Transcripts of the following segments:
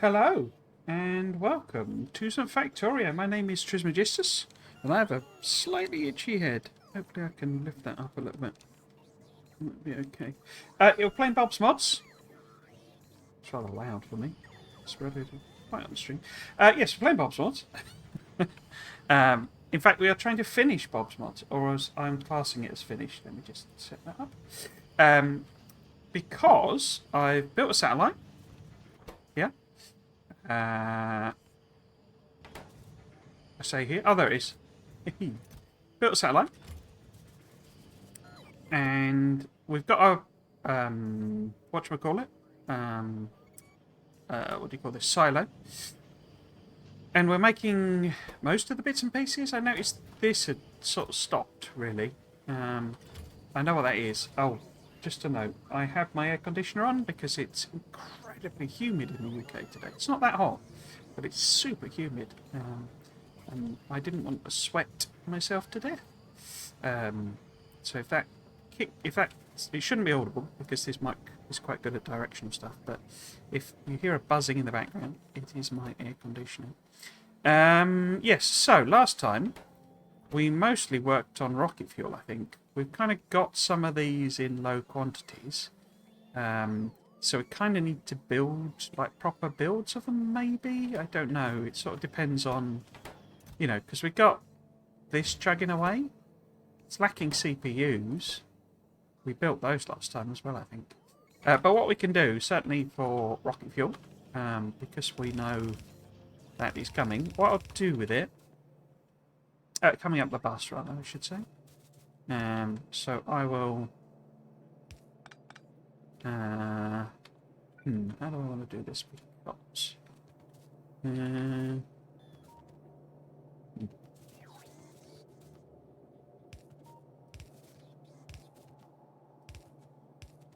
Hello, and welcome to some Factorio. My name is Trismegistus, and I have a slightly itchy head. Hopefully I can lift that up a little bit. That'll be okay. You're playing Bob's Mods. It's rather loud for me. It's rather quite on the stream. Yes, we're playing Bob's Mods. In fact, we are trying to finish Bob's Mods, or as I'm classing it as finished. Let me just set that up. Because I've built a satellite. Yeah. I say here. Oh, there it is. Built a satellite. And we've got our, whatchamacallit? What do you call this? Silo. And we're making most of the bits and pieces. I noticed this had sort of stopped, really. I know what that is. Oh, just a note. I have my air conditioner on because it's incredibly humid in the UK today. It's not that hot, but it's super humid. And I didn't want to sweat myself to death. So if that it shouldn't be audible because this mic is quite good at directional stuff. But if you hear a buzzing in the background, it is my air conditioning. Yes. So last time we mostly worked on rocket fuel. I think we've kind of got some of these in low quantities. So we kind of need to build like proper builds of them. Maybe, I don't know. It sort of depends on, because we got this chugging away. It's lacking CPUs. We built those last time as well, I think. But what we can do, certainly for rocket fuel, because we know that is coming, what I'll do with it, coming up the bus, rather, I should say. So I will... how do I want to do this? Because...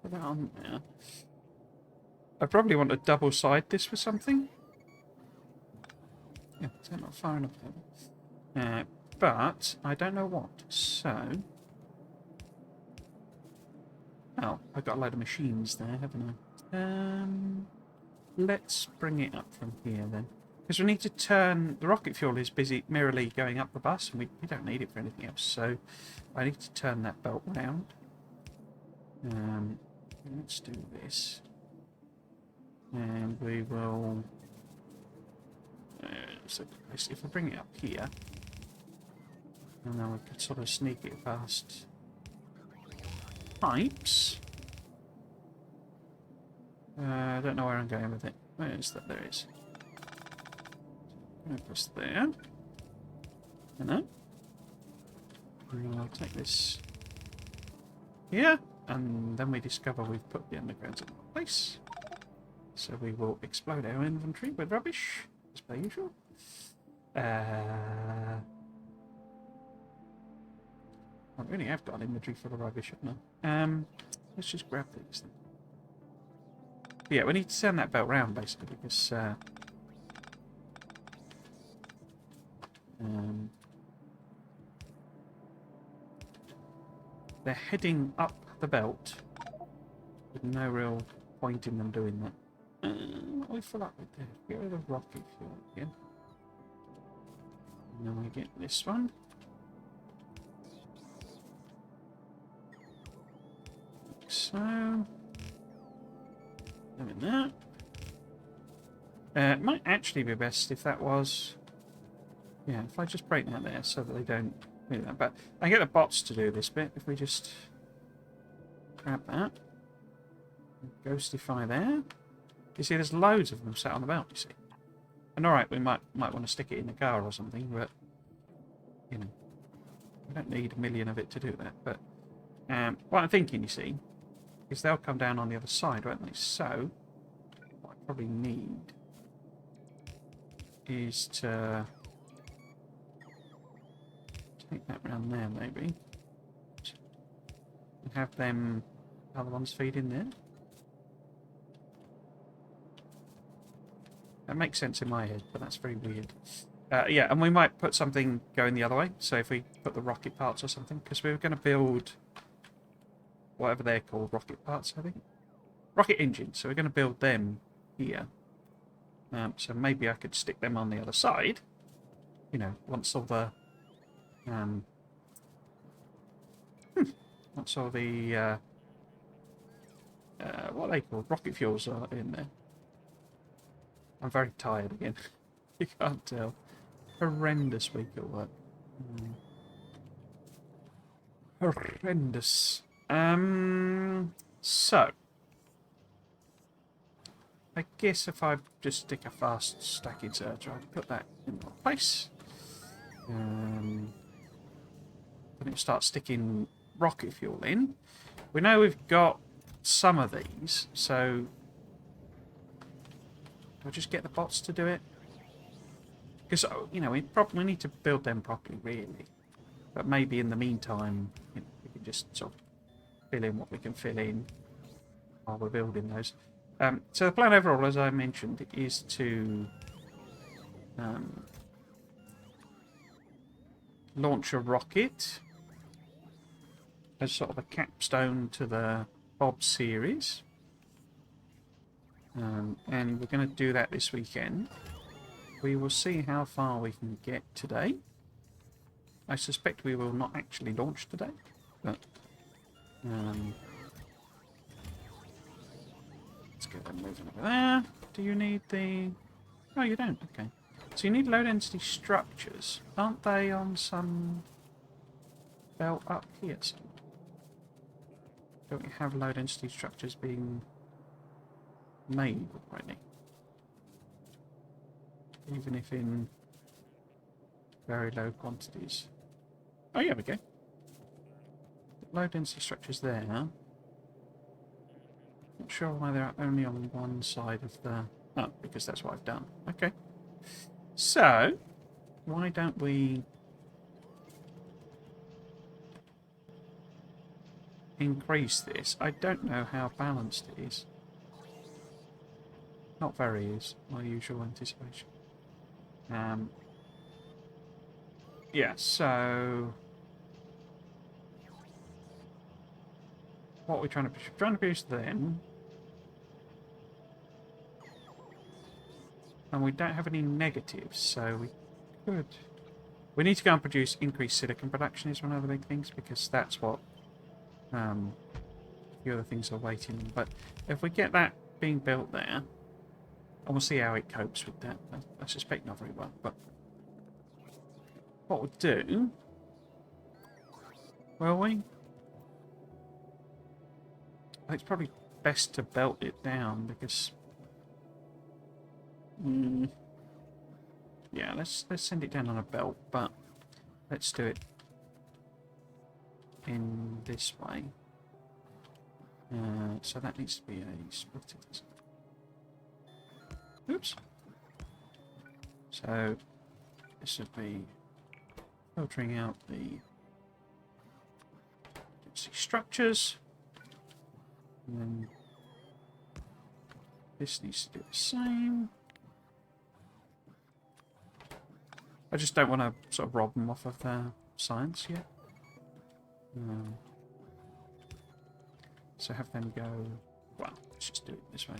Put that on there. I probably want to double side this for something. Yeah, is that not far enough? But I don't know what. So, I've got a load of machines there, haven't I? Let's bring it up from here then, because we need to turn. The rocket fuel is busy merrily going up the bus, and we don't need it for anything else. So, I need to turn that belt round. Let's do this. And we will... so if I bring it up here, and then we could sort of sneak it past pipes. I don't know where I'm going with it. Where is that? There it is. I'm going to press there. And I'll take this here. And then we discover we've put the undergrounds in place. So we will explode our inventory with rubbish, as per usual. I really have got an inventory full of rubbish, haven't I? Let's just grab these then. Yeah, we need to turn that belt round, basically, because... they're heading up the belt with no real point in them doing that. What do we fill up with there? Get rid of rocket fuel again. And then we get this one. Like so. Doing that. It might actually be best if that was... Yeah, if I just break that there so that they don't... But I get the bots to do this bit. If we just grab that, ghostify there. You see, there's loads of them sat on the belt. You see, and all right, we might want to stick it in the car or something, but we don't need a million of it to do that. But what I'm thinking, you see, is they'll come down on the other side, won't they? So what I probably need is to take that round there, maybe. And have them other ones feed in there. That makes sense in my head, but that's very weird. Yeah, and we might put something going the other way. So if we put the rocket parts or something, because we were going to build whatever they're called, rocket parts, I think. Rocket engines. So we're going to build them here. So maybe I could stick them on the other side. You know, once all the um, once all the what are they called, rocket fuels are in there. I'm very tired again. You can't tell. Horrendous week at work. Horrendous. So I guess if I just stick a fast stack inserter, I'll put that in one place. Then it'll start sticking rocket fuel in. We know we've got some of these, so do I just get the bots to do it? Because, you know, we probably need to build them properly, really. But maybe in the meantime, you know, we can just sort of fill in what we can fill in while we're building those. So the plan overall, as I mentioned, is to launch a rocket as sort of a capstone to the Bob series. And we're going to do that this weekend. We will see how far we can get today. I suspect we will not actually launch today, but let's get them moving over there. Do you need the... Oh, you don't. Okay. So you need low density structures. Aren't they on some belt up here somewhere? Don't we have low density structures being made already? Even if in very low quantities. Oh, yeah, we go. Low density structures there. Not sure why they're only on one side of the... Oh, because that's what I've done. Okay. So, why don't we increase this? I don't know how balanced it is. Not very is my usual anticipation. Yeah, so what are we trying to produce? We're trying to produce them. And we don't have any negatives, so we could... We need to go and produce increased silicon production is one of the big things, because that's what a few other things are waiting. But if we get that being built there, and we'll see how it copes with that. I suspect not very well, but what we'll do... Will we? I think it's probably best to belt it down, because... Yeah, let's send it down on a belt, but let's do it in this way. So that needs to be a splitter. Oops. So this would be filtering out the structures, and then this needs to do the same. I just don't want to sort of rob them off of their science yet. So have them go... Well, let's just do it this way.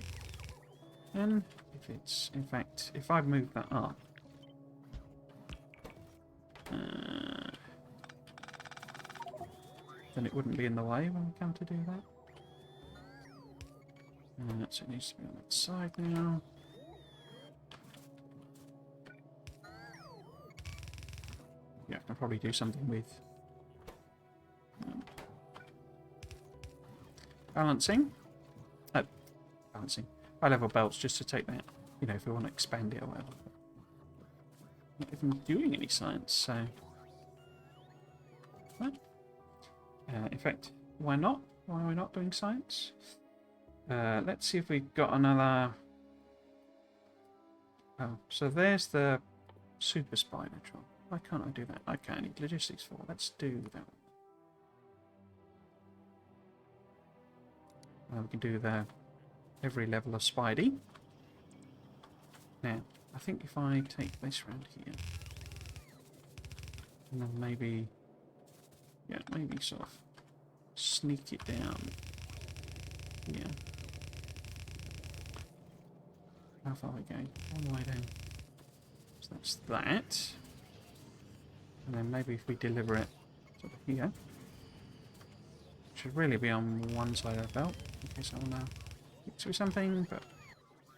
And if it's... In fact, if I move that up... then it wouldn't be in the way when we come to do that. So it needs to be on that side now. Yeah, I'll probably do something with balancing. Oh, balancing. High level belts just to take that, you know, if we want to expand it or whatever. Not even doing any science, so. Well, in fact, why not? Why are we not doing science? Let's see if we've got another. Oh, so there's the super Spinatron. Why can't I do that? Okay, I need logistics for. Let's do that one. We can do the every level of Spidey. Now, I think if I take this round here, and then maybe, yeah, maybe sort of sneak it down here. How far are we going? All the way down. So that's that. And then maybe if we deliver it sort of here. Should really be on one side of the belt. Okay, so I'll now mix with something, but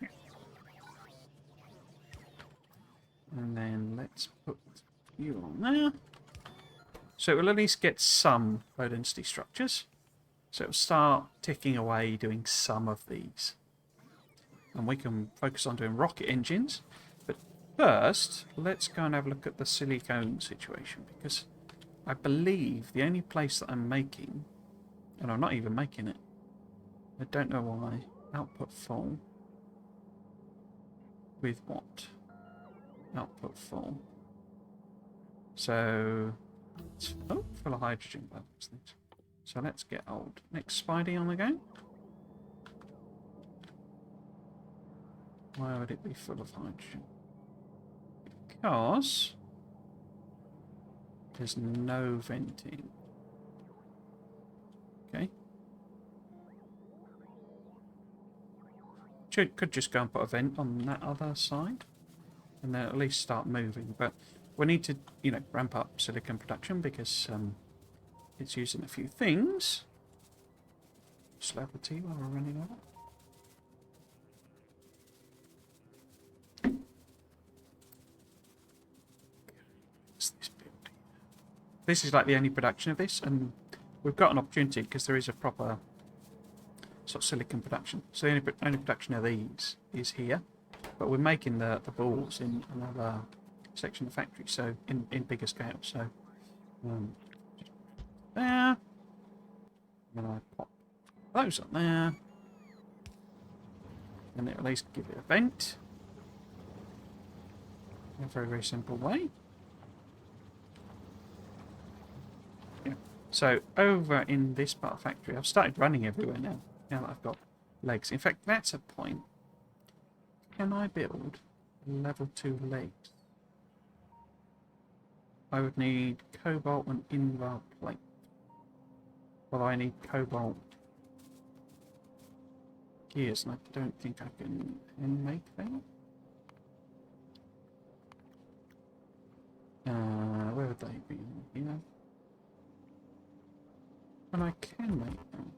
yeah. And then let's put you on there. So it will at least get some low density structures. So it will start ticking away doing some of these. And we can focus on doing rocket engines. But first, let's go and have a look at the silicone situation, because I believe the only place that I'm making, and I'm not even making it, I don't know why, output full. With what? Output full. So, oh, full of hydrogen balance. So let's get old. Next Spidey on the go. Why would it be full of hydrogen? Because there's no venting. Okay. Could just go and put a vent on that other side, and then at least start moving. But we need to, you know, ramp up silicon production because it's using a few things. Slab the tea while we're running over. This is like the only production of this, and we've got an opportunity because there is a proper sort of silicon production. So the only production of these is here, but we're making the balls in another section of the factory, so in bigger scale. So there, and then I pop those on there, and it'll at least give it a vent in a very, very simple way. So over in this part of the factory, I've started running everywhere now that I've got legs. In fact, that's a point. Can I build level 2 legs? I would need cobalt and invar plate. Although I need cobalt gears, and I don't think I can make that. Where would they be? You know? And I can make them.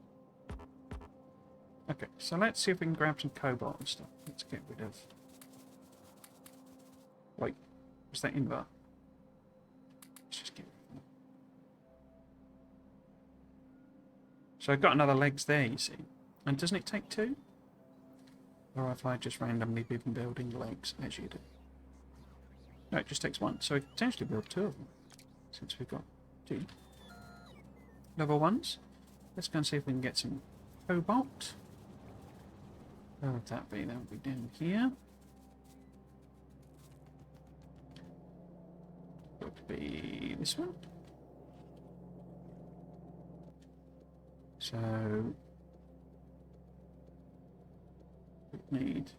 Okay, so let's see if we can grab some cobalt and stuff. Let's get rid of... Wait, was that invar? Let's just get rid of that. So I've got another legs there, you see. And doesn't it take 2? Or have I just randomly been building legs as you do? No, it just takes 1. So we can potentially build 2 of them, since we've got 2. Level 1s. Let's go and see if we can get some cobalt. Where would that be? That would be down here. Would be this one. So we need...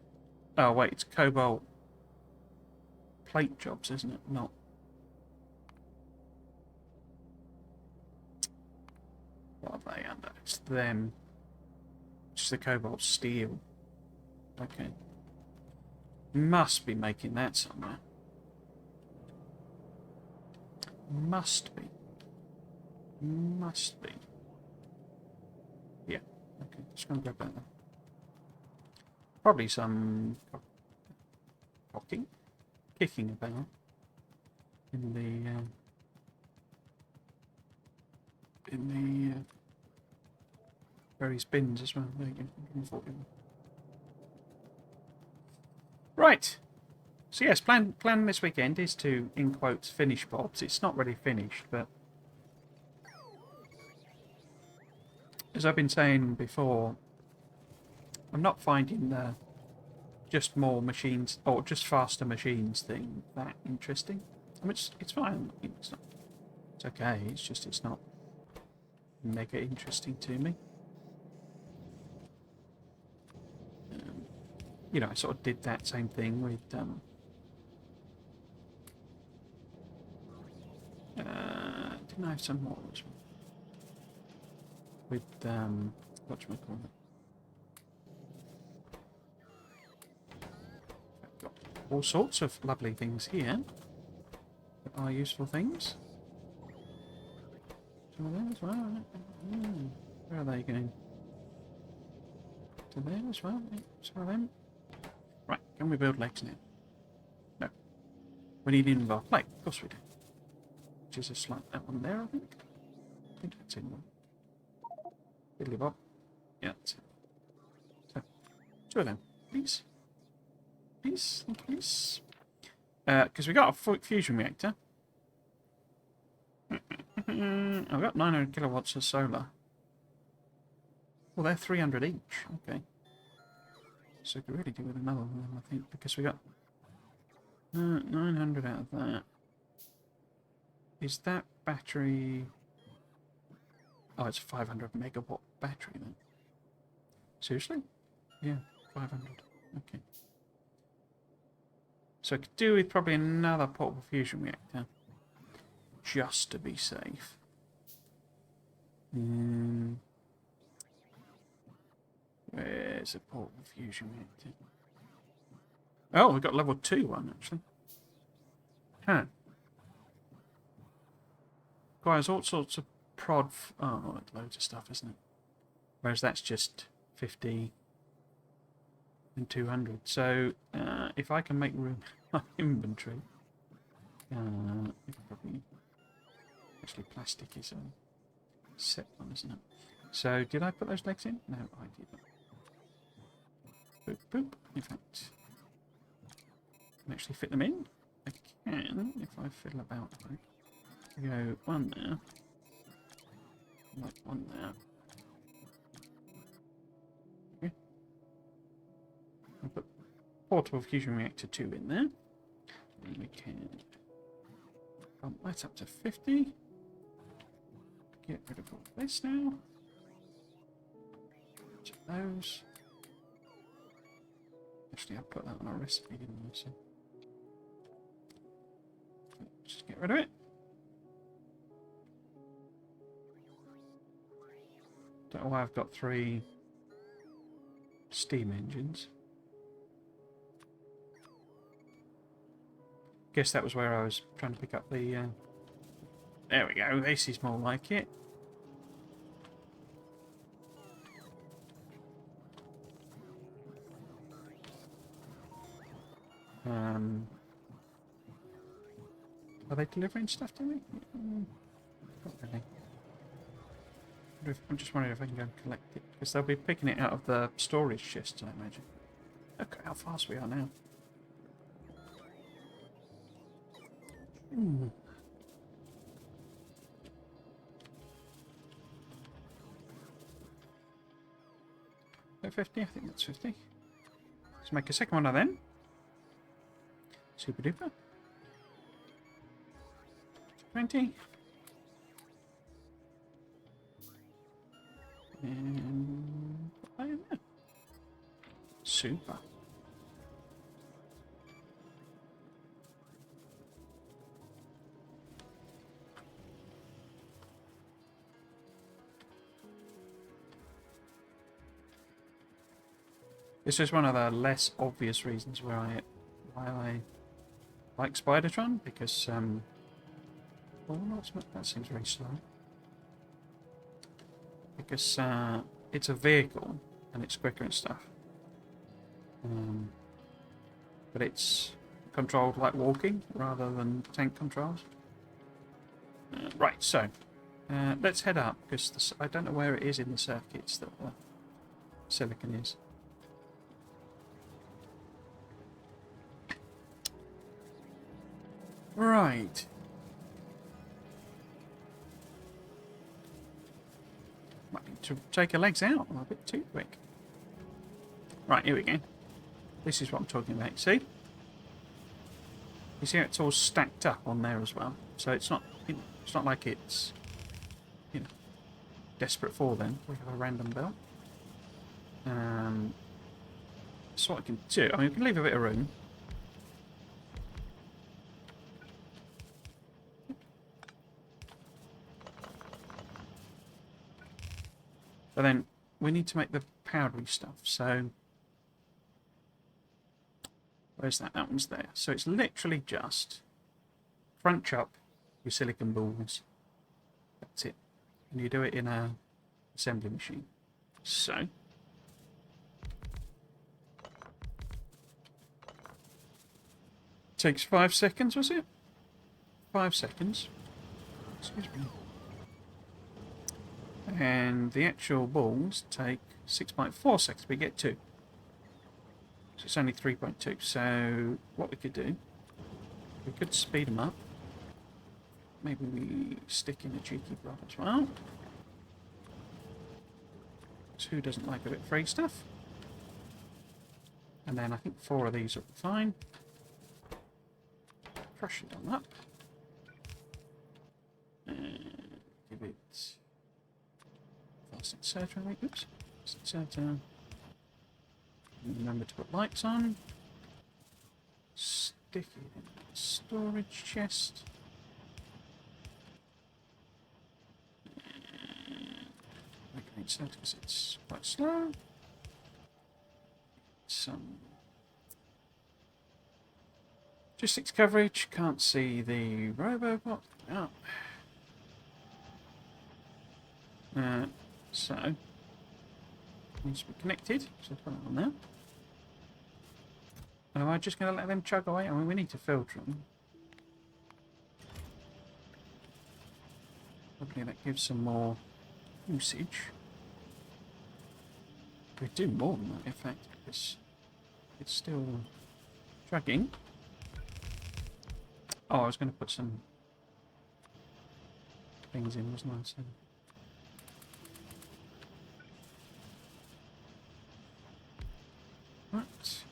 Oh wait, it's cobalt plate jobs, isn't it? Not... What are they under? It's them. It's the cobalt steel. Okay. Must be making that somewhere. Must be. Must be. Yeah. Okay, just gonna grab that then. Probably some kicking about in the various bins as well. There you go. Right. So yes, plan this weekend is to, in quotes, finish Bob's. It's not really finished, but as I've been saying before, I'm not finding the just more machines or just faster machines thing that interesting. I mean, it's fine. It's okay. It's just it's not mega interesting to me. You know, I sort of did that same thing with didn't I have some more with whatchamacallit? all sorts of lovely things here that are useful things. Some of them as well. Where are they going? To there as well. Some of them. Right, can we build legs now? No. We need an involved plate. Of course we do. Which is just like that one there, I think. I think that's in one. Fiddly bob. Yeah, that's it. So, 2 of them, please. Please, thank you, please. Because we got a fusion reactor. I've got 900 kilowatts of solar. Well, they're 300 each. Okay. So we could really do with another one, I think, because we got 900 out of that. Is that battery... Oh, it's a 500 megawatt battery then. Seriously? Yeah, 500. Okay. So I could do with probably another portable fusion reactor. Just to be safe. Where's a portable fusion reactor? Oh, we've got level 2 one, actually. Huh. Requires all sorts of prod... Oh, loads of stuff, isn't it? Whereas that's just 50 and 200. So, if I can make room in my inventory... probably... Actually, plastic is a set one, isn't it? So, did I put those legs in? No, I didn't. Boop, boop. In fact, I can actually fit them in. I can, if I fiddle about. Go one there. Like one there. Okay. I'll put portable fusion reactor 2 in there. And we can bump that up to 50. Get rid of all this now. To those. Actually, I put that on a recipe, didn't I? So just get rid of it. Don't know why I've got 3 steam engines. Guess that was where I was trying to pick up the... There we go, this is more like it. Are they delivering stuff to me? Not really. I'm just wondering if I can go and collect it. Because they'll be picking it out of the storage chest, I imagine. Look how fast we are now. Is that 50? I think that's 50. Let's make a second one of them. Super duper. 20. And put that in there. Super. This is one of the less obvious reasons why I like Spidertron, because well, that seems very slow. Because it's a vehicle and it's quicker and stuff, but it's controlled like walking rather than tank controls. Right, so let's head up, because I don't know where it is in the circuits that the silicon is. Right. Might need to take her legs out a bit too quick. Right, here we go. This is what I'm talking about. See? You see how it's all stacked up on there as well. So it's not, you know, it's not like it's, you know, desperate for them. We have a random belt. So what I can do, I mean, we can leave a bit of room. But then we need to make the powdery stuff, so Where's that? That one's there. So it's literally just crunch up your silicon balls. That's it. And you do it in a assembly machine. So takes 5 seconds, was it? 5 seconds. Excuse me. And the actual balls take 6.4 seconds. We get 2. So it's only 3.2. So what we could do, we could speed them up. Maybe we stick in a cheeky block as well. So who doesn't like a bit of free stuff? And then I think 4 of these will be fine. Crush it on up. And give it fast inserter, I think. Oops. Fast inserter. Remember to put lights on. Stick it in the storage chest. Make an insert because it's quite slow. Some logistics coverage. Can't see the robobot. Oh. So needs to be connected. So put that on there. Am I just going to let them chug away? I mean, we need to filter them. Hopefully that gives some more usage. We do more than that, in fact, because it's still chugging. Oh, I was going to put some things in, wasn't I? So right.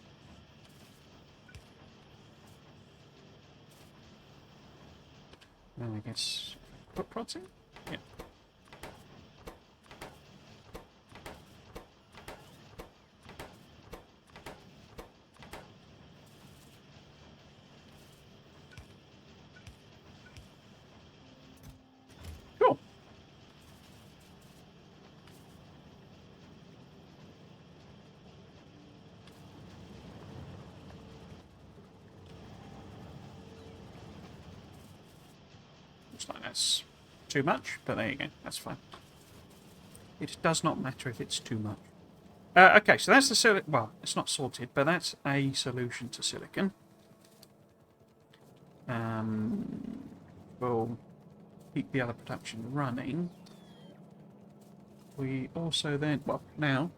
Then I guess put prods in? Yeah. Cool. Looks like that's too much, but there you go. That's fine. It does not matter if it's too much. Okay, so that's the silicon. Well, it's not sorted, but that's a solution to silicon. We'll keep the other production running. We also then, well, now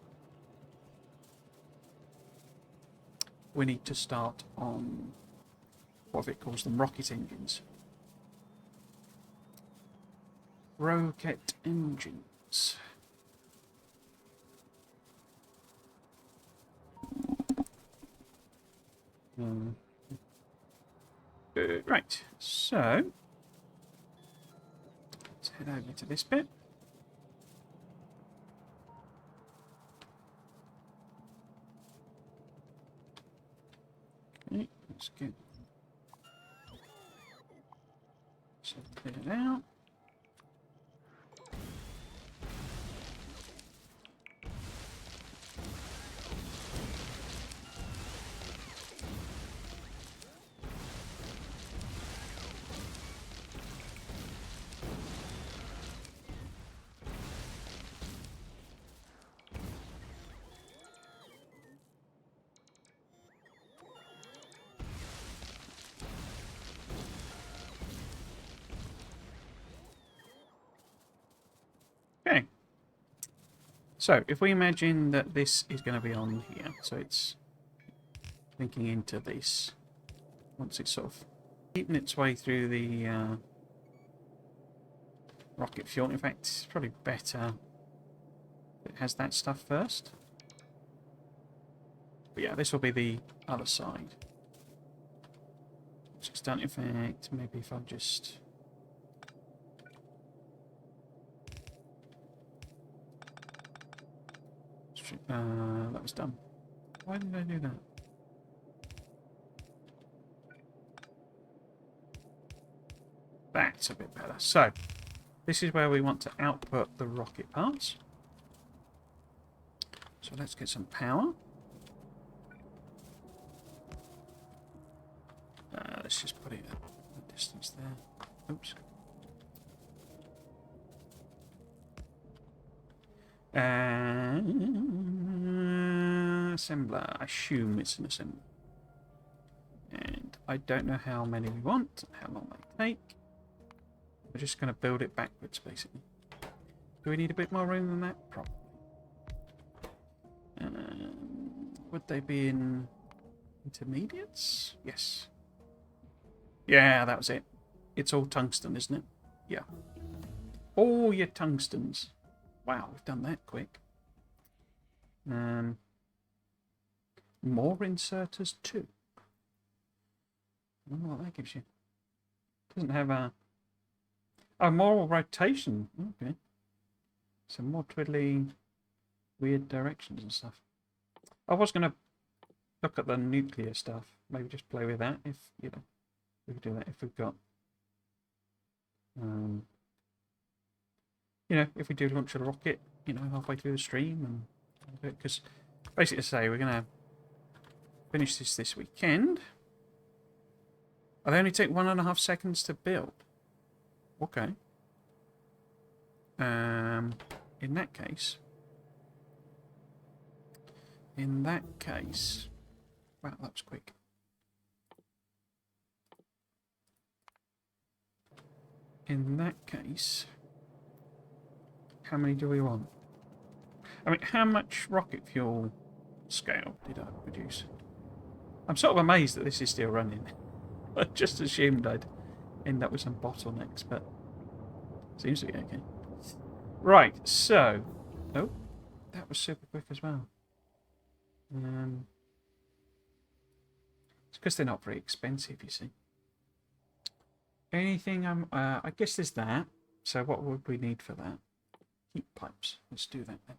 we need to start on what it calls them rocket engines. Rocket engines. Right, so let's head over to this bit. Okay, let's get it out. Okay. So, if we imagine that this is going to be on here, so it's linking into this, once it's sort of eaten its way through the rocket fuel. In fact, it's probably better if it has that stuff first. But yeah, this will be the other side. It's done. In fact, maybe if I just... that was done. Why did I do that? That's a bit better. So, this is where we want to output the rocket parts. So let's get some power. Let's just put it at a distance there. Oops. Assembler. I assume it's an assembler. And I don't know how many we want, how long they take. We're just going to build it backwards, basically. Do we need a bit more room than that? Probably. Would they be in intermediates? Yes. Yeah, that was it. It's all tungsten, isn't it? Yeah. All your tungstens. Wow, we've done that quick. More inserters too. I wonder what that gives you. Doesn't have a... Oh, more rotation. Okay. So more twiddly, weird directions and stuff. I was going to look at the nuclear stuff. Maybe just play with that if, you know, we could do that if we've got... you know, if we do launch a rocket, you know, halfway through the stream, and because basically to say we're going to finish this weekend. Oh, they only take 1.5 seconds to build. Okay. In that case, wow, that was quick. In that case, how many do we want? I mean, how much rocket fuel scale did I produce? I'm sort of amazed that this is still running. I just assumed I'd end up with some bottlenecks, but seems to be okay. Right, so... Oh, that was super quick as well. It's because they're not very expensive, you see. Anything... I guess there's that. So what would we need for that? Heat pipes. Let's do that then.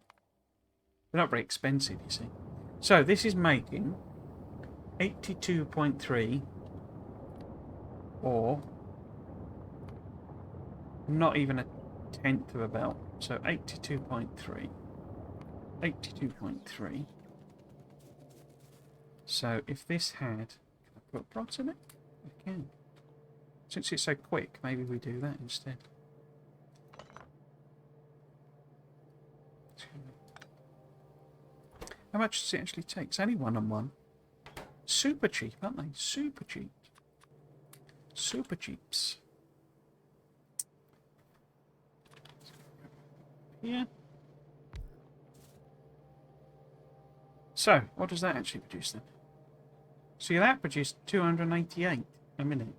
They're not very expensive, you see. So this is making 82.3 or not even a tenth of a belt. So 82.3. 82.3. So if this had... Can I put rods in it? I can. Since it's so quick, maybe we do that instead. How much does it actually take? It's only 1-on-1. Super cheap, aren't they? Super cheap. Super cheaps. Yeah. So, what does that actually produce then? See, that produced 288 a minute.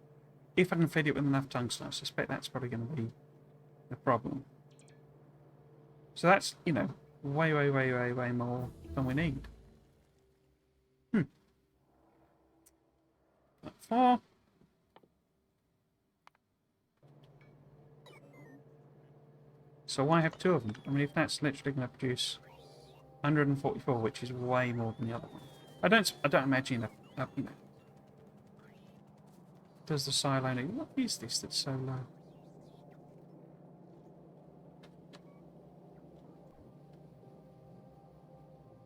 If I can feed it with enough tungsten, I suspect that's probably going to be the problem. So that's, you know, way more than we need. Like 4. So why have 2 of them? I mean, if that's literally going to produce 144, which is way more than the other one. I don't imagine you know. Does the silo need... What is this that's so low?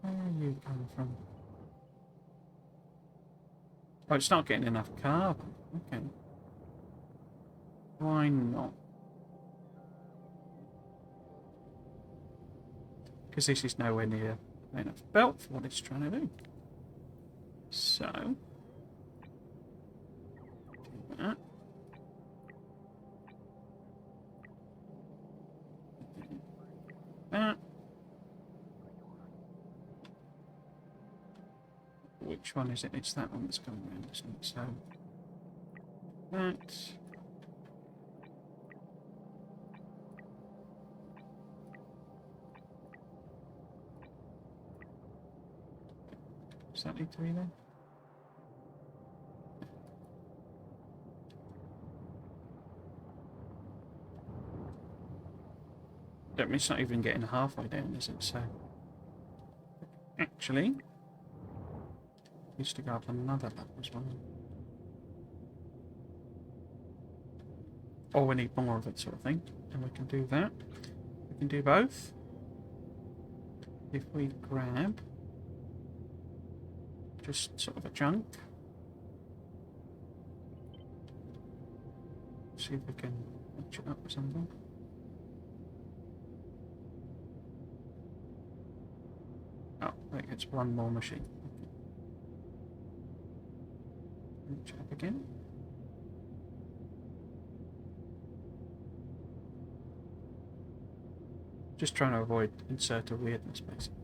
Where are you coming from? Oh, it's not getting enough carbon. Okay. Why not? Because this is nowhere near enough belt for what it's trying to do. So... do that. That. Which one is it? It's that one that's coming around, isn't it? So... that... Does that need to be there? It's not even getting halfway down, is it? So... actually... used to go up another level as well. Or we need more of it, sort of thing. And we can do that. We can do both. If we grab just sort of a chunk. See if we can match it up with something. Oh, I think it's one more machine. Okay. Match it up again. Just trying to avoid inserter weirdness, basically.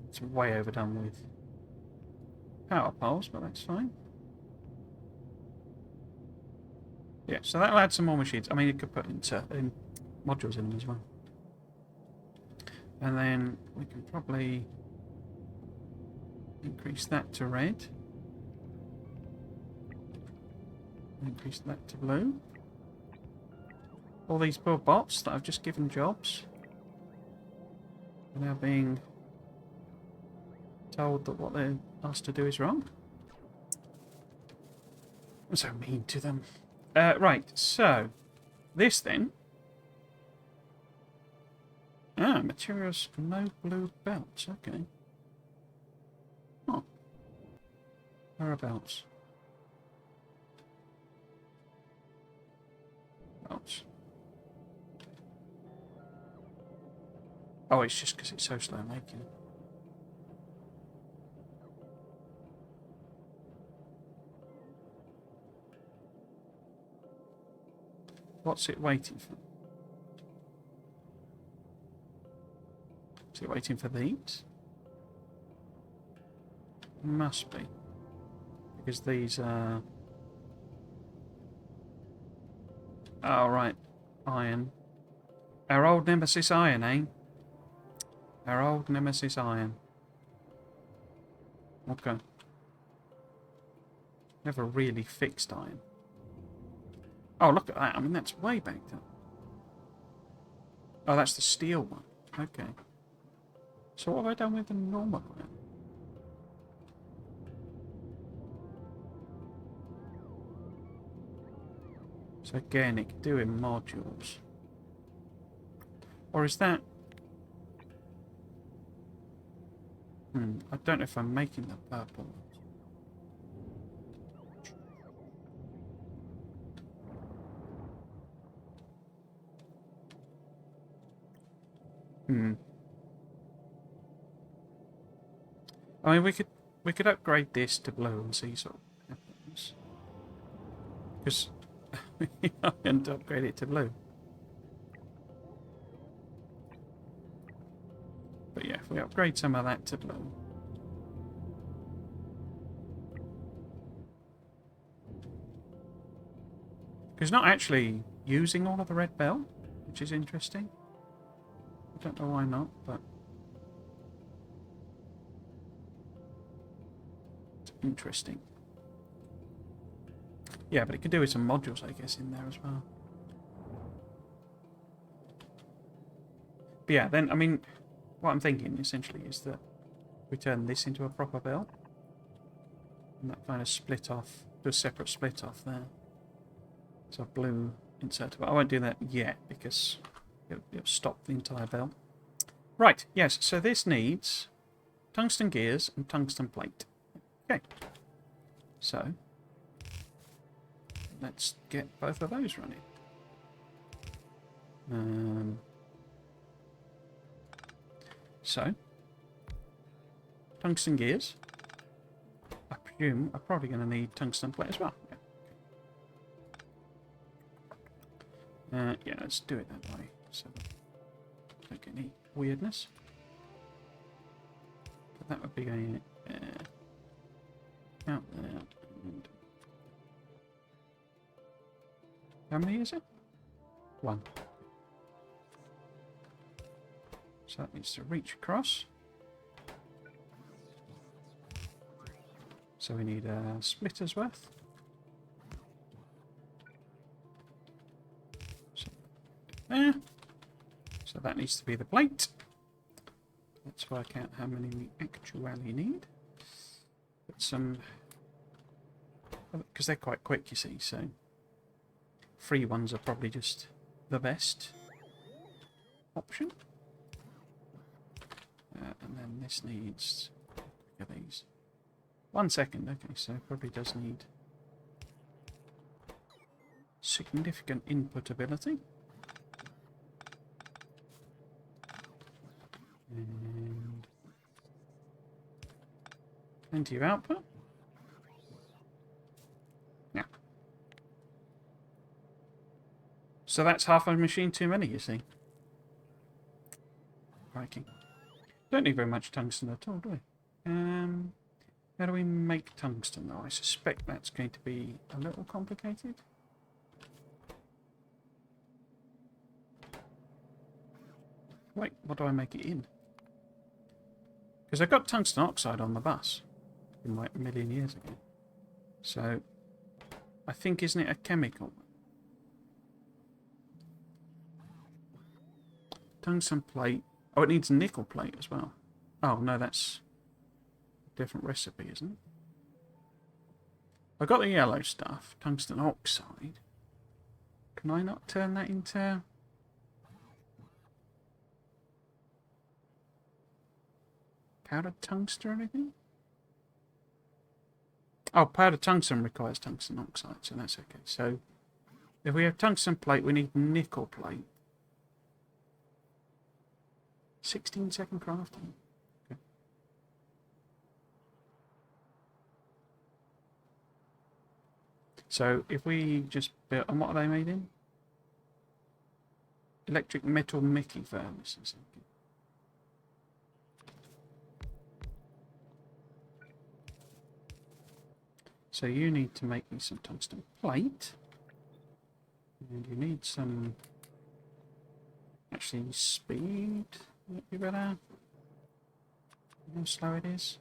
It's way overdone with power poles, but that's fine. Yeah, so that'll add some more machines. I mean, you could put in modules in them as well. And then we can probably increase that to red. Increase that to blue. All these poor bots that I've just given jobs are now being told that what they're asked to do is wrong. I'm so mean to them. Right, so this then. Materials, no blue belts. Okay. Oh. Whereabouts? Belts. Oh, it's just because it's so slow making. What's it waiting for? Is it waiting for these? Must be. Because these are... Oh, right. Iron. Our old nemesis iron, eh? Our old nemesis iron. Okay. Never really fixed iron. Oh, look at that. I mean, that's way back then. Oh, that's the steel one. Okay. So what have I done with the normal iron? So again, it can do in modules. Or is that... I don't know if I'm making the purple ones. I mean, we could upgrade this to blue and see sort of what happens. Because I can upgrade it to blue. But yeah, if we upgrade some of that to blue. Because not actually using all of the red belt, which is interesting. I don't know why not, but it's interesting. Yeah, but it could do with some modules, I guess, in there as well. But yeah, then, I mean, what I'm thinking, essentially, is that we turn this into a proper belt. And that kind of split off, do a separate split off there. So blue insert, but I won't do that yet, because it'll stop the entire belt. Right, yes, so this needs tungsten gears and tungsten plate. Okay. So, let's get both of those running. So, tungsten gears. I presume I'm probably going to need tungsten plate as well. Yeah, let's do it that way. So, don't get any weirdness. But that would be going out there. And how many is it? 1. So that needs to reach across. So we need a splitter's worth. So, there. So that needs to be the plate. Let's work out how many we actually need. Put some... Because they're quite quick, you see, so... Free ones are probably just the best option. And then this needs are these? 1 second. Okay, so it probably does need significant input ability. And plenty of output. Yeah. So that's half a machine too many, you see. Crikey. Don't need very much tungsten at all, do we? How do we make tungsten, though? I suspect that's going to be a little complicated. Wait, what do I make it in? Because I got tungsten oxide on the bus from like a million years ago. So, I think, isn't it a chemical? Tungsten plate. Oh, it needs nickel plate as well. Oh, no, that's a different recipe, isn't it? I got the yellow stuff, tungsten oxide. Can I not turn that into... powdered tungsten or anything? Oh, powdered tungsten requires tungsten oxide, so that's okay. So, if we have tungsten plate, we need nickel plate. 16-second crafting. Okay. So, if we just build... And what are they made in? Electric metal Mickey furnaces. So you need to make me some tungsten plate. And you need some... actually, speed might be better. How slow it is.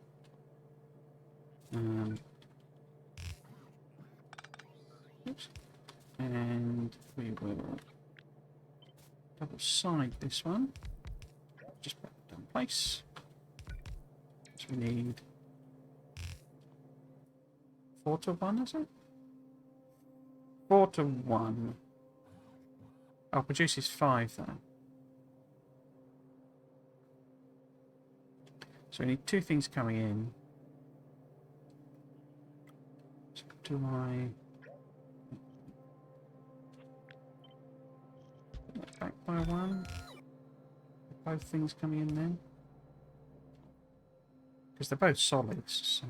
Oops. And we will double side this one. Just put it in place. So we need 4 to 1, is it? 4 to 1. Oh, produces 5 though. So we need 2 things coming in. So do I put that back by 1? Both things coming in then? Because they're both solids, so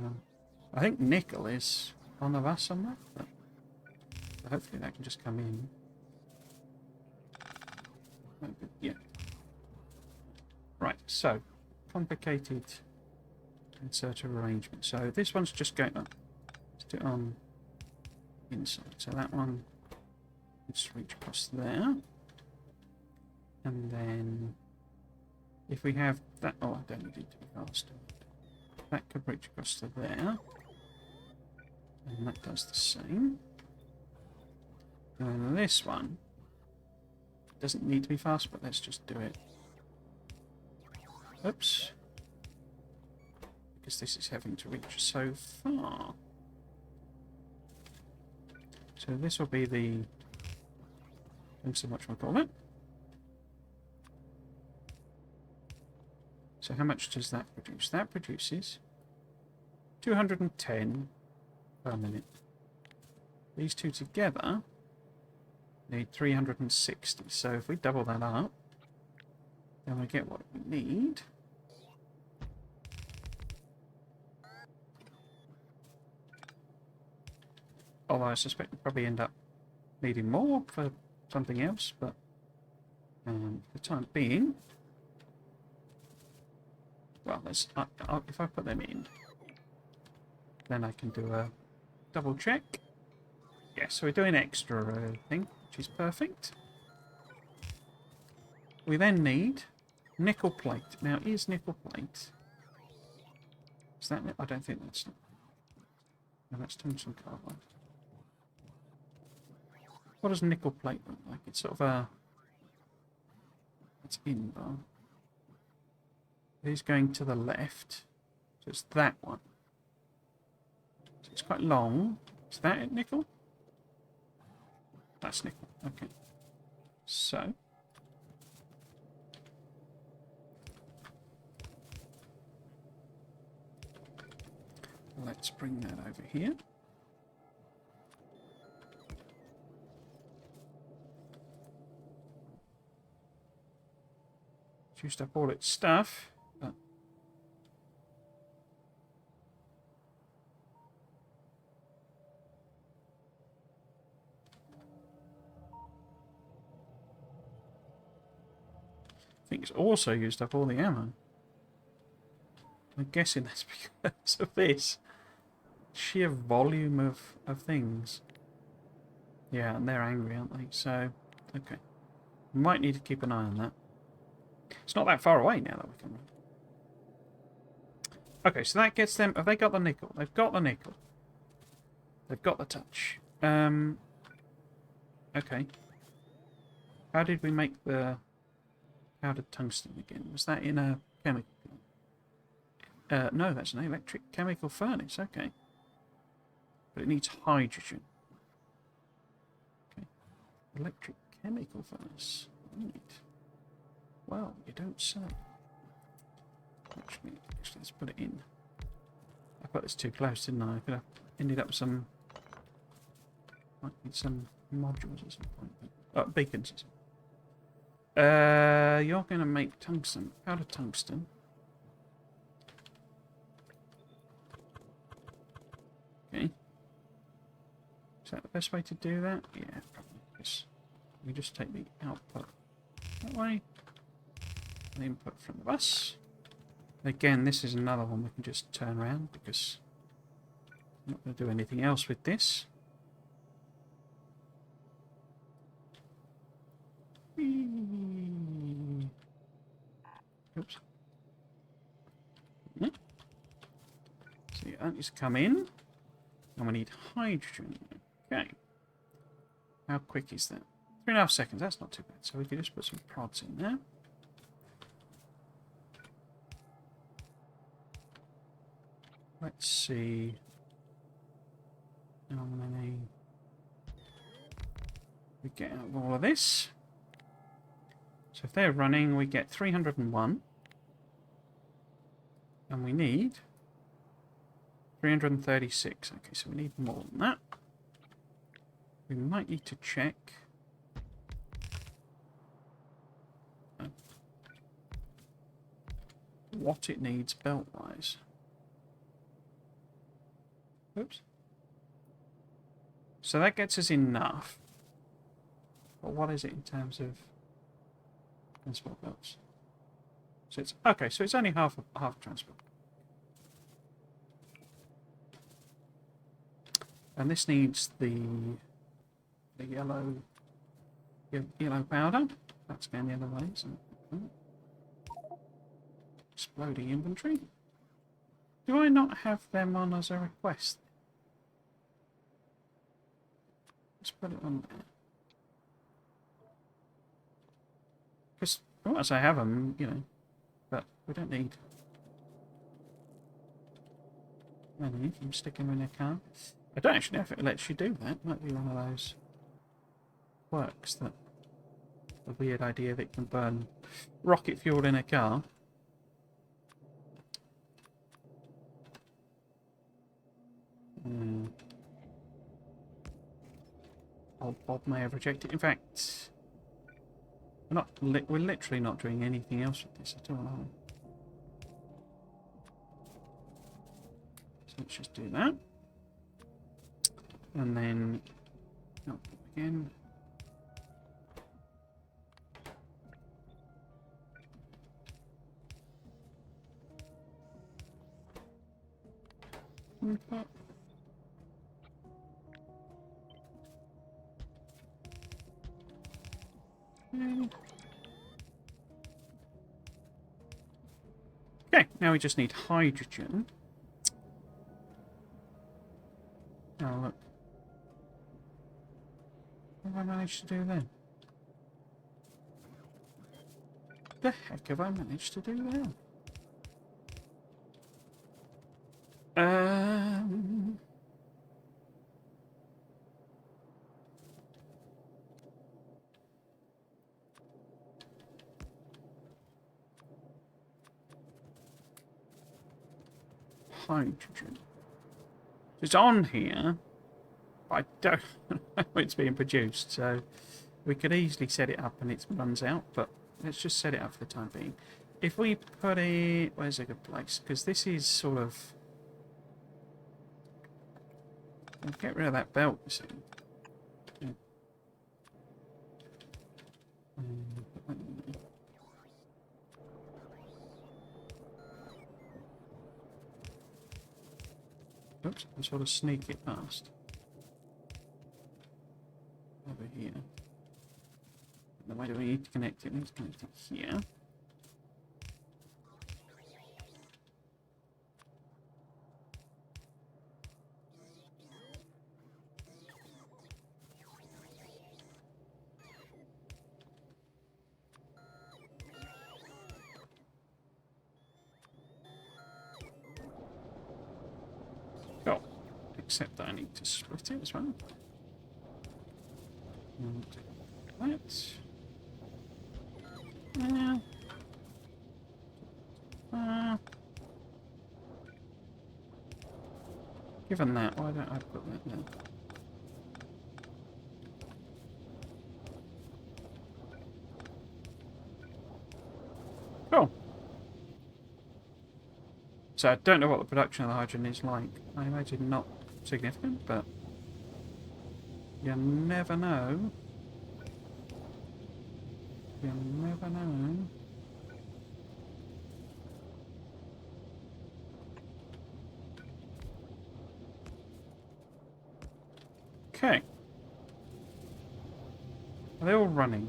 I think nickel is on the bus somewhere, but hopefully that can just come in. Yeah. Right, so complicated insert arrangement. So this one's just going up. Let's do it on inside. So that one needs to reach across there. And then if we have that, oh, I don't need it to be faster. That could reach across to there. And that does the same. And then this one doesn't need to be fast, but let's just do it. Oops. Because this is having to reach so far. So this will be the... so much we call it. So how much does that produce? That produces 210 per minute. These two together need 360. So if we double that up, then we get what we need. Although I suspect we'll probably end up needing more for something else, but for the time being, well, let's, if I put them in, then I can do a double check. Yeah, so we're doing extra thing, which is perfect. We then need nickel plate. Now, is nickel plate... is that... I don't think that's... no, that's tungsten carbide. What does nickel plate look like? It's sort of a... it's in, though. It is going to the left. So it's that one. So it's quite long. Is that it, nickel? That's nickel. Okay. So... Let's bring that over here. It's used up all its stuff, but I think it's also used up all the ammo. I'm guessing that's because of this sheer volume of things. Yeah, and they're angry, aren't they? So, okay. We might need to keep an eye on that. It's not that far away now that we can run. Okay, so that gets them... Have they got the nickel? They've got the nickel. They've got the touch. Okay. How did we make the powdered tungsten again? Was that in a chemical plant? No, that's an electric chemical furnace. Okay. But it needs hydrogen. Okay. Electric chemical furnace. Right. Well, you don't say. Actually, let's put it in. I put this too close, didn't I? I could have ended up some... Might need some modules at some point. Beacons. You're going to make tungsten. Powder tungsten. Okay. Is that the best way to do that? Yeah, probably. Yes. We just take the output that way. The input from the bus. Again, this is another one we can just turn around because I'm not going to do anything else with this. Oops. So yeah, that needs to come in. And we need hydrogen. Okay. How quick is that? 3.5 seconds. That's not too bad. So we can just put some prods in there. Let's see how many we get out of all of this. So if they're running, we get 301. And we need 336. Okay, so we need more than that. We might need to check. What it needs belt-wise. Oops. So that gets us enough. But what is it in terms of transport belts? So it's okay. So it's only half transport. And this needs the yellow powder. That's going the other way. So exploding inventory. Do I not have them on as a request? Let's put it on there. Because once I have them, you know, but we don't need many from sticking them in a car. I don't actually know if it lets you do that. Might be one of those quirks that the weird idea that you can burn rocket fuel in a car. Old Bob may have rejected. In fact, we're literally not doing anything else with this at all, are we? So let's just do that. And then output again. Input. Okay, now we just need hydrogen. Oh, look. What have I managed to do then? The heck have I managed to do then? Hydrogen. It's on here, but I don't know how it's being produced, so we could easily set it up and it runs out, but let's just set it up for the time being. If we put it... Where's a good place? Because this is sort of... I'll get rid of that belt, you see. Yeah. Oops, I'll sort of sneak it past. Over here. And why do we need to connect it? We need to connect it here. Oh, except that I need to split it as well. And that. Yeah. Given that, why don't I put that there? Cool. So I don't know what the production of the hydrogen is like. I imagine not significant, but you never know. You never know. Okay. Are they all running?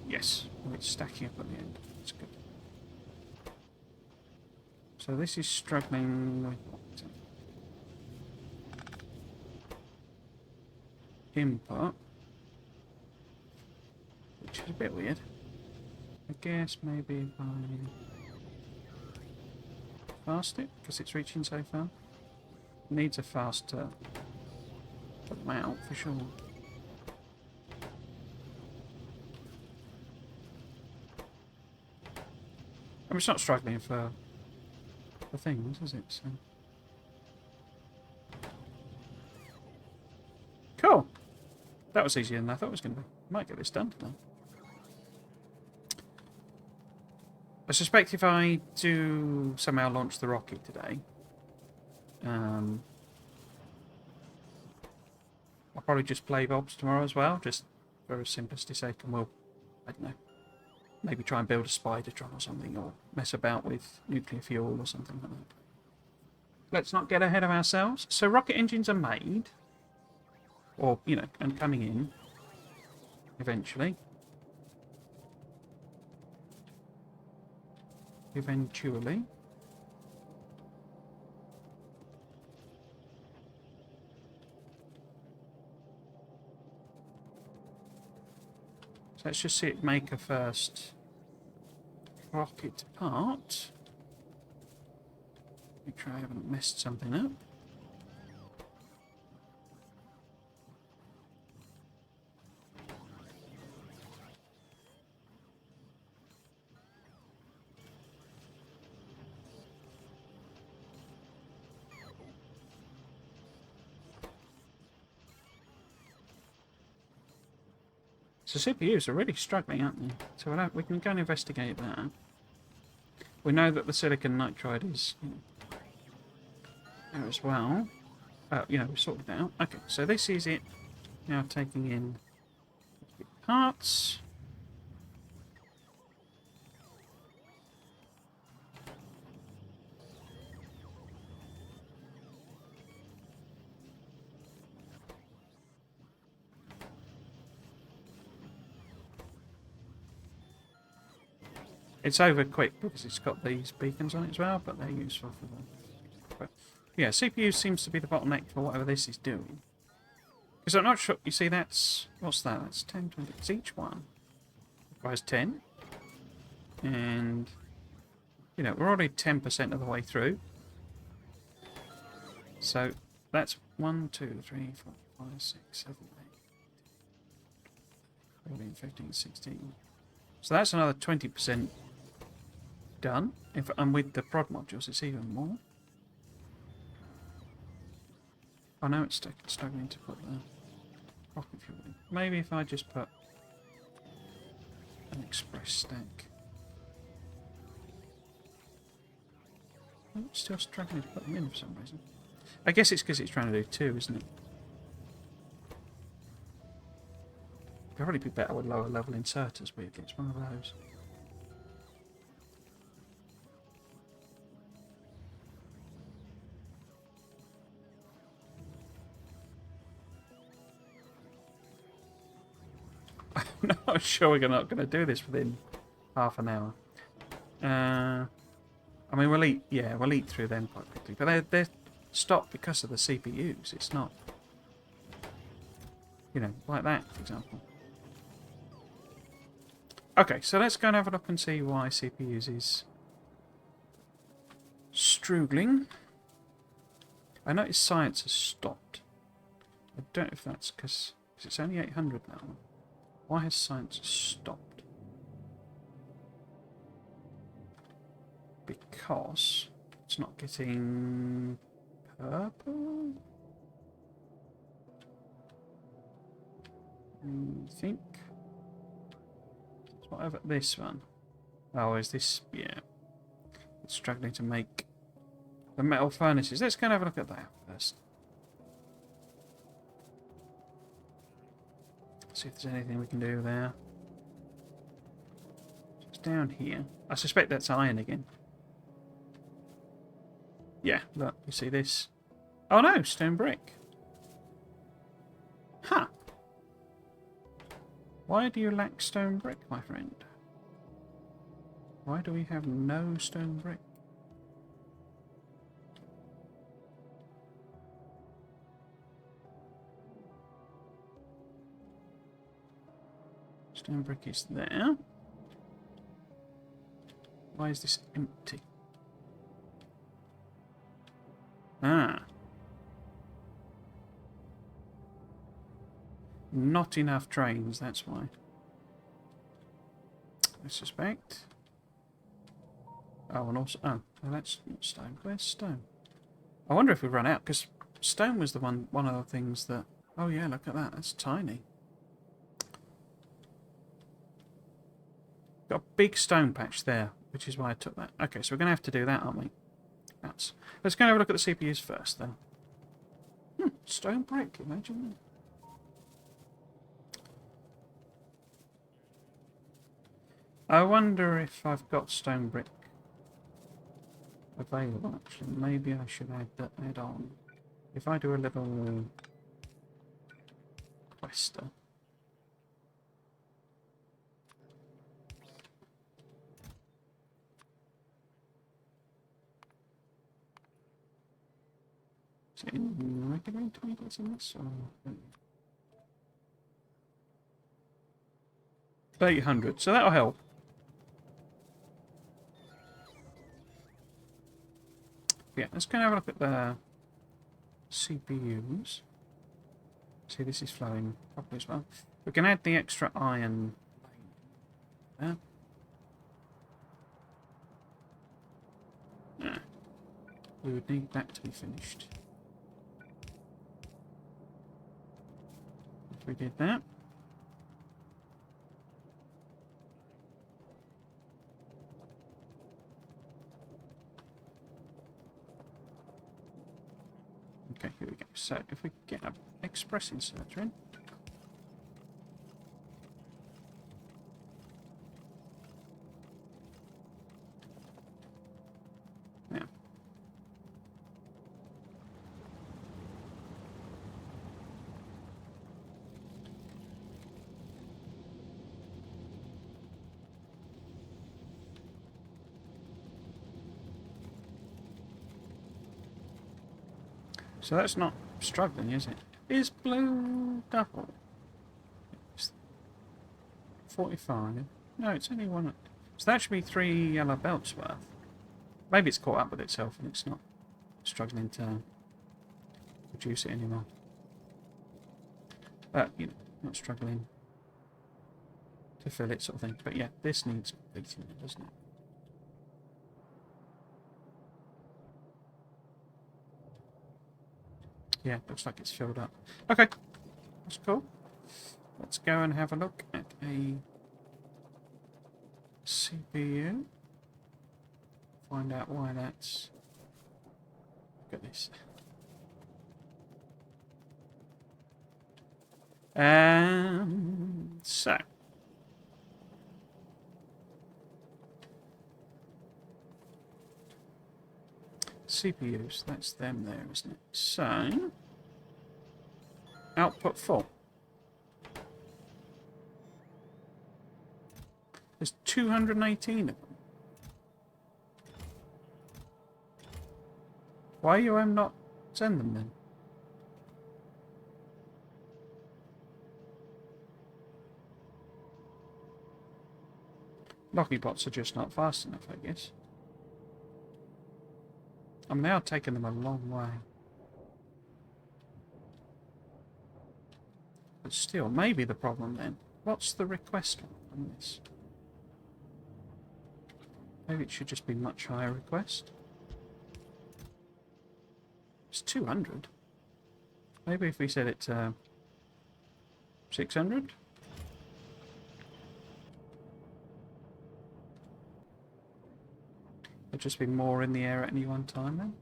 Yes. Oh, it's stacking up at the end. That's good. So this is struggling with input, which is a bit weird. I guess maybe if I fast it, because it's reaching so far. It needs a faster amount for sure. I mean, it's not struggling for things, is it? So. Cool. That was easier than I thought it was going to be. Might get this done today. I suspect if I do somehow launch the rocket today, I'll probably just play Bobs tomorrow as well, just for simplicity's sake, and we'll, I don't know, maybe try and build a Spidertron or something, or mess about with nuclear fuel or something like that. Let's not get ahead of ourselves. So rocket engines are made, or, you know, and coming in eventually. Eventually. So let's just see it make a first rocket part. Make sure I haven't messed something up. So CPUs are really struggling, aren't they? So we can go and investigate that. We know that the silicon nitride is there as well. You know, we've sorted that out. Okay, so this is it. Now taking in parts. It's over quick because it's got these beacons on it as well, but they're useful for them. But yeah, CPU seems to be the bottleneck for whatever this is doing. Because I'm not sure, you see that's, what's that? That's 10, 20, it's each one. Requires 10. And, you know, we're already 10% of the way through. So that's 1, 2, 3, 4, 5, 6, 7, 8, 14, 15, 16. So that's another 20% done. And with the prod modules, it's even more. I know it's struggling to put the rocket fuel in. Maybe if I just put an express stack. I'm still struggling to put them in for some reason. I guess it's because it's trying to do 2, isn't it? It'd probably be better with lower level inserters, but it's one of those. I'm not sure we're not going to do this within half an hour. I mean, we'll eat through them quite quickly. But they're stopped because of the CPUs. It's not, like that, for example. Okay, so let's go and have a look and see why CPUs is struggling. I noticed science has stopped. I don't know if that's because it's only 800 now. Why has science stopped? Because it's not getting purple? I think. So what about this one? Oh, is this? Yeah. It's struggling to make the metal furnaces. Let's go and have a look at that first. See if there's anything we can do there. It's down here. I suspect that's iron again. Yeah, look, you see this? Oh no, stone brick. Huh. Why do you lack stone brick, my friend? Why do we have no stone brick? Stone brick is there. Why is this empty? Ah. Not enough trains, that's why. I suspect. Oh, and also... Oh, well, that's not stone. Where's stone? I wonder if we've run out, because stone was the one of the things that... Oh yeah, look at that. That's tiny. Got a big stone patch there, which is why I took that. Okay, so we're going to have to do that, aren't we? Let's go and have a look at the CPUs first, then. Stone brick, imagine that. I wonder if I've got stone brick available, actually. Maybe I should add on. If I do a little quester. Is it in regular intermediates in this? Or... 800, so that'll help. Yeah, let's go and have a look at the CPUs. See, this is flowing properly as well. We can add the extra iron there. Yeah. We would need that to be finished. If we did that. Okay, here we go. So, if we get an express inserter in. Now. So that's not struggling, is it? Is blue double? It's 45. No, it's only one. So that should be 3 yellow belts worth. Maybe it's caught up with itself and it's not struggling to produce it anymore. But, not struggling to fill it sort of thing. But yeah, this needs completing, doesn't it? Yeah, looks like it's filled up. Okay, that's cool. Let's go and have a look at a CPU. Find out why that's... Look at this. So... CPUs, that's them there, isn't it? So... Output full. There's 218 of them. Why you not send them then? Locky bots are just not fast enough, I guess. I'm now taking them a long way. But still, maybe the problem then. What's the request on this? Maybe it should just be much higher request. It's 200. Maybe if we set it to 600? There'll just be more in the air at any one time then.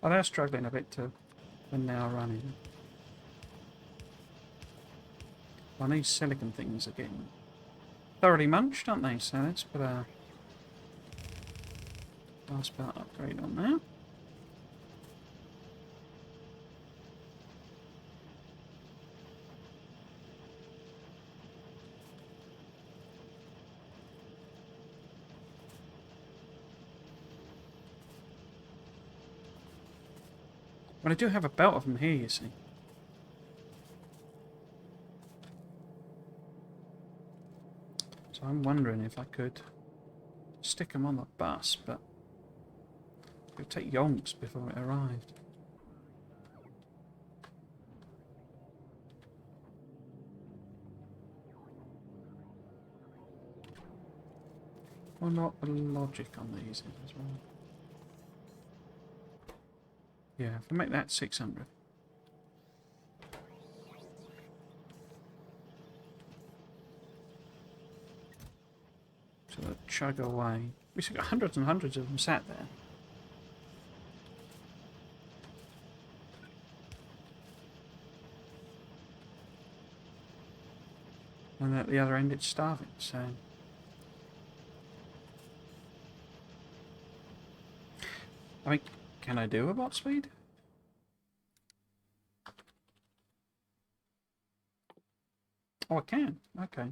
Oh, they're struggling a bit too. They're now running. Well, these silicon things are getting thoroughly munched, aren't they? So let's put a last part upgrade on there. But I do have a belt of them here, you see. So I'm wondering if I could stick them on the bus, but it would take yonks before it arrived. Or not the logic on these as well. Yeah, if I make that 600. So they'll chug away. We've got hundreds and hundreds of them sat there. And at the other end it's starving, so... I mean, can I do a bot speed? Oh, I can. Okay.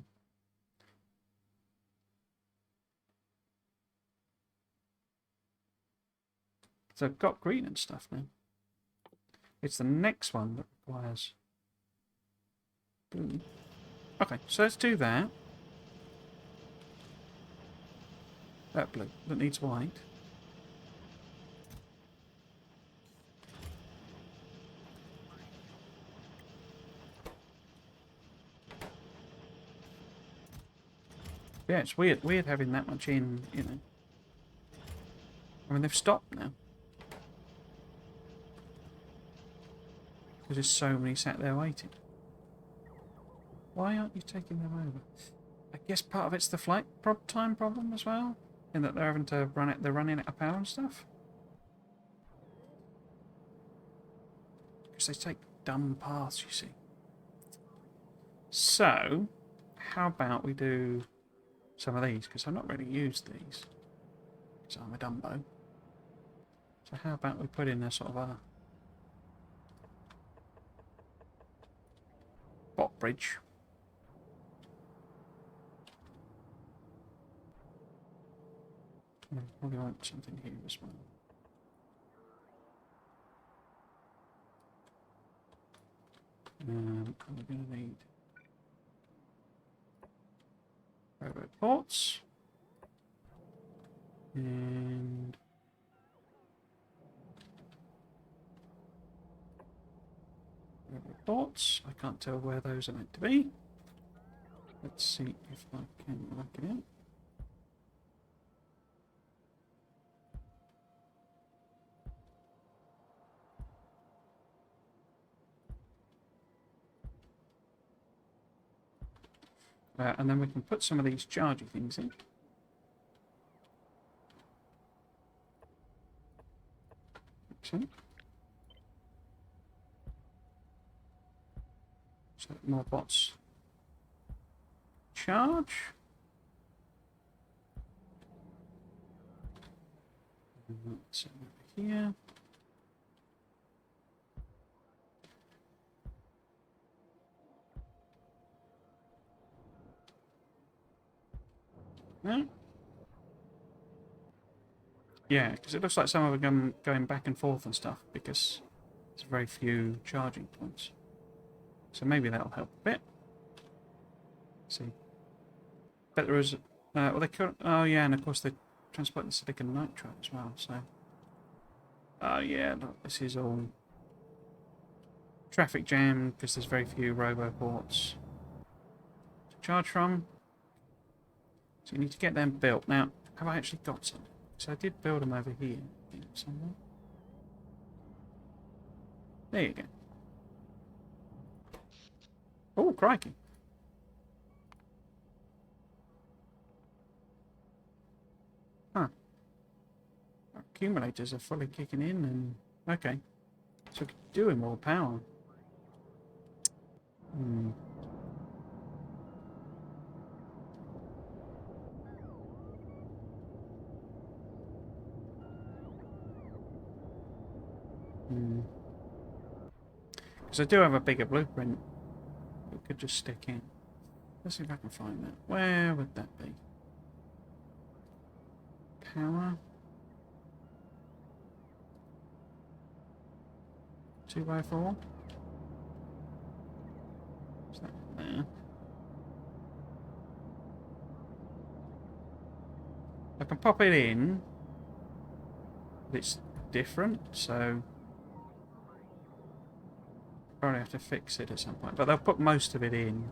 So I've got green and stuff now. It's the next one that requires blue. Okay, so let's do that. That blue that needs white. Yeah, it's weird having that much in, you know. I mean, they've stopped now. Because there's so many sat there waiting. Why aren't you taking them over? I guess part of it's the flight time problem as well, in that they're having to run it. They're running out of power and stuff. Because they take dumb paths, you see. So, how about we do some of these? Because I've not really used these. Because I'm a Dumbo. So how about we put in a sort of a bot bridge. I probably want something here as well. We're going to need robot ports and robot ports. I can't tell where those are meant to be. Let's see if I can work it out. And then we can put some of these chargey things in. Excellent. So more bots charge. And that's over here. No? Yeah, because it looks like some of them going back and forth and stuff because there's very few charging points. So maybe that'll help a bit. Let's see. Bet there is. Well, they could. Oh yeah, and of course they transport the silicon nitride as well. So. Oh yeah, look, this is all traffic jam because there's very few roboports to charge from. So you need to get them built. Now, have I actually got some? So I did build them over here somewhere. There you go. Oh, crikey. Huh. Accumulators are fully kicking in and... Okay. So we could do with more power. Hmm. Because I do have a bigger blueprint we could just stick in. Let's see if I can find that. Where would that be? Power. 2x4. Is that there? I can pop it in, but it's different, so probably have to fix it at some point. But they'll put most of it in.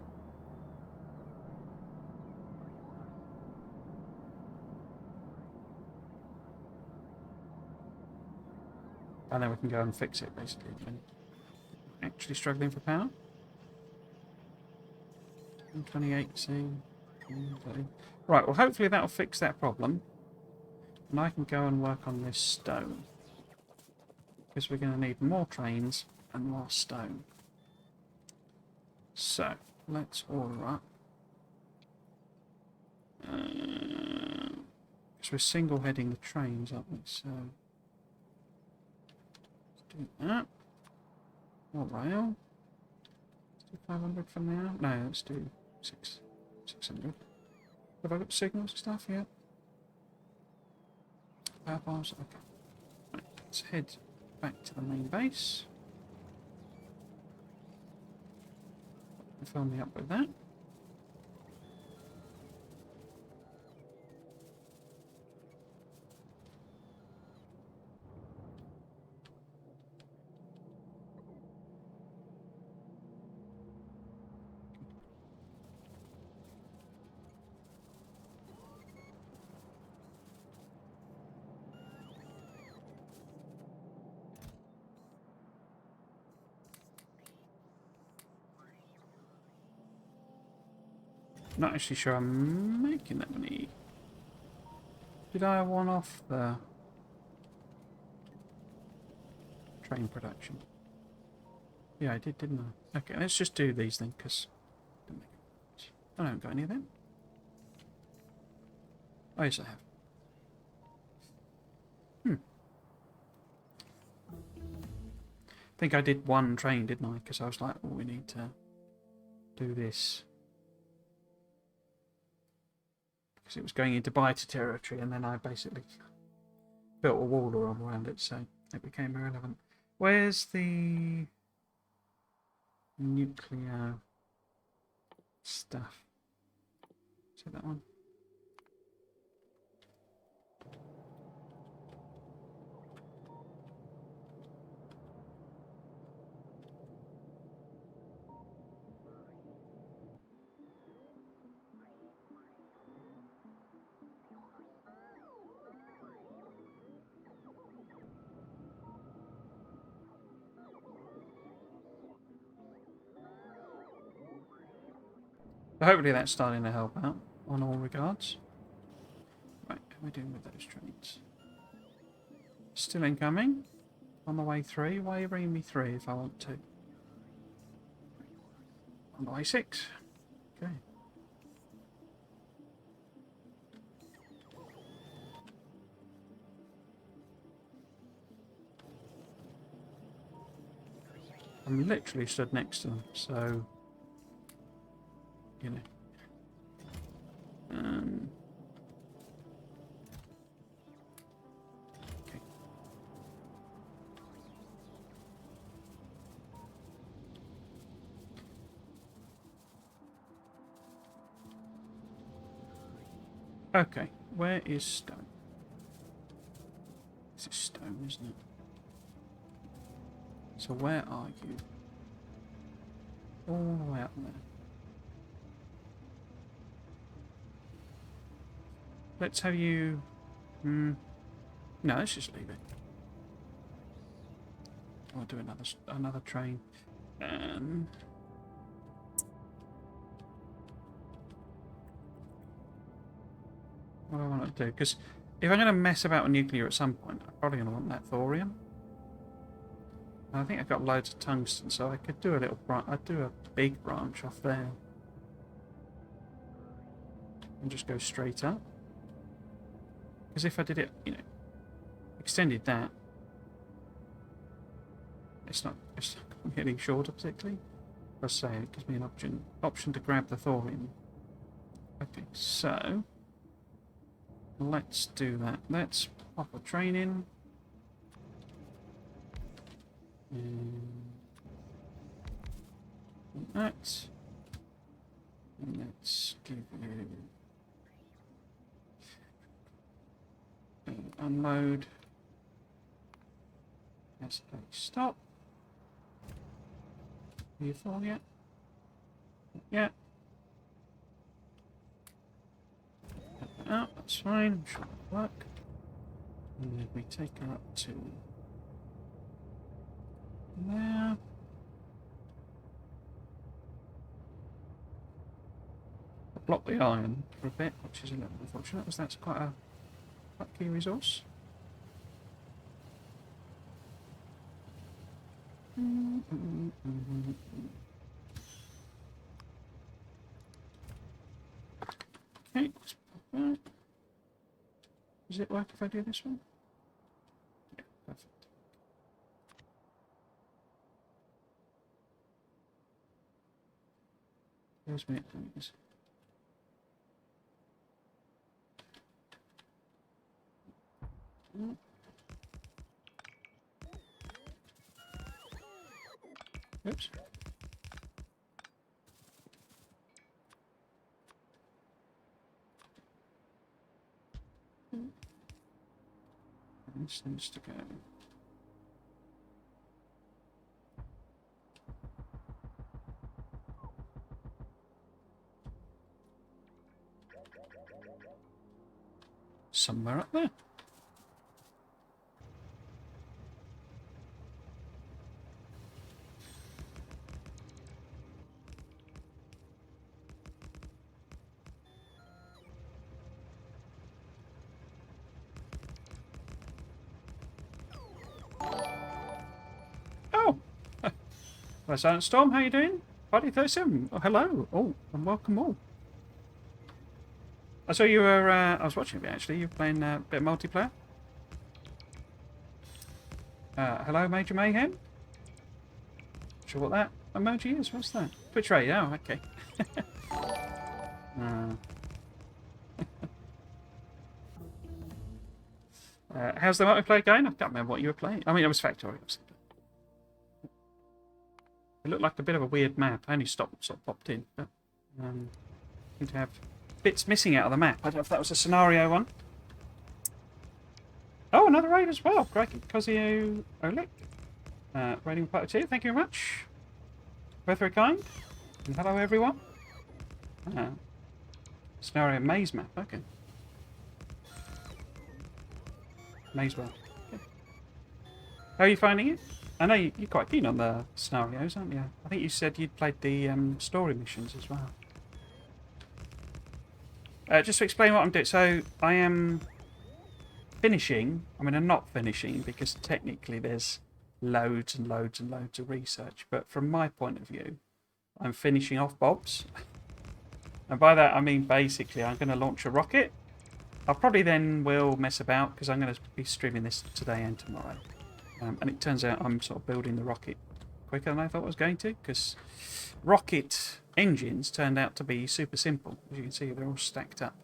And then we can go and fix it, basically. When actually struggling for power. 28C. Right, well, hopefully that'll fix that problem. And I can go and work on this stone. Because we're going to need more trains and more stone. So, let's order up. Because we're single-heading the trains, aren't we? So, let's do that. More rail. Let's do 500 for now. No, let's do 600. Have I got signals and stuff yet? Power bars, okay. Right, let's head back to the main base. Fill me up with that. Not actually sure I'm making that many. Did I one off the train production? Yeah, I did, didn't I? Okay, let's just do these then, because I haven't got any of them. Oh, yes, I have. I think I did one train, didn't I? Because I was like, oh, we need to do this. Because it was going into biter territory, and then I basically built a wall around it, so it became irrelevant. Where's the nuclear stuff? Is it that one? But hopefully that's starting to help out on all regards. Right, how are we doing with those trains? Still incoming. On the way 3. Why are you bringing me 3 if I want to? On the way 6. Okay. I'm literally stood next to them, so you know. Okay. Okay, where is stone? This is stone, isn't it? So where are you? All the way up there. Let's have you... no, let's just leave it. I'll do another train. What do I want to do? Because if I'm going to mess about with nuclear at some point, I'm probably going to want that thorium. I think I've got loads of tungsten, so I could do a little branch. I'd do a big branch off there. And just go straight up. Because if I did it, you know, extended that, it's not getting shorter particularly. As I say, it gives me an option to grab the thorium. Okay, so let's do that. Let's pop a train in. And that. And let's give you unload. That's a stop. Are you full yet? Yeah. Oh, that's fine. I'm sure it'll work. And then we take her up to there. I'll block the iron for a bit, which is a little unfortunate, as that's quite a key resource. Okay, let's pop that. Does it work if I do this one? Yeah, perfect. Where's my things? Oops. This needs to go. Somewhere up there. Oh! Hello, Silent Storm, how you doing? Party 37. Oh, hello. Oh, and welcome all. I saw you were, I was watching a bit actually, you were playing a bit of multiplayer. Hello, Major Mayhem. Not sure what that emoji is, what's that? Twitch Ray, oh, okay. How's the multiplayer going? I can't remember what you were playing. I mean, it was Factorio. It looked like a bit of a weird map. I only sort of popped in, but seemed to have bits missing out of the map. I don't know if that was a scenario one. Oh, another raid as well. Great, Kozio Olik. Raiding part 2. Thank you very much. Both very kind. And hello, everyone. Scenario maze map. Okay. Maze world. Okay. How are you finding it? I know you're quite keen on the scenarios, aren't you? I think you said you'd played the story missions as well. Just to explain what I'm doing. So I am finishing. I mean, I'm not finishing because technically there's loads and loads and loads of research. But from my point of view, I'm finishing off Bob's. And by that, I mean basically I'm going to launch a rocket. I'll probably then will mess about because I'm going to be streaming this today and tomorrow. And it turns out I'm sort of building the rocket quicker than I thought I was going to, because rocket engines turned out to be super simple. As you can see, they're all stacked up.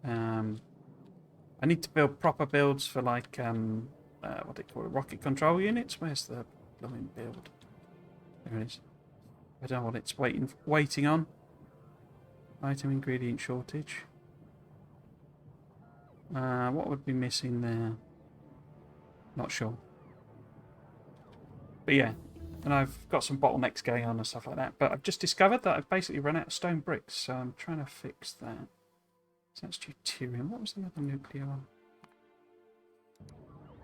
I need to build proper builds for like what do you call it, rocket control units. Where's the blooming build? There it is. I don't know what it's waiting on. Item ingredient shortage. What would be missing there? Not sure. But yeah, and I've got some bottlenecks going on and stuff like that. But I've just discovered that I've basically run out of stone bricks, so I'm trying to fix that. So that's deuterium. What was the other nuclear one?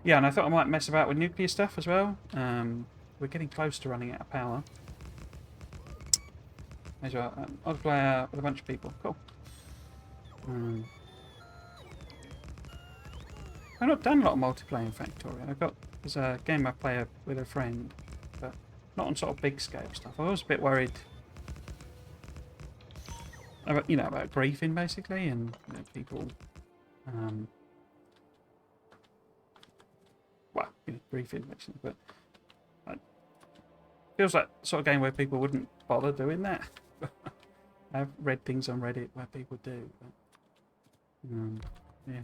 Yeah, and I thought I might mess about with nuclear stuff as well. We're getting close to running out of power. As well, multiplayer with a bunch of people. Cool. I've not done a lot of multiplayer in Factorio. There's a game I play with a friend, but not on sort of big scale stuff. I was a bit worried about, about griefing basically, and people, griefing basically. But it feels like the sort of game where people wouldn't bother doing that. I've read things on Reddit where people do, but yeah.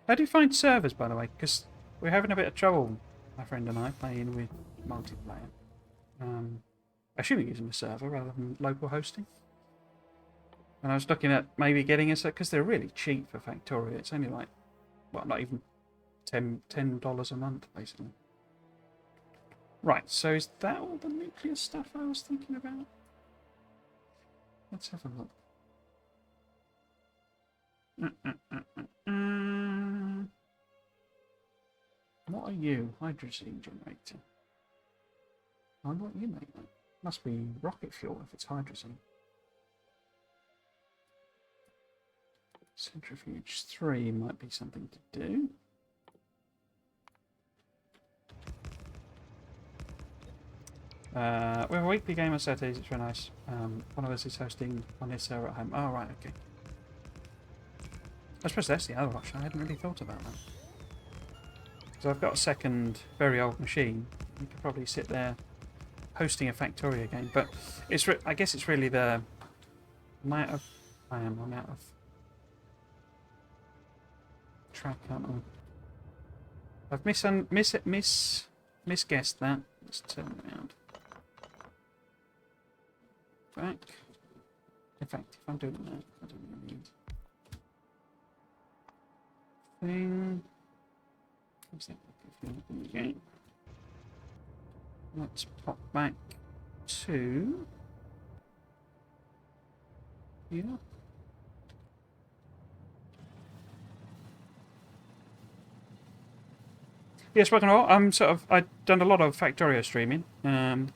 How do you find servers, by the way? Because we're having a bit of trouble, my friend and I, playing with multiplayer. Assuming using a server rather than local hosting. And I was looking at maybe getting a server, because they're really cheap for Factorio. It's only like, well, not even $10 a month, basically. Right, so is that all the nuclear stuff I was thinking about? Let's have a look. What are you? Hydrogen generator. I wonder what you make then. Must be rocket fuel if it's hydrogen. Centrifuge 3 might be something to do. We have a weekly game on Saturdays, it's very nice. One of us is hosting on his server at home. Oh, right, okay. I suppose that's the other option. I hadn't really thought about that. So I've got a second very old machine. You could probably sit there hosting a Factorio game, but I guess it's really the amount of track, aren't I? I've misguessed that. Let's turn around. Back. In fact, if I'm doing that, I don't really need thing. What's that? Okay. Let's pop back to here. Yes, welcome all. I've done a lot of Factorio streaming, and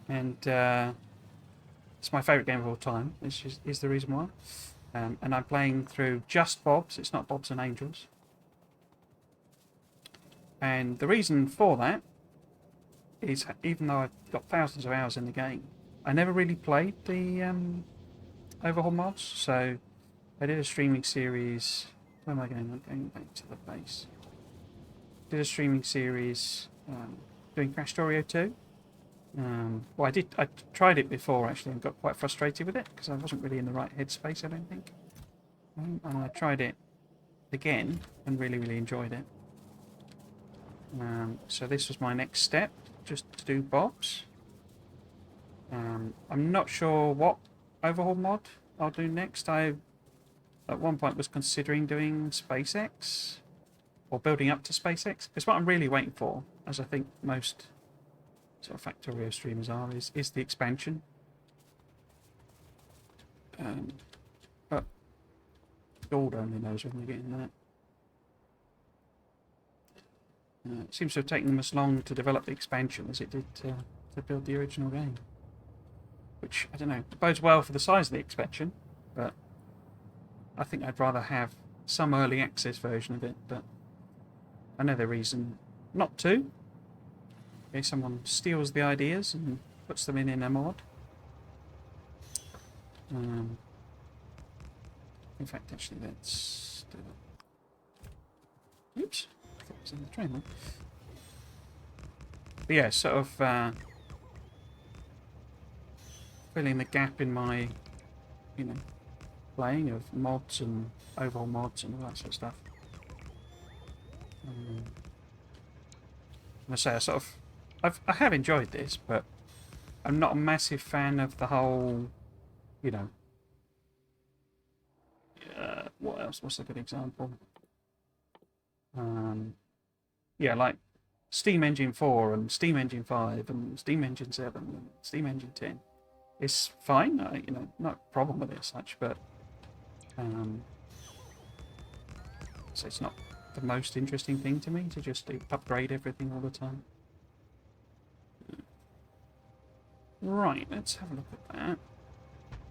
it's my favourite game of all time. Is the reason why. And I'm playing through just Bob's. It's not Bob's and Angels. And the reason for that is, even though I've got thousands of hours in the game, I never really played the overhaul mods. So I did a streaming series. Where am I going? I'm going back to the base. Did a streaming series doing Factorio 2. Well, I tried it before actually and got quite frustrated with it because I wasn't really in the right headspace, I don't think. And I tried it again and really, really enjoyed it. So this was my next step, just to do Bob's. I'm not sure what overhaul mod I'll do next. I, at one point, was considering doing SpaceX, or building up to SpaceX, because what I'm really waiting for, as I think most sort of Factorio streamers are, is the expansion. But God only knows when we're getting that. It seems to have taken them as long to develop the expansion as it did to build the original game. which, I don't know, bodes well for the size of the expansion, but I think I'd rather have some early access version of it, but I know the reason not to. Okay, someone steals the ideas and puts them in a mod. In fact, actually, let's do that. Oops, I thought it was in the train then. But yeah, sort of filling the gap in my, you know, playing of mods and overall mods and all that sort of stuff. I say, I have enjoyed this, but I'm not a massive fan of the whole, you know. What else? What's a good example? Yeah, like Steam Engine 4 and Steam Engine 5 and Steam Engine 7 and Steam Engine 10. It's fine, you know, not a problem with it as such, but so it's not the most interesting thing to me to just upgrade everything all the time. Right, let's have a look at that.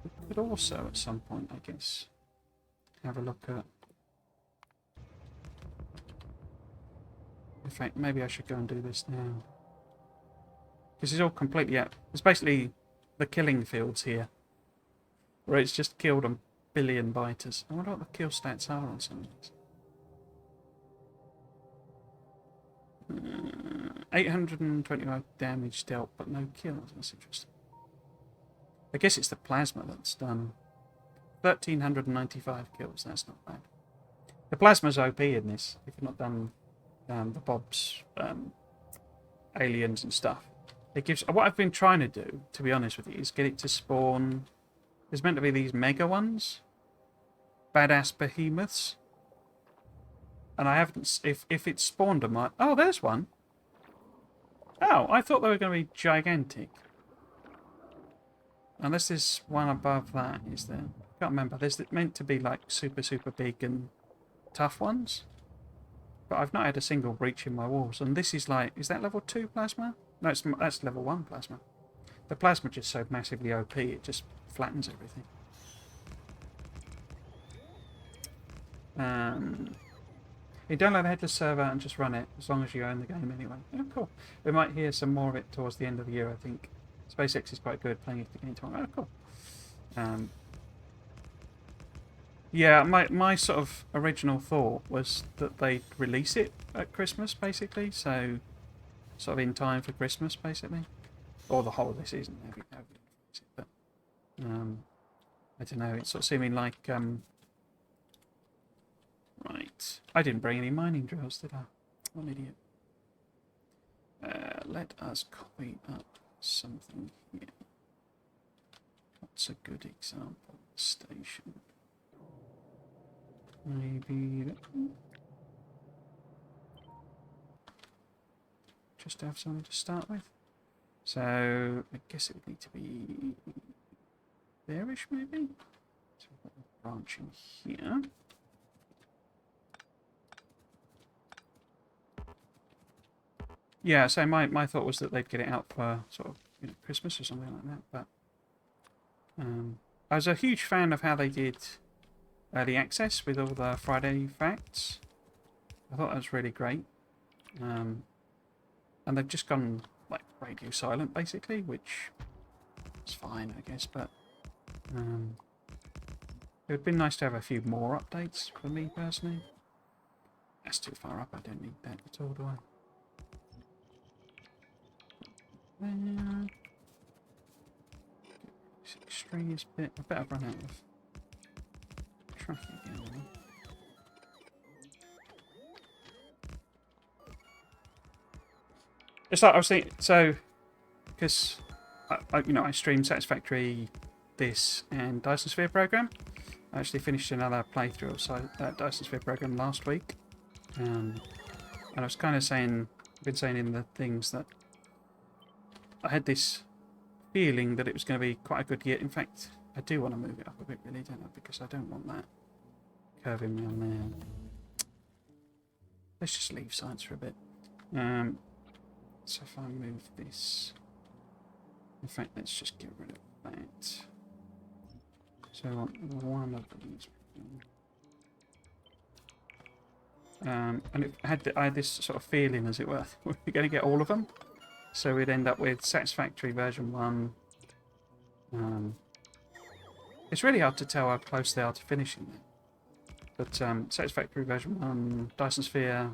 We could also, at some point, I guess, have a look at... In fact, maybe I should go and do this now. Because it's all completely out. It's basically the killing fields here, where it's just killed a billion biters. I wonder what the kill stats are on some of these. 825 damage dealt, but no kills. That's interesting. I guess it's the plasma that's done 1,395 kills. That's not bad. The plasma's OP in this. If you've not done the Bob's aliens and stuff, it gives. What I've been trying to do, to be honest with you, is get it to spawn. There's meant to be these mega ones, badass behemoths, and I haven't. If it's spawned them, oh, there's one. Oh, I thought they were going to be gigantic. Unless there's one above that, is there? I can't remember. There's meant to be like super big and tough ones. But I've not had a single breach in my walls. And this is like, is that level 2 plasma? No, that's level 1 plasma. The plasma just so massively OP, it just flattens everything. You download the headless server and just run it, as long as you own the game anyway. Oh, cool. We might hear some more of it towards the end of the year, I think. SpaceX is quite good playing it to gain time. Oh, cool. Yeah, my sort of original thought was that they'd release it at Christmas, basically. So, sort of in time for Christmas, basically. Or the holiday season, but I don't know, it's sort of seeming like... Right. I didn't bring any mining drills, did I? What an idiot. Let us copy up something here. What's a good example? Station. Maybe that one. Just to have something to start with. So, I guess it would need to be there-ish, maybe? So we've got the branching here. Yeah, so my thought was that they'd get it out for sort of, you know, Christmas or something like that, but I was a huge fan of how they did early access with all the Friday facts. I thought that was really great. And they've just gone like radio silent basically, which is fine, I guess, but it would be nice to have a few more updates for me personally. That's too far up, I don't need that at all, do I? There. This extremist bit. I better run out of traffic again. It's like I was thinking, so because I stream Satisfactory, this, and Dyson Sphere program. I actually finished another playthrough of Dyson Sphere program last week, and I was kind of saying, been saying in the things that I had this feeling that it was going to be quite a good year. In fact, I do want to move it up a bit, really, don't I? Because I don't want that curving around there. Let's just leave science for a bit. So if I move this... In fact, let's just get rid of that. So I want one of these. And I had this sort of feeling, as it were, we're going to get all of them. So we'd end up with Satisfactory version 1. It's really hard to tell how close they are to finishing them. But Satisfactory version 1, Dyson Sphere,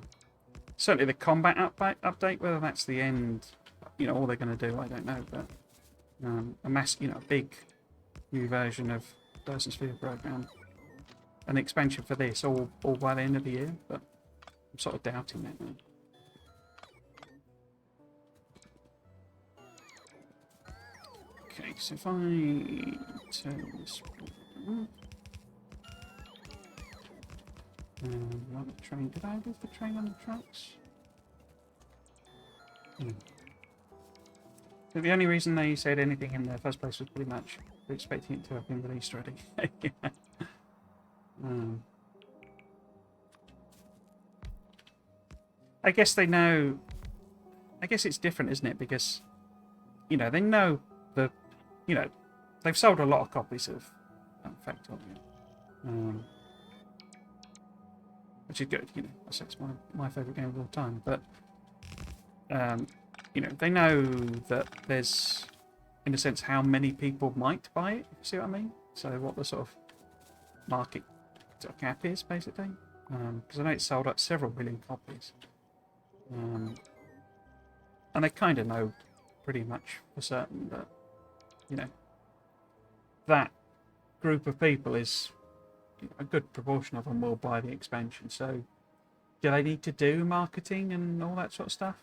certainly the combat update, whether that's the end, all they're going to do, I don't know. But a big new version of Dyson Sphere program, an expansion for this, all by the end of the year. But I'm sort of doubting that now. Okay, so if I turn this on. What the train? Did I leave the train on the tracks? So the only reason they said anything in the first place was pretty much expecting it to have been released already. Yeah. I guess they know. I guess it's different, isn't it? Because they know they've sold a lot of copies of Factorio, which is good. I say it's my favourite game of all time. But they know that there's, in a sense, how many people might buy it. You see what I mean? So what the sort of market cap is, basically. Because I know it's sold out several million copies. And they kind of know pretty much for certain that, that group of people is a good proportion of them will buy the expansion. So do they need to do marketing and all that sort of stuff?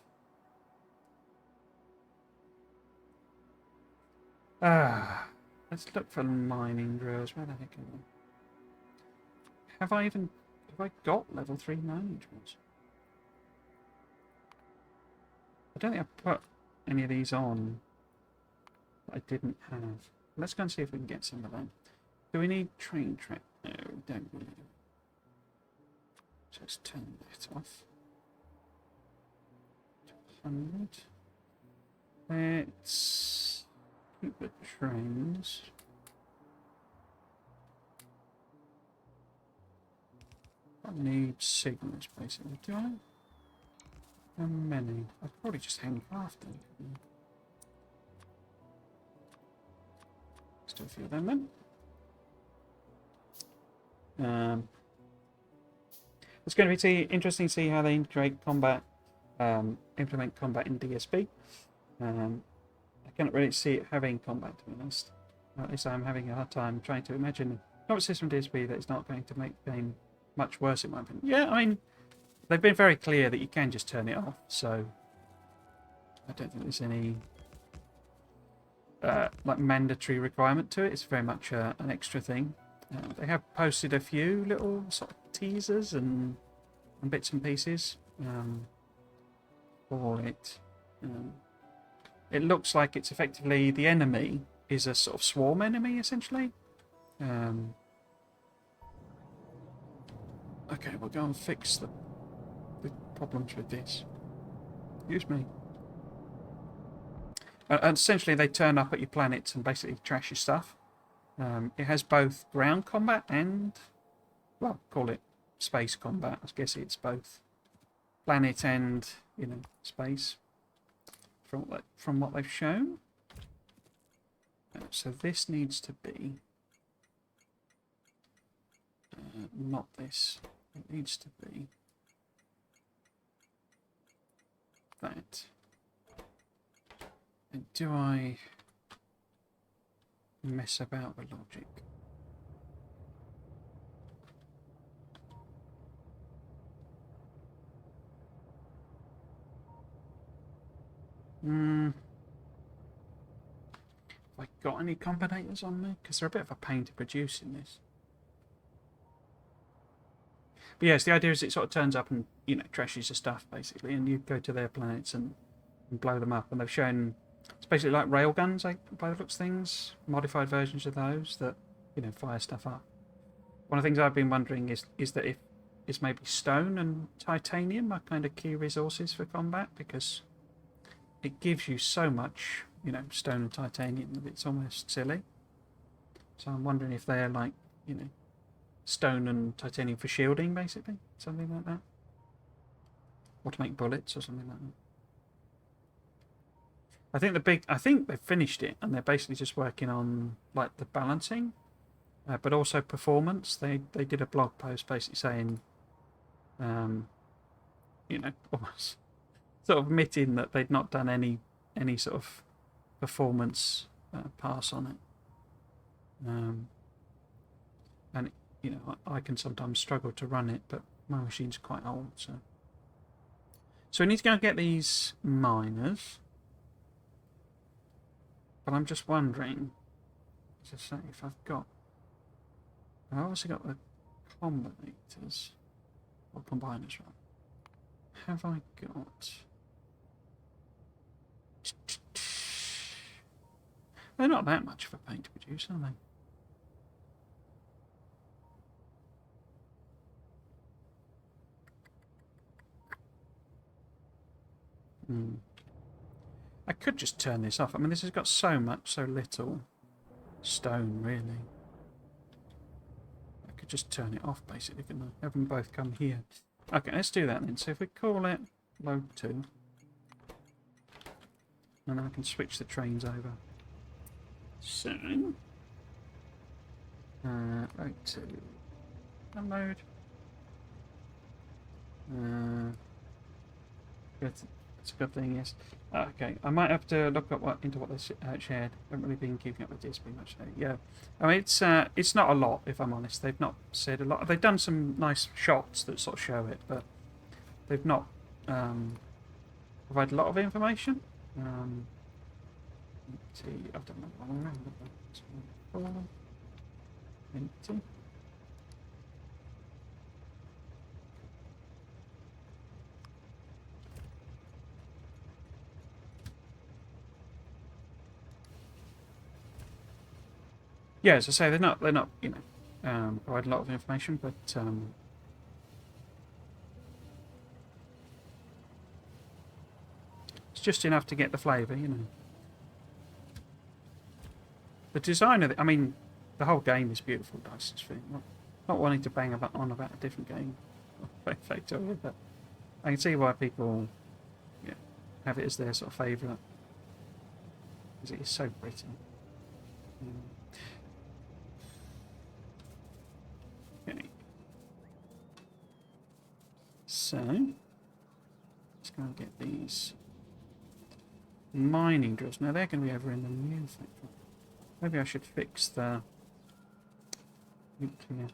Let's look for mining drills. Where the heck are they? Have I got level 3 mining drills? I don't think I put any of these on that I didn't have. Let's go and see if we can get some of them. Do we need train track? No, we don't really. So let's turn that off. 100. Let's keep the trains. I need signals, basically. Do I? How many? I'd probably just handcraft them. Let's do a few of them then. It's going to be interesting to see how they integrate combat, implement combat in DSP. I can't really see it having combat, to be honest. At least I'm having a hard time trying to imagine a combat system DSP that is not going to make the game much worse, in my opinion. Yeah, I mean, they've been very clear that you can just turn it off, so I don't think there's any mandatory requirement to it. It's very much an extra thing. They have posted a few little sort of teasers and bits and pieces for it. It looks like it's effectively the enemy is a sort of swarm enemy, essentially. Okay, we'll go and fix the problems with this. Excuse me. And essentially, they turn up at your planets and basically trash your stuff. It has both ground combat and, well, call it space combat. I guess it's both planet and, space. From what they've shown. So this needs to be not this. It needs to be that. And do I mess about with logic? Have I got any combinators on me? Because they're a bit of a pain to produce in this. But yes, the idea is it sort of turns up and, trashes your stuff, basically, and you go to their planets and blow them up. And they've shown, it's basically like railguns, by the looks of things, modified versions of those that, fire stuff up. One of the things I've been wondering is that if it's maybe stone and titanium are kind of key resources for combat, because it gives you so much you know, stone and titanium that it's almost silly. So I'm wondering if they're like, you know, stone and titanium for shielding, basically, something like that, or to make bullets or something like that. I think they've finished it and they're basically just working on like the balancing, but also performance. They did a blog post basically saying, you know, almost sort of admitting that they'd not done any sort of performance pass on it. And you know, I can sometimes struggle to run it, but my machine's quite old, so we need to go and get these miners. But I'm just wondering, as I say, if I've obviously got the combinators or combiners, right? Have I got? They're not that much of a pain to produce, are they? I could just turn this off. I mean, this has got so little stone, really. I could just turn it off, basically, couldn't I? Have them both come here. Okay, let's do that then. So if we call it load 2, and then I can switch the trains over. So, load 2, unload. It's a good thing, yes. Okay, I might have to look up into what they shared. I haven't really been keeping up with this pretty much. Yeah, I mean it's not a lot, if I'm honest. They've not said a lot. They've done some nice shots that sort of show it, but they've not provided a lot of information. Empty. I've done that one around. Empty. Yeah, as I say, they're not, you know, provide a lot of information, but it's just enough to get the flavour, you know. The design of it, I mean, the whole game is beautiful, Dyson's thing. Not wanting to bang on about a different game, Factorio, but I can see why people, yeah, have it as their sort of favourite, because it is so pretty. Okay. So, let's go and get these mining drills. Now they're going to be over in the new factory. Maybe I should fix the nuclear.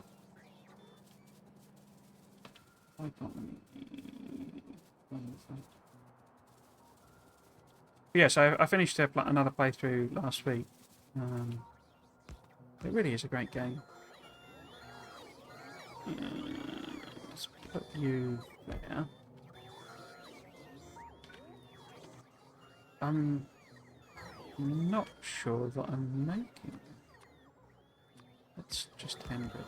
I can't. Yeah, so I finished another playthrough last week. It really is a great game. Let's put you there. I'm not sure that I'm making. Let's just end it.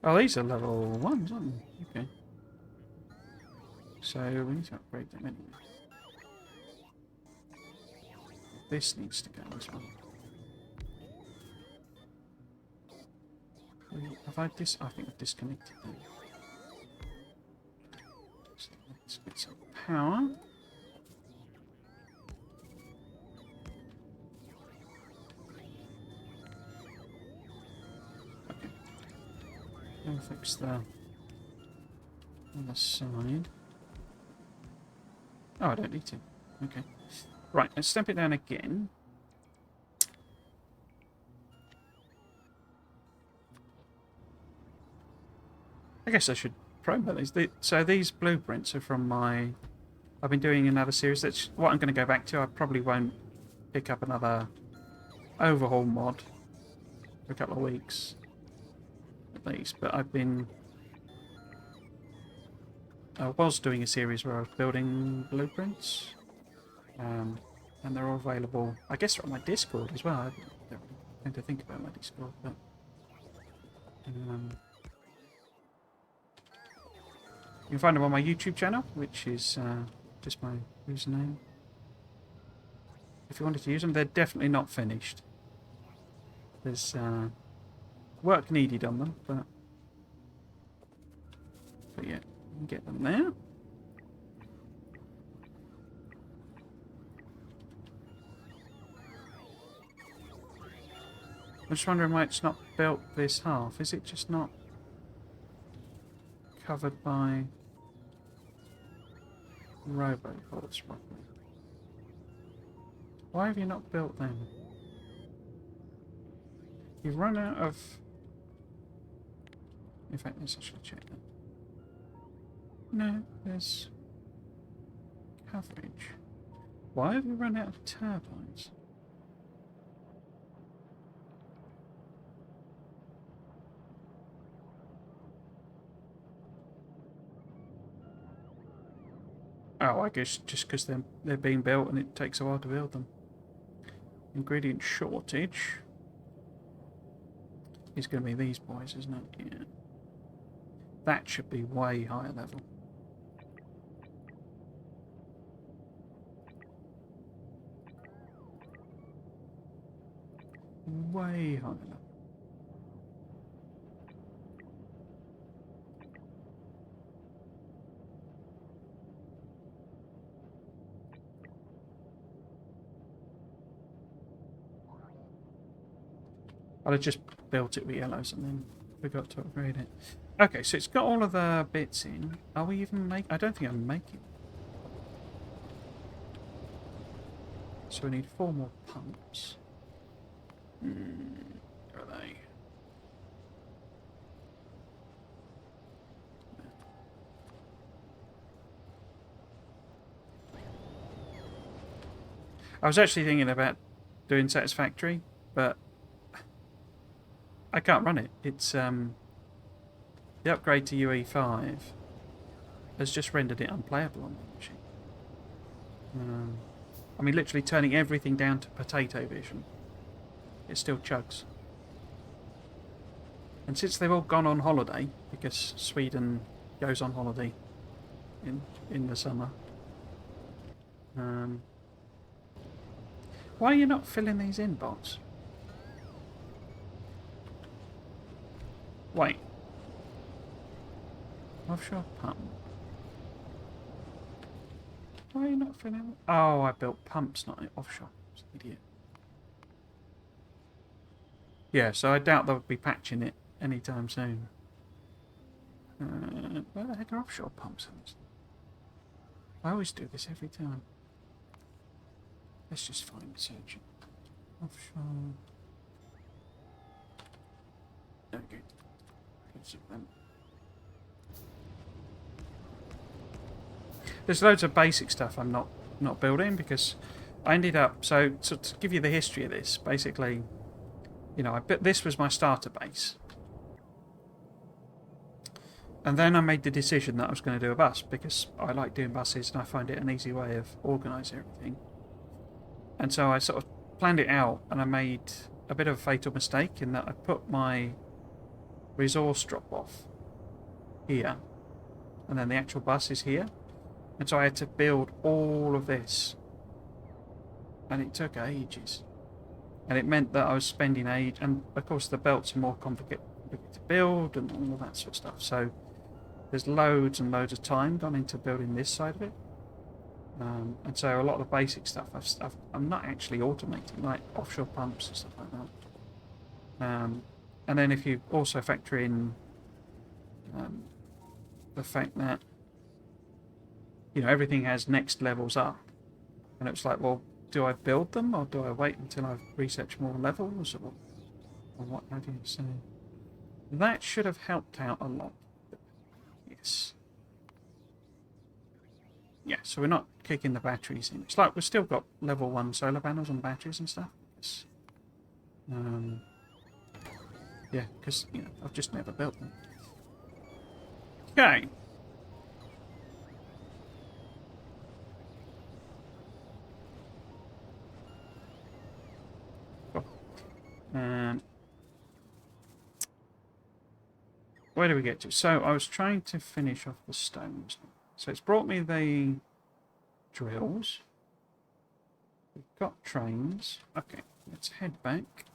Oh, these are level 1s, aren't they? Okay. So we need to upgrade them anyway. This needs to go as well. Have I I think I've disconnected them. So let's get some power. Okay. I'll fix the other side. Oh, I don't need to. Okay. Right, let's stamp it down again. I guess I should promo these. So these blueprints are from my... I've been doing another series. That's what I'm going to go back to. I probably won't pick up another overhaul mod for a couple of weeks, at least. But I was doing a series where I was building blueprints. And they're all available, I guess, on my Discord as well. I don't really tend to think about my Discord, but you can find them on my YouTube channel, which is just my username. If you wanted to use them, they're definitely not finished. There's work needed on them, but yeah, you can get them there. I'm just wondering why it's not built this half. Is it just not covered by robopods properly? Why have you not built them? You've run out of... In fact, let's actually check that. No, there's coverage. Why have you run out of turbines? Oh, I guess just because they're being built and it takes a while to build them. Ingredient shortage is going to be these boys, isn't it? Yeah. That should be way higher level. Way higher level. I'd have just built it with yellows and then forgot to upgrade it. Okay, so it's got all of the bits in. Are we even I don't think I'm making. So we need 4 more pumps. Where are they? I was actually thinking about doing Satisfactory, but I can't run it. It's the upgrade to UE5 has just rendered it unplayable on the machine. I mean, literally turning everything down to potato vision. It still chugs. And since they've all gone on holiday, because Sweden goes on holiday in the summer, why are you not filling these in, bots? Wait. Offshore pump. Why are you not filling? Oh, I built pumps, not offshore. Idiot. Yeah, so I doubt they'll be patching it anytime soon. Where the heck are offshore pumps? I always do this every time. Let's just find search it. Offshore. Okay. There's loads of basic stuff I'm not building because I ended up. So to give you the history of this, basically, you know, this was my starter base. And then I made the decision that I was going to do a bus because I like doing buses and I find it an easy way of organising everything. And so I sort of planned it out and I made a bit of a fatal mistake in that I put my resource drop off here and then the actual bus is here. And so I had to build all of this. And it took ages. And it meant that I was spending age, and of course the belts are more complicated to build and all that sort of stuff. So there's loads and loads of time gone into building this side of it. And so a lot of the basic stuff I'm not actually automating, like offshore pumps and stuff like that. And then if you also factor in the fact that, you know, everything has next levels up, and it's like, well, do I build them or do I wait until I've researched more levels or what have you? So that should have helped out a lot. Yes. Yeah, so we're not kicking the batteries in. It's like we've still got level 1 solar panels on batteries and stuff. Yes. Yeah, because, you know, I've just never built them. Okay. where do we get to? So I was trying to finish off the stones. So it's brought me the drills. We've got trains. Okay, let's head back.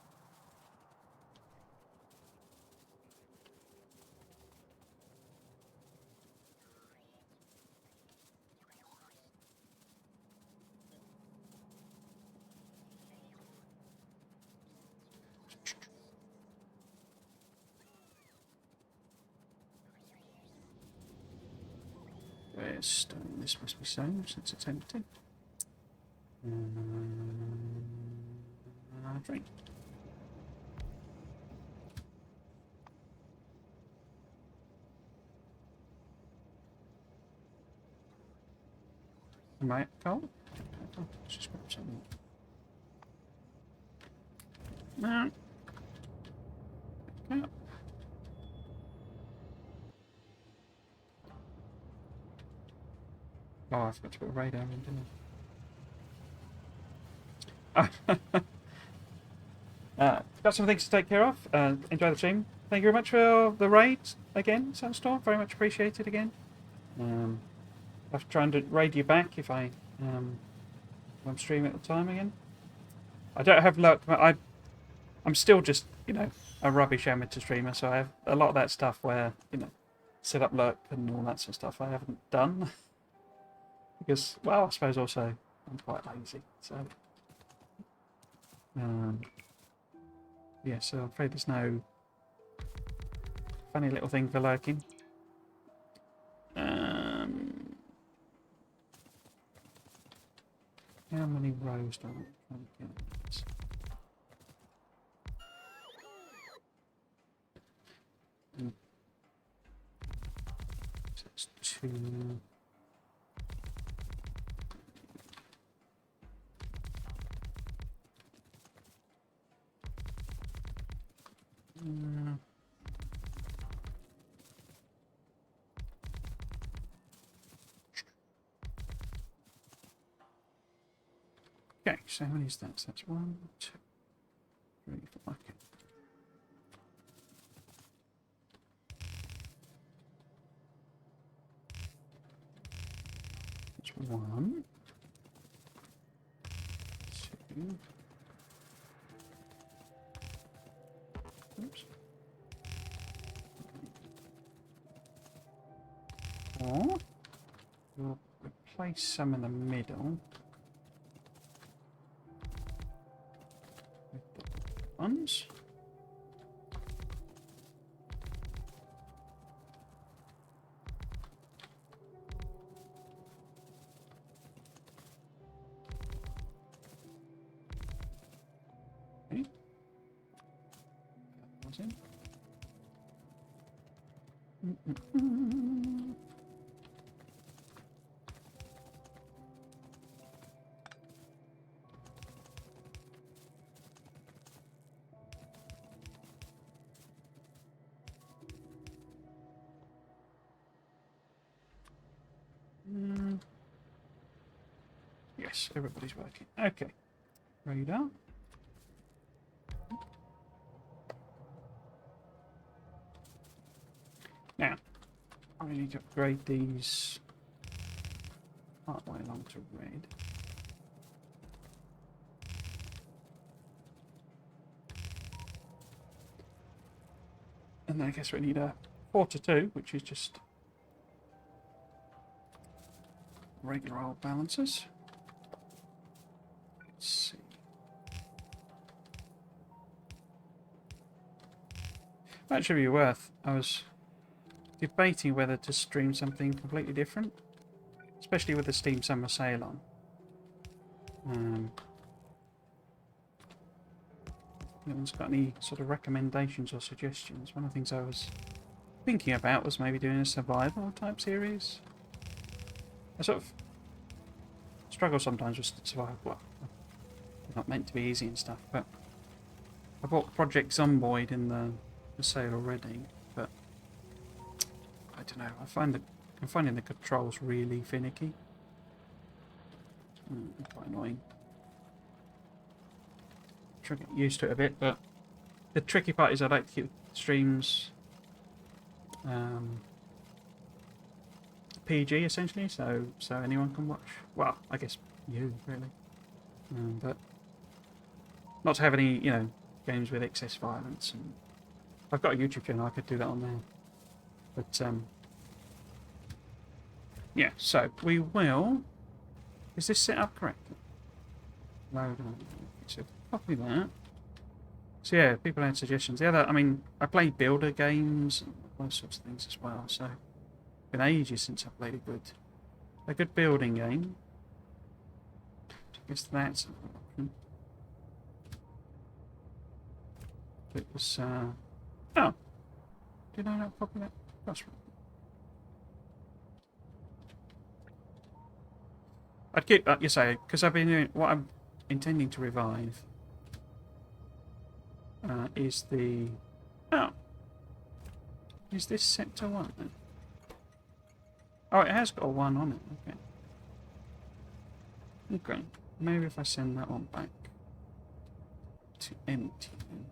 Where's stone? This must be stone since it's empty. Drink. Am I at coal? Let's just grab something. No. Yeah. Oh, I forgot to put a radar in, didn't I? Got some things to take care of. Enjoy the stream. Thank you very much for the raid again, Sunstorm. Very much appreciated again. I'll try to raid you back if I'm streaming at the time again. I don't have luck. I'm still just, a rubbish amateur streamer, so I have a lot of that stuff where, set up lurk and all that sort of stuff I haven't done. Because, well, I suppose also I'm quite lazy, so... yeah, so I'm afraid there's no funny little thing for lurking. How many rows do I want to get? So it's 2... Okay, so how many is that? So that's 1, 2, 3, 4. Okay. That's 1, 2. Oops. 4. We'll replace some in the middle. Ones. Okay. That was in. Yes, everybody's working. Okay. Radar. Now, I need to upgrade these partway along to red. And then I guess we need a 4 to 2, which is just regular old balances. Let's see. That should be worth. I was debating whether to stream something completely different, especially with the Steam Summer Sale on. Anyone's got any sort of recommendations or suggestions? One of the things I was thinking about was maybe doing a survival type series. I sort of struggle sometimes with survival. Well, it's not meant to be easy and stuff, but I bought Project Zomboid in the sale already, but I don't know. I'm finding the controls really finicky. Quite annoying. Trying to get used to it a bit, but the tricky part is I like to keep streams PG essentially, so anyone can watch. Well, I guess you really, but not to have any games with excess violence. And I've got a YouTube channel, I could do that on there. But yeah, so we will. Is this set up correctly? Load on. So copy that. So yeah, people had suggestions. The other, I mean, I play builder games and those sorts of things as well. So it's been ages since I played a good building game. I guess that's an option. It was oh, did I not copy that? That's right. I'd keep that, you say, because I've been doing what I'm intending to revive. Is the is this sector 1 then? Oh, it has got a 1 on it. Okay, maybe if I send that one back to empty then.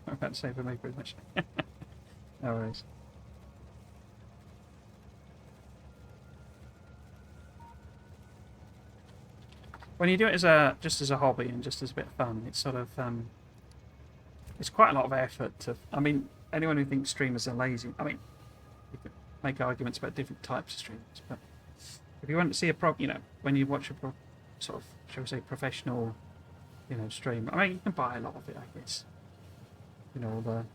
I'm about to say for me pretty much. No worries. When you do it as just as a hobby and just as a bit of fun, it's sort of it's quite a lot of effort to. I mean, anyone who thinks streamers are lazy, I mean, you could make arguments about different types of streamers, but if you want to see when you watch a sort of, shall we say, professional, stream, I mean, you can buy a lot of it, I guess. All the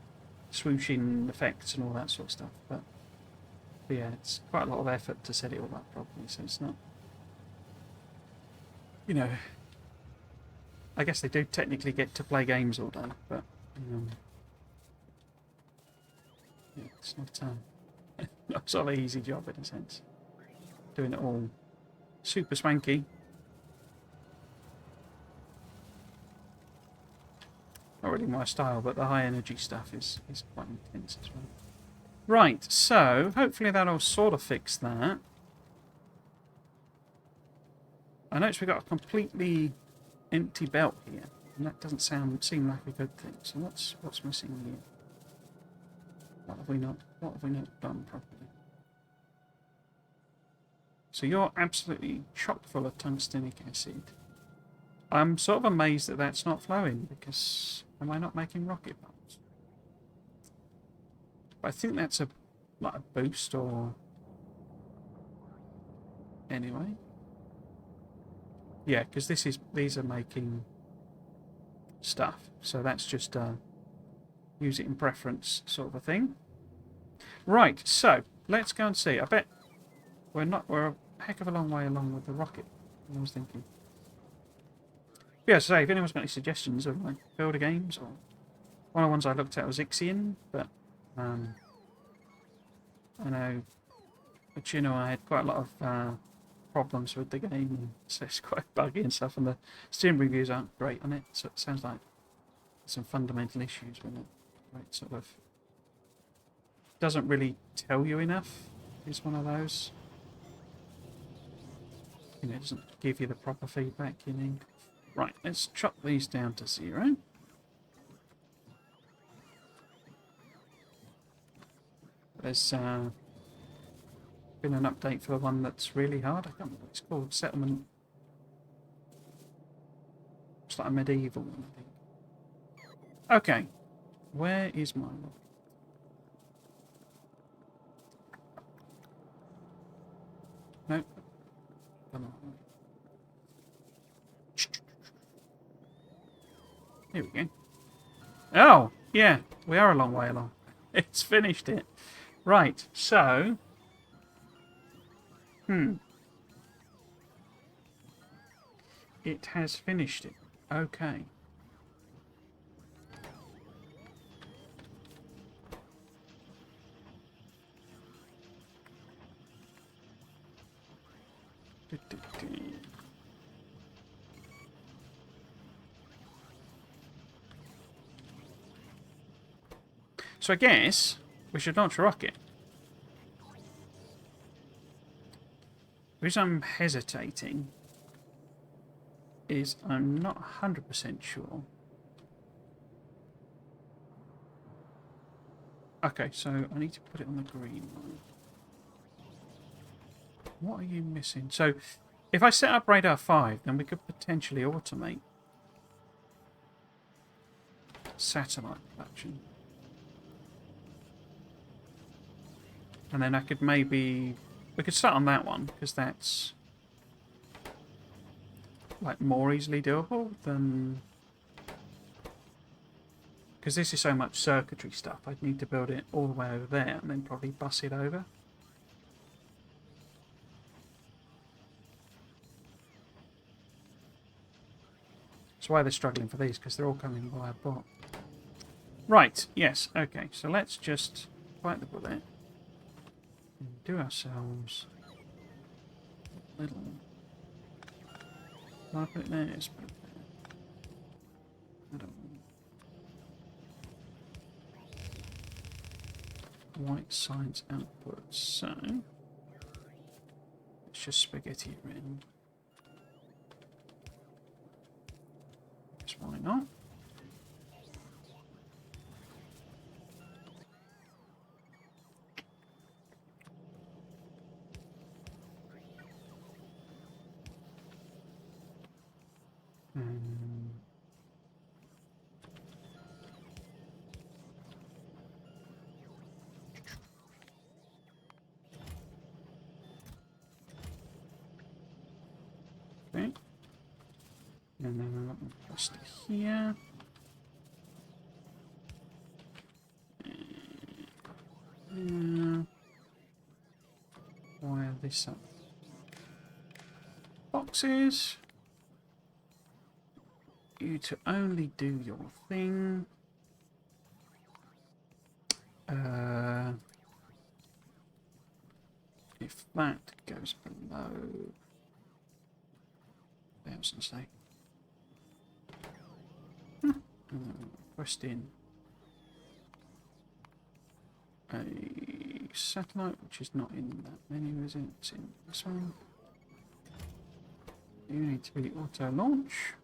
swooshing effects and all that sort of stuff, but yeah, it's quite a lot of effort to set it all up properly, so it's not. I guess they do technically get to play games all day, but yeah, it's not sort of an easy job in a sense. Doing it all super swanky. Not really my style, but the high energy stuff is quite intense as well. Right, so hopefully that'll sort of fix that. I notice we've got a completely empty belt here, and that doesn't seem like a good thing. So what's missing here? What have we not done properly? So you're absolutely chock full of tungstenic acid. I'm sort of amazed that that's not flowing, because am I not making rocket bombs? But I think that's like a boost or anyway. Yeah, because these are making stuff, so that's just use it in preference sort of a thing. Right, so let's go and see. I bet we're a heck of a long way along with the rocket. I was thinking. Yeah, so if anyone's got any suggestions of like builder games, or one of the ones I looked at was Ixion, but I know I had quite a lot of problems with the game, and so it's quite buggy and stuff, and the Steam reviews aren't great on it, so it sounds like some fundamental issues with it. Right, sort of doesn't really tell you enough. It's one of those. It doesn't give you the proper feedback you need. Right, let's chop these down to 0. There's been an update for the one that's really hard. I can't remember what it's called. Settlement. It's like a medieval one, I think. Okay, where is my rocket? Nope. Here we go. Oh, yeah, we are a long way along. It's finished it. Right, so... It has finished it. Okay. So I guess we should launch a rocket. The reason I'm hesitating is I'm not 100% sure. Okay, so I need to put it on the green line. What are you missing? So if I set up radar 5, then we could potentially automate satellite production. And then I could maybe... We could start on that one, because that's like more easily doable than... Because this is so much circuitry stuff, I'd need to build it all the way over there and then probably bus it over. That's why they're struggling for these, because they're all coming via bot. Right, yes, okay, so let's just bite the bullet and do ourselves a little... Can I put it there? Yes, put it there. I don't want white science output, so let's just spaghetti it around. Guess why not? Okay. And then I'll press it here. Wire this up. Boxes. You to only do your thing. If that goes below, there's a say. Pressed in a satellite, which is not in that menu, is it? It's in this one. You need to be auto launch.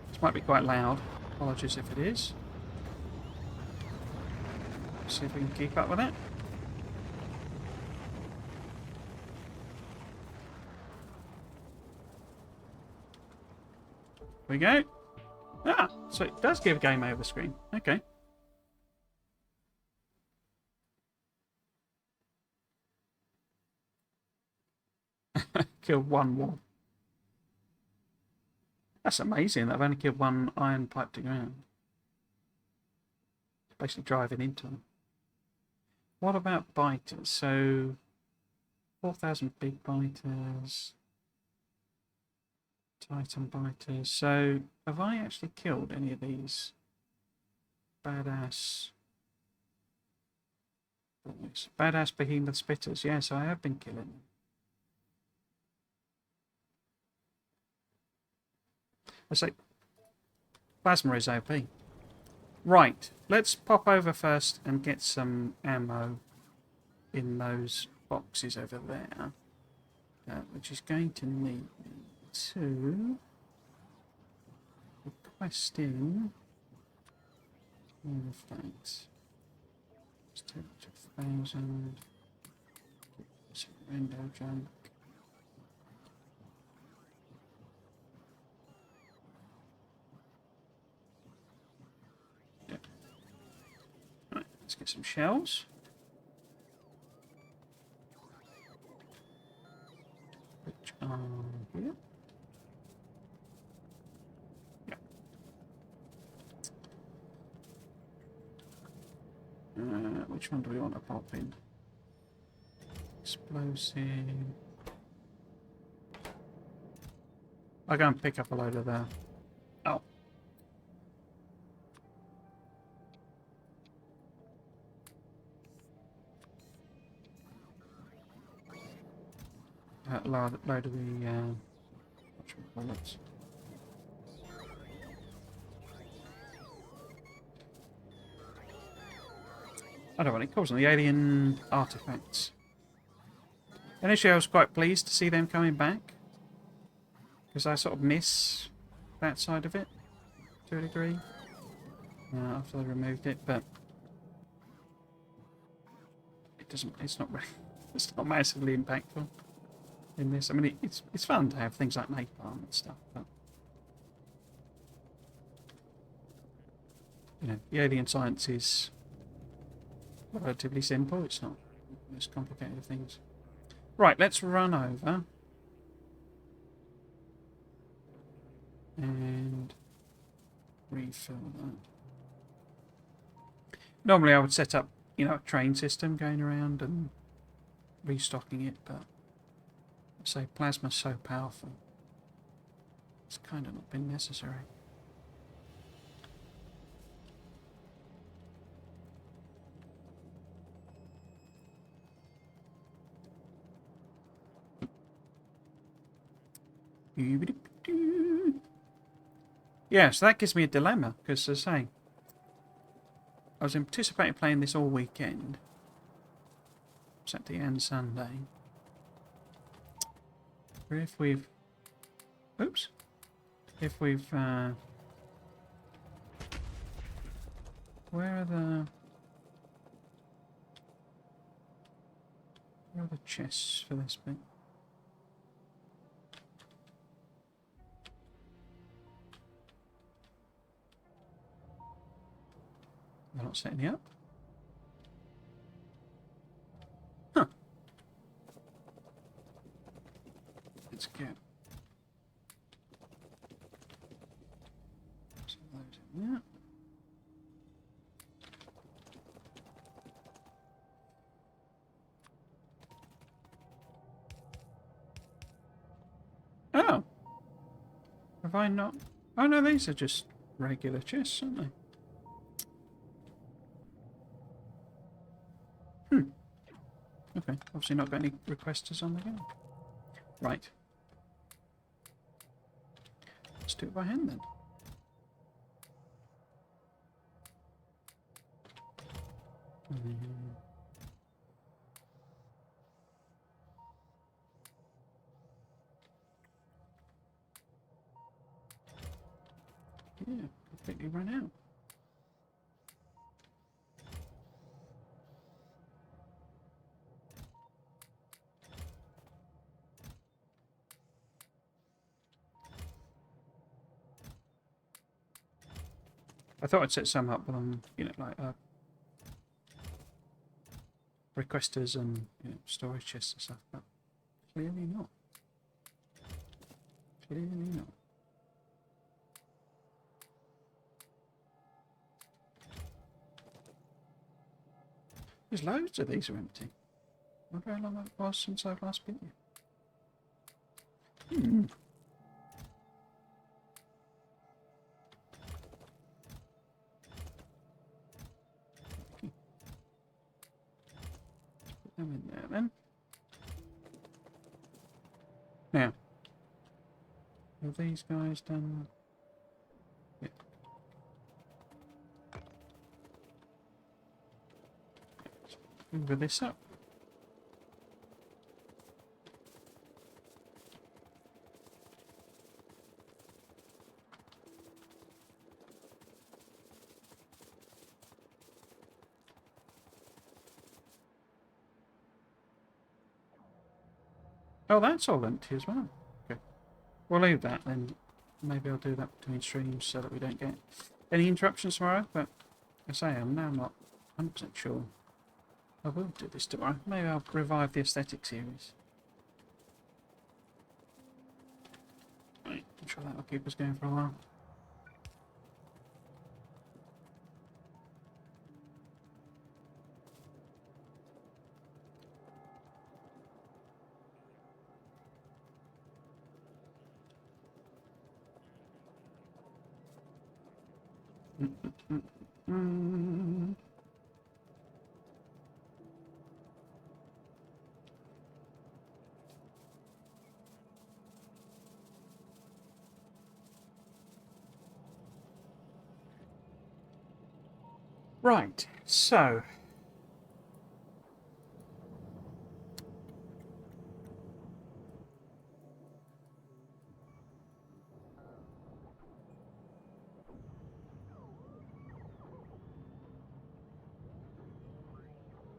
This might be quite loud. Apologies if it is. See if we can keep up with it. Here we go. Ah, so it does give game over screen. Okay. Killed one wall. That's amazing. I've only killed one iron pipe to ground. Basically driving into them. What about biters? So 4,000 big biters. Titan biters. So have I actually killed any of these badass boys? Badass behemoth spitters? Yes, I have been killing them. I say plasma is OP. Right, let's pop over first and get some ammo in those boxes over there, which is going to need to request in all of that. Let's take it to 1,000. Some window junk. Yep. Right, let's get some shells. Which are here. Which one do we want to pop in? Explosive. I'll go and pick up a load of that. Oh. Load of the bullets. I don't know what it calls them, the alien artifacts. Initially, I was quite pleased to see them coming back, because I sort of miss that side of it to a degree after they removed it, but it doesn't. It's not. It's not massively impactful in this. I mean, it's fun to have things like napalm and stuff, but you know, the alien science is relatively simple. It's not as complicated things. Right, let's run over and refill that. Normally I would set up, you know, a train system going around and restocking it, but I say plasma's so powerful, it's kind of not been necessary. Yeah, so that gives me a dilemma, because as I say, I was anticipating playing this all weekend, Saturday and Sunday. But if we've... Oops. If we've... Where are the chests for this bit? They're not setting me up. Huh. Let's get some of those in there. Oh. Have I not? Oh no, these are just regular chests, aren't they? Okay, obviously not got any requesters on the game. Right. Let's do it by hand then. Yeah, completely run out. I thought I'd set some up with them, you know, like requesters and, you know, storage chests and stuff, but clearly not. Clearly not. There's loads of these are empty. I wonder how long it was since I've last been here. Put them in there then. Now, have these guys done? Yeah. Move this up. Oh, that's all empty as well. Okay. We'll leave that then. Maybe I'll do that between streams so that we don't get any interruptions tomorrow. But as I say, I'm now not 100% sure I will do this tomorrow. Maybe I'll revive the aesthetic series. Right, I'm sure that'll keep us going for a while. Right, so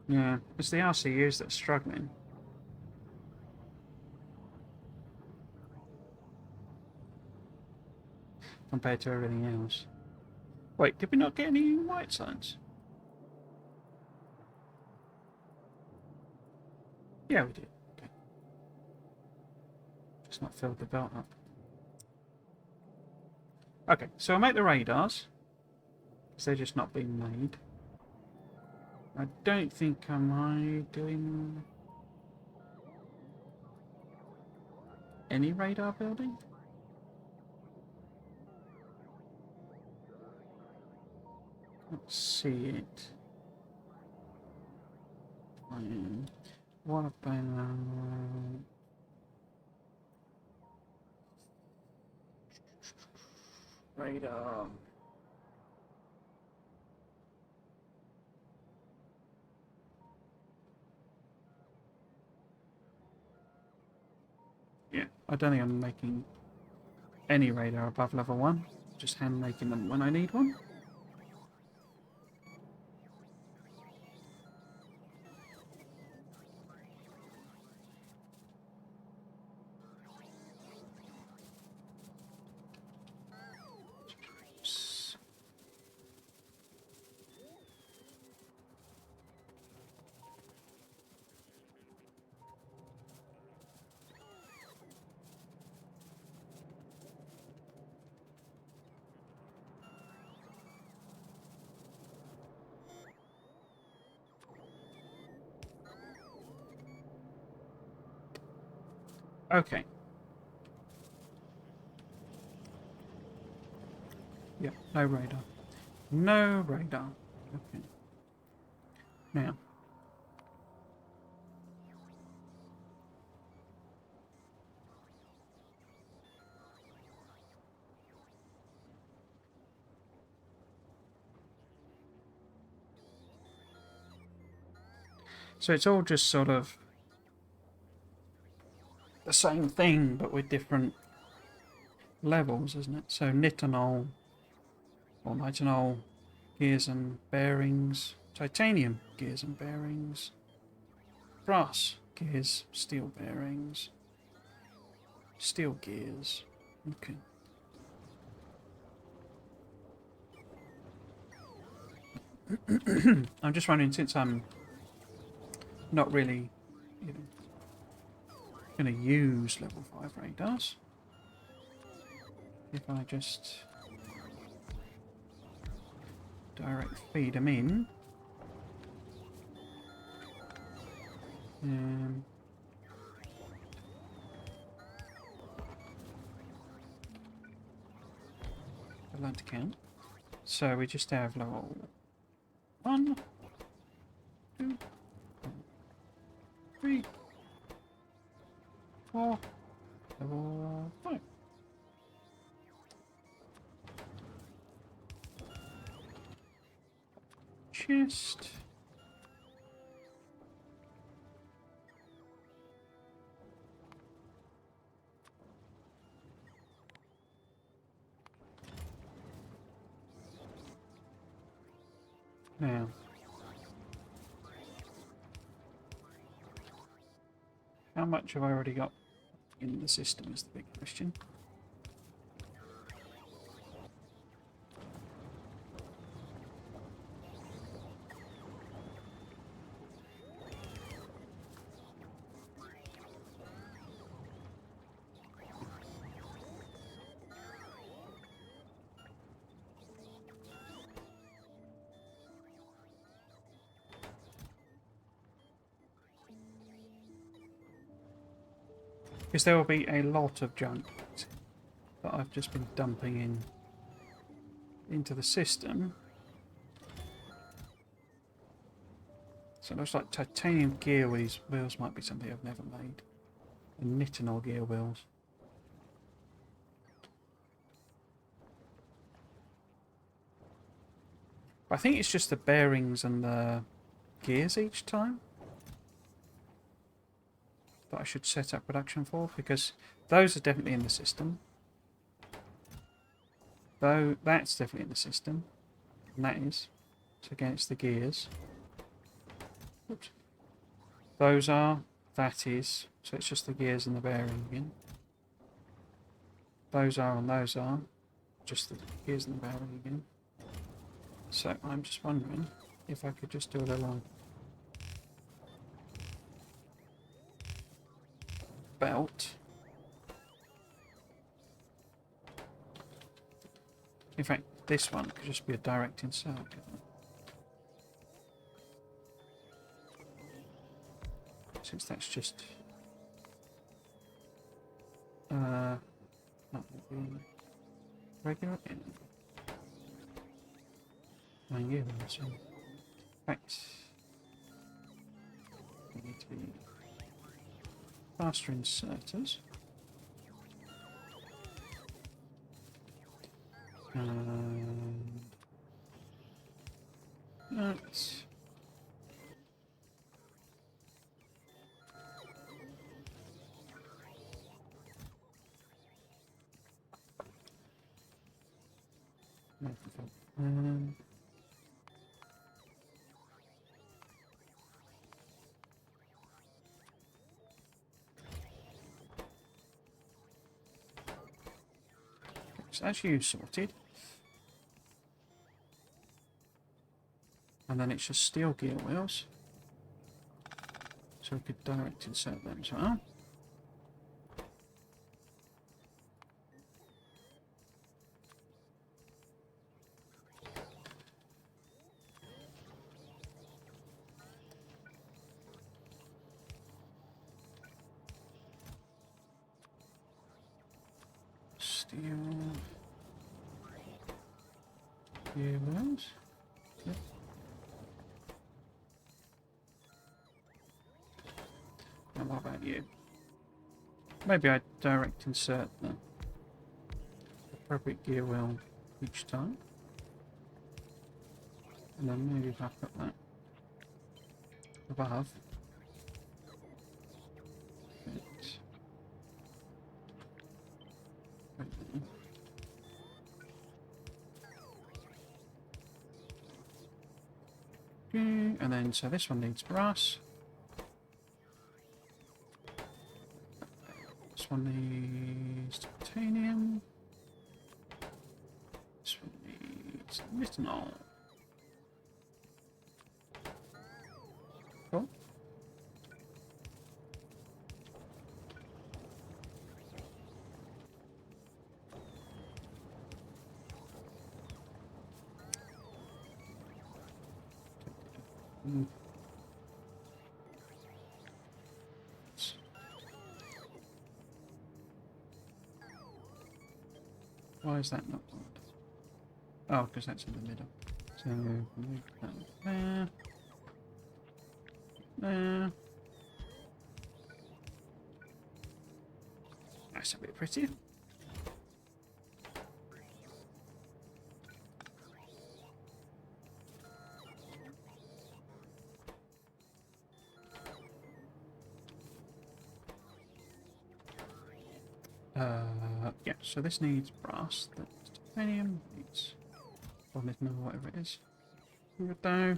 Yeah, it's the RCUs that are struggling. Compared to everything else. Wait, did we not get any white signs? Yeah, we did. Okay. Just not filled the belt up. Okay, so I'll make the radars. Because they're just not being made. I don't think am I doing any radar building? Can't see it. What about radar? Yeah, I don't think I'm making any radar above level 1. Just hand making them when I need one. Okay. Yeah, no radar. No radar. Okay. Now. So it's all just sort of the same thing, but with different levels, isn't it? So nitinol, or nitinol gears and bearings, titanium gears and bearings, brass gears, steel bearings, steel gears. Okay. I'm just wondering, since I'm not really, you know, going to use level 5 radars, if I just direct feed them in. I've learned to count. So we just have level 1, 2, 3, 4, level 5. Chest. Now, how much have I already got in the system is the big question. Because there will be a lot of junk that I've just been dumping into the system. So it looks like titanium gear wheels might be something I've never made. And nitinol gear wheels. I think it's just the bearings and the gears each time that I should set up production for, because those are definitely in the system. Though that's definitely in the system. And that is. So again, it's the gears. Oops. Those are, that is, so it's just the gears and the bearing again. Those are and those are, just the gears and the bearing again. So I'm just wondering if I could just do a little belt. In fact, this one could just be a direct insert, couldn't it? Since that's just that would be regular in. Yeah, so in fact, we need to be faster inserters. That. So that's you sorted. And then it's just steel gear wheels. So we could direct insert them as well. Steel gear wheels. Yep. And what about you? Maybe I direct insert the appropriate gear wheel each time. And then maybe back up that above. And then, so this one needs brass. This one needs titanium. This one needs methanol. Cool. Why is that not good? Oh, because that's in the middle. So move that there. There. That's a bit pretty. Yeah, so this needs brass, that's titanium, needs methanol, whatever it is. Good though.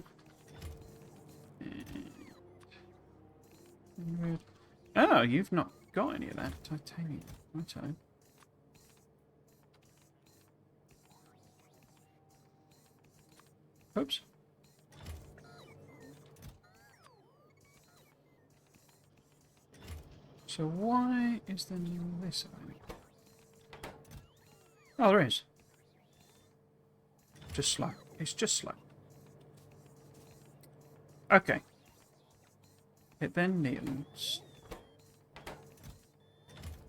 And oh, you've not got any of that titanium. Righto. Oops. So why is there no this available? Oh, there is. Just slow. It's just slow. Okay. It then needs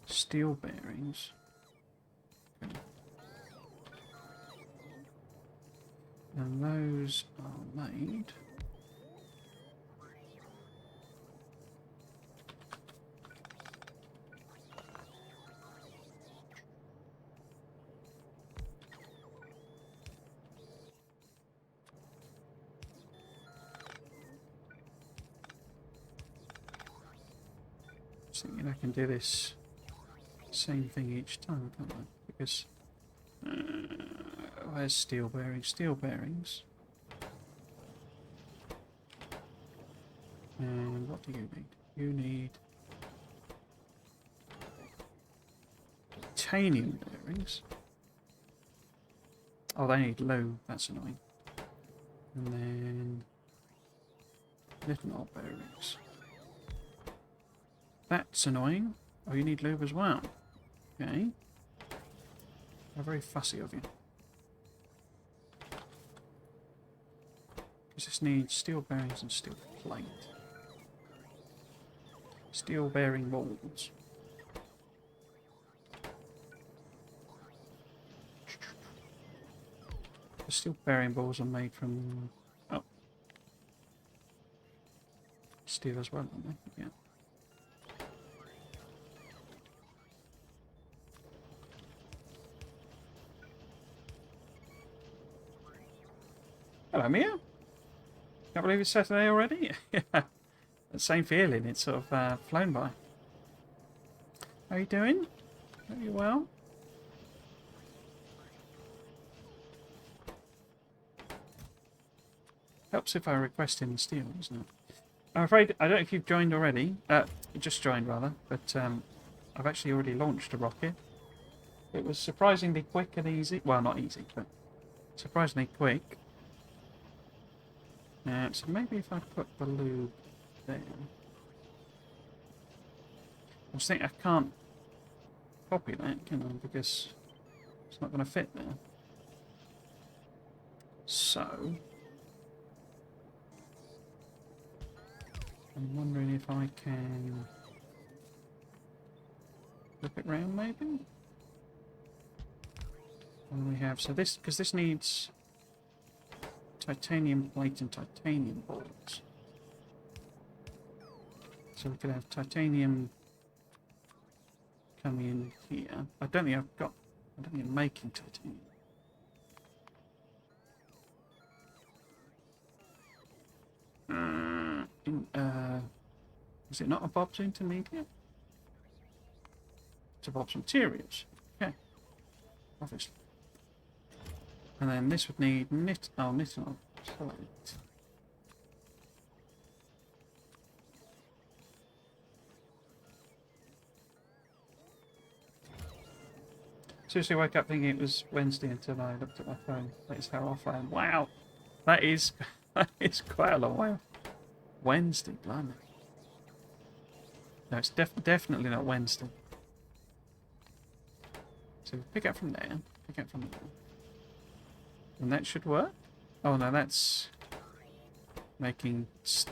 steel bearings. And those are made. Just thinking I can do this same thing each time, can't I? Because where's steel bearings? Steel bearings. And what do you need? You need titanium bearings. Oh, they need lube. That's annoying. And then little knob bearings. That's annoying. Oh, you need lube as well. Okay. How very fussy of you. Because this needs steel bearings and steel plate. Steel bearing balls. The steel bearing balls are made from steel as well, aren't they? Yeah. Hello, Mia. Can't believe it's Saturday already. Yeah, the same feeling. It's sort of flown by. How are you doing? Are you well? Helps if I request in the steel, doesn't it? I'm afraid, I don't know if you've joined already. Just joined, rather. But I've actually already launched a rocket. It was surprisingly quick and easy. Well, not easy, but surprisingly quick. So maybe if I put the lube there. I just think I can't copy that, can I? Because it's not going to fit there. So I'm wondering if I can flip it round, maybe? What do we have? So this, because this needs titanium plate and titanium balls. So we could have titanium coming in here. I don't think I'm making titanium. Is it not a Bob's intermediate? It's a Bob's materials. Okay. Obviously. And then this would need knit on plate. Seriously woke up thinking it was Wednesday until I looked at my phone. That is how off I am. Wow. That is quite a long way off. Wednesday, blimey. No, it's definitely not Wednesday. So pick up from there. Pick up from there. And that should work. Oh no, that's making. It's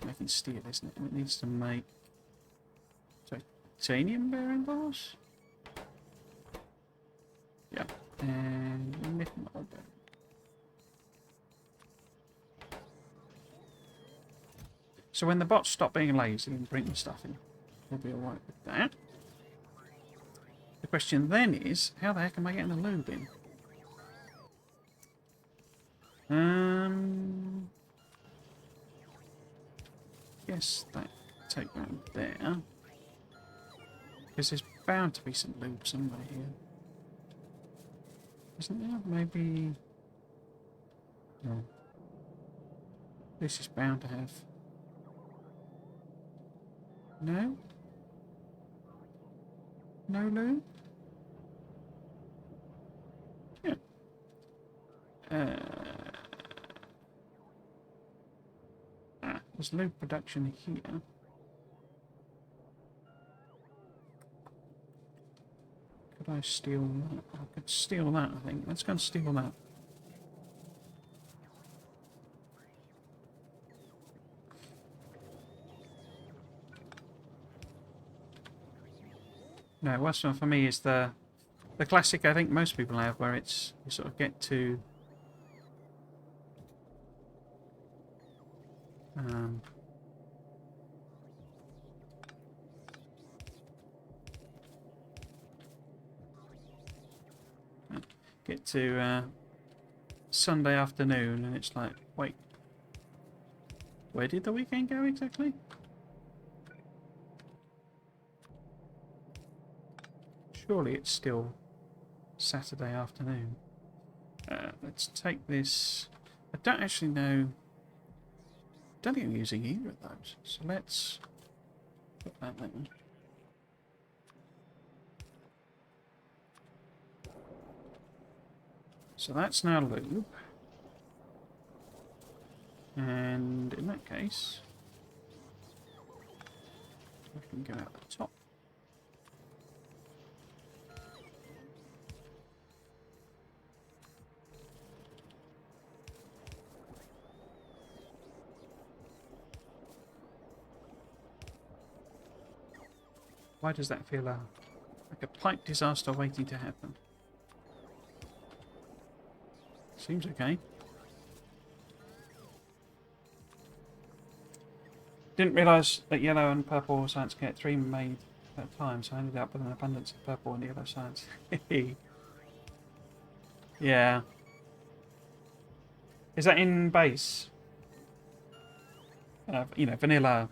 making steel, isn't it? And it needs to make titanium bearing bars. Yeah, and nickel bearing. So when the bots stop being lazy and bring the stuff in, we'll be alright with that. The question then is, how the heck am I getting the lube in? Guess that take round there. Because there's bound to be some lube somewhere here. Isn't there? Maybe. No. This is bound to have. No? No lube? Yeah. There's lube production here. Could I steal that? I could steal that, I think. Let's go and steal that. No, worst one for me is the classic I think most people have, where it's you sort of get to Sunday afternoon and it's like, wait, where did the weekend go exactly? Surely it's still Saturday don't think I'm using either of those. So let's put that there. So that's now lube. And in that case, we can go out the top. Why does that feel like a pipe disaster waiting to happen? Seems okay. Didn't realise that yellow and purple science can get 3 made at a time, so I ended up with an abundance of purple and yellow science. Yeah. Is that in base? You know, vanilla.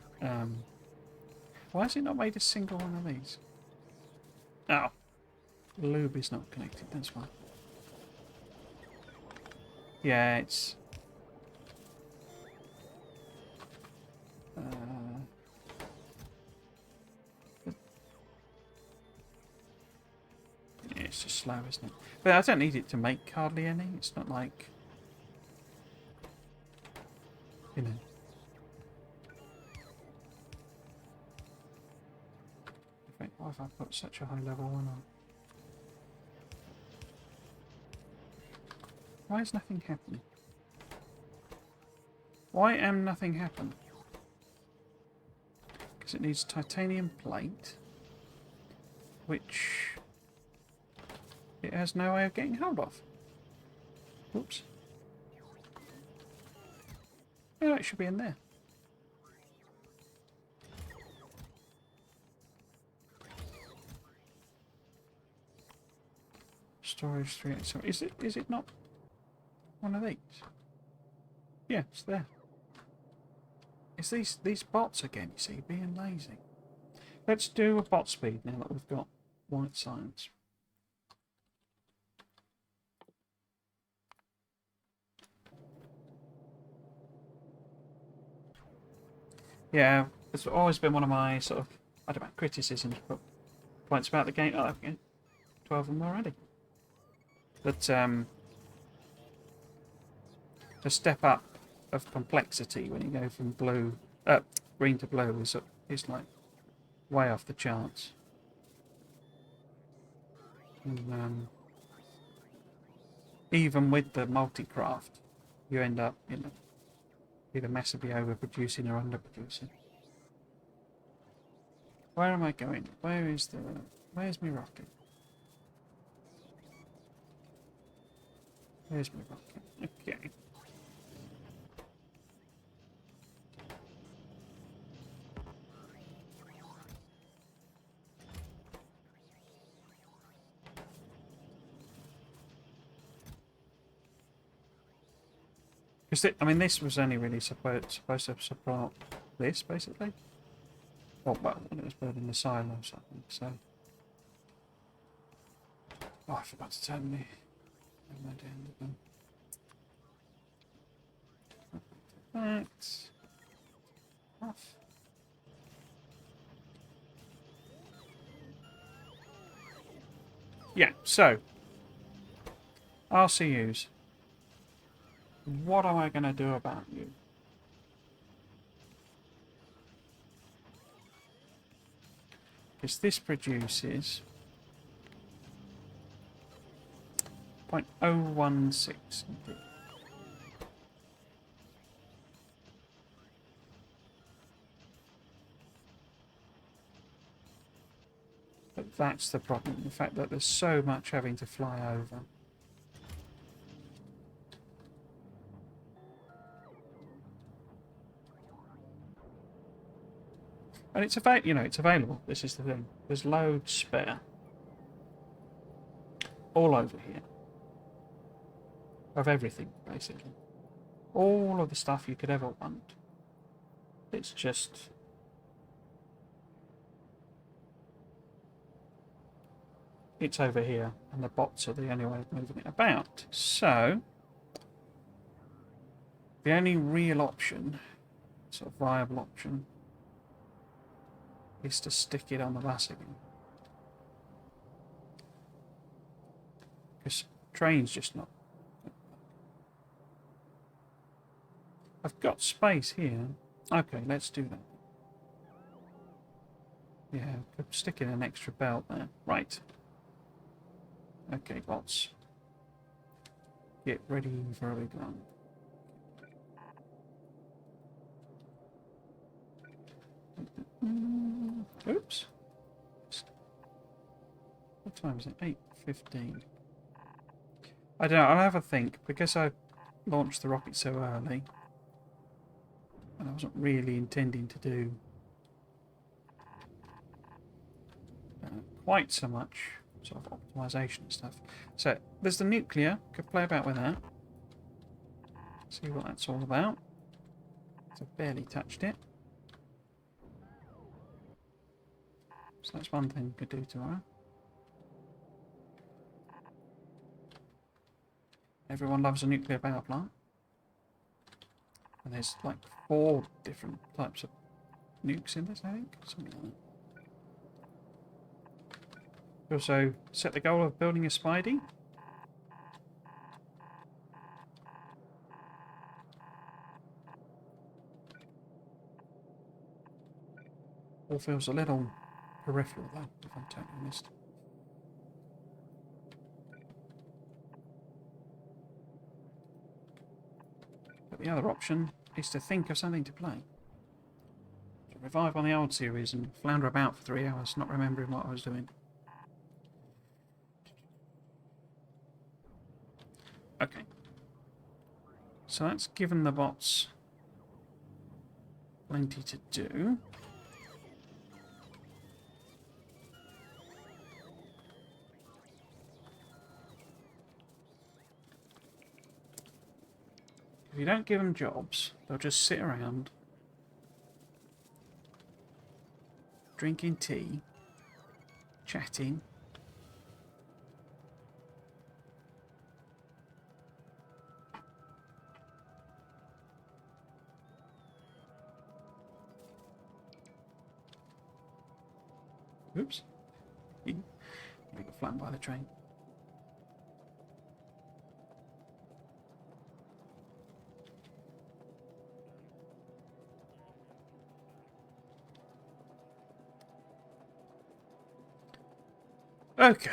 Why has it not made a single one of these? Oh. Lube is not connected, that's why. Yeah, it's... yeah, it's just slow, isn't it? But I don't need it to make hardly any. It's not like... you know... why have I put such a high level one on? Why is nothing happening? Why am nothing happen? Because it needs titanium plate, which it has no way of getting hold of. Oops. Oh, it should be in there. Storage 3. So is it not one of these? Yeah, it's there. It's these bots again, you see, being lazy. Let's do a bot speed now that we've got white science. Yeah, it's always been one of my sort of, I don't know, criticisms, but points about the game. Oh, okay, 12 of them already. But the step up of complexity when you go from green to blue is like way off the charts. And even with the multi-craft, you end up, you know, either massively overproducing or underproducing. Where am I going? Where's my rocket? Where's my rocket? Okay. Because I mean, this was only really supposed to support this, basically. Oh, well, when it was building the silo or something, so... oh, I forgot to turn the... That's... off. Yeah, so... RCUs. What am I going to do about you? Because this produces 0.016 indeed. But that's the problem, the fact that there's so much having to fly over. And it's available. This is the thing. There's loads spare. All over here. Of everything, basically. All of the stuff you could ever want. It's just... it's over here, and the bots are the only way of moving it about. So... the only real option sort of viable option is to stick it on the bus again. Because train's just not... I've got space here. Okay, let's do that. Yeah, could stick in an extra belt there. Right. Okay, bots. Get ready for a big run. Oops. What time is it? 8:15. I don't know, I'll have a think. Because I launched the rocket so early, and I wasn't really intending to do quite so much sort of optimization and stuff. So there's the nuclear. Could play about with that. See what that's all about. So I've barely touched it. So that's one thing we could do tomorrow. Everyone loves a nuclear power plant. And there's like 4 different types of nukes in this, I think. Something like that. Also set the goal of building a Spidey. All feels a little peripheral though, if I'm totally honest. But the other option is to think of something to play. To revive on the old series and flounder about for 3 hours, not remembering what I was doing. Okay. So that's given the bots plenty to do. If you don't give them jobs, they'll just sit around drinking tea, chatting. Oops. We got flattened by the train. Okay.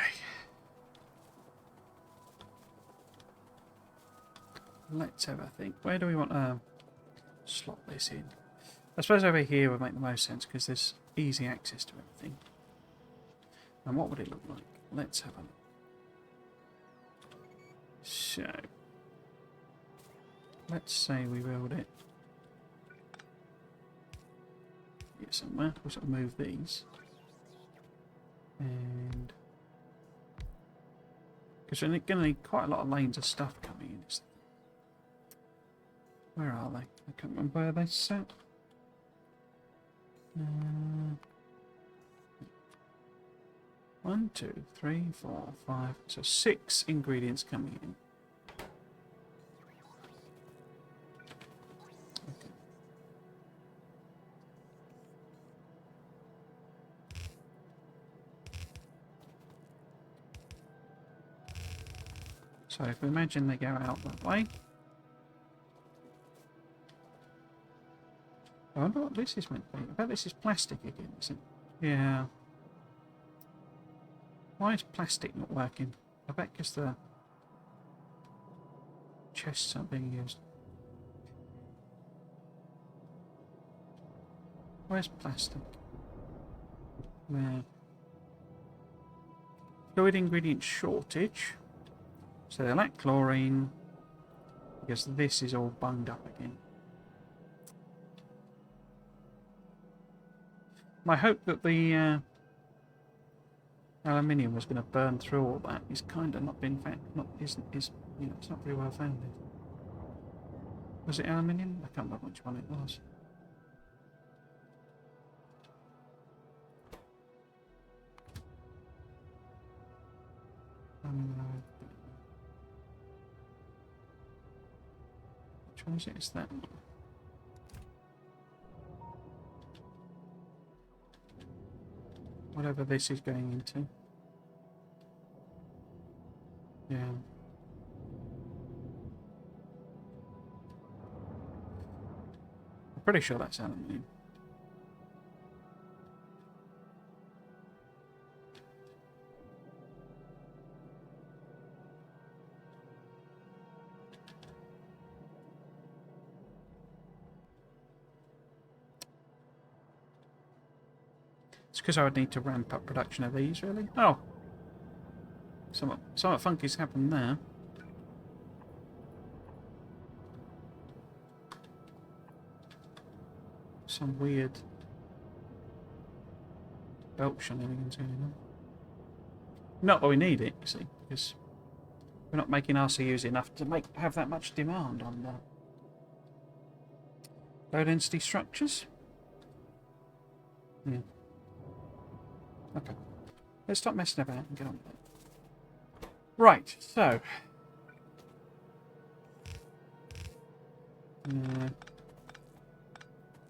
Let's have a think. Where do we want to slot this in? I suppose over here would make the most sense because there's easy access to everything. And what would it look like? Let's have a look. So, let's say we build it here somewhere. We'll sort of move these. And because we're going to need quite a lot of lanes of stuff coming in. Where are they? I can't remember where they sat. 1, 2, 3, 4, 5. So 6 ingredients coming in. Okay. So if we imagine they go out that way. I wonder what this is meant to be. I bet this is plastic again, isn't it? Yeah. Why is plastic not working? I bet because the chests aren't being used. Where's plastic? There. Fluid ingredient shortage. So they lack chlorine. Because this is all bunged up again. My hope that the aluminium was going to burn through all that is kind of not been it's not very well founded. Was it aluminium? I can't remember which one it was. Which one is it? It's that one. Whatever this is going into. Yeah. I'm pretty sure that's aluminium. It's because I would need to ramp up production of these, really. Oh! Somewhat funky's happened there. Some weird belt shenanigans going on. Not that we need it, you see, because we're not making RCUs enough to have that much demand on low density structures. Yeah. Okay. Let's stop messing about and get on with it. Right, so.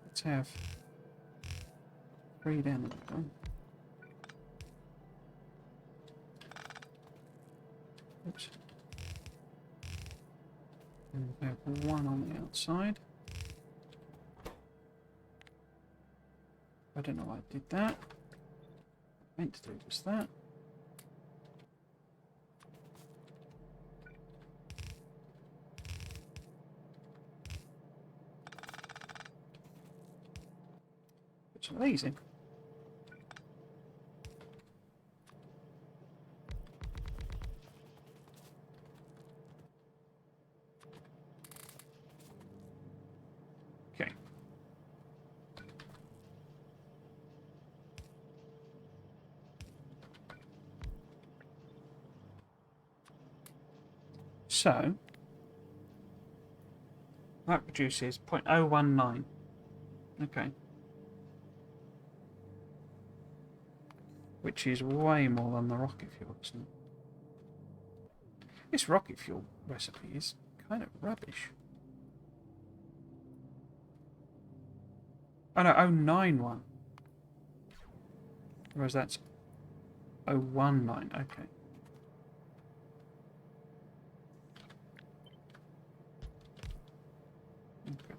Let's have 3 down the middle. Oops. And we have 1 on the outside. I don't know why I did that. What I meant to do was that. Put some of these in. Okay. So, that produces 0.019. Okay. Which is way more than the rocket fuel, isn't it? This rocket fuel recipe is kind of rubbish. Oh no, 091. Whereas that's 019, okay. Okay.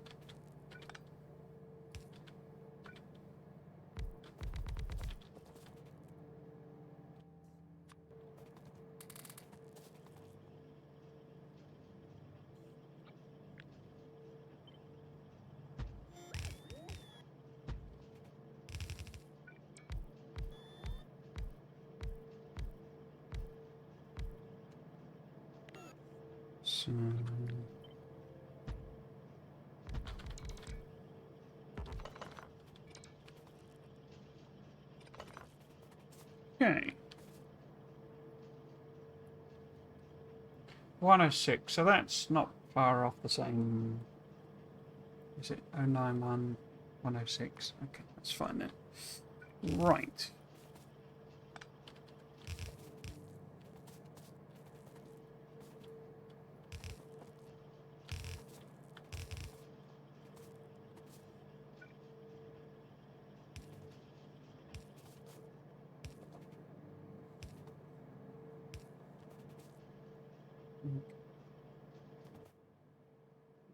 So... Okay. 106, so that's not far off the same. Is it 091, 106? Okay, that's fine then. Right.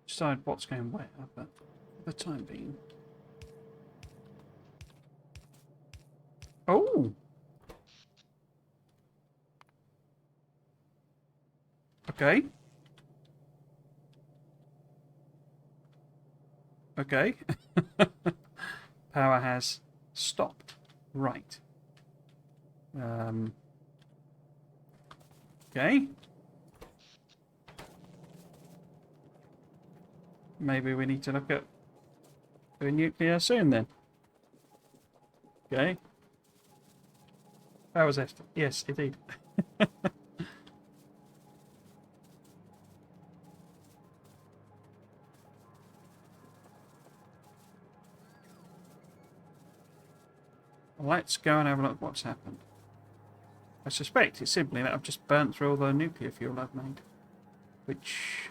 Decide what's going where, but for the time being. Oh! Okay. Okay. Power has stopped. Right. Okay. Maybe we need to look at doing nuclear soon then. Okay. That was it. Yes, indeed. Let's go and have a look at what's happened. I suspect it's simply that I've just burnt through all the nuclear fuel I've made. Which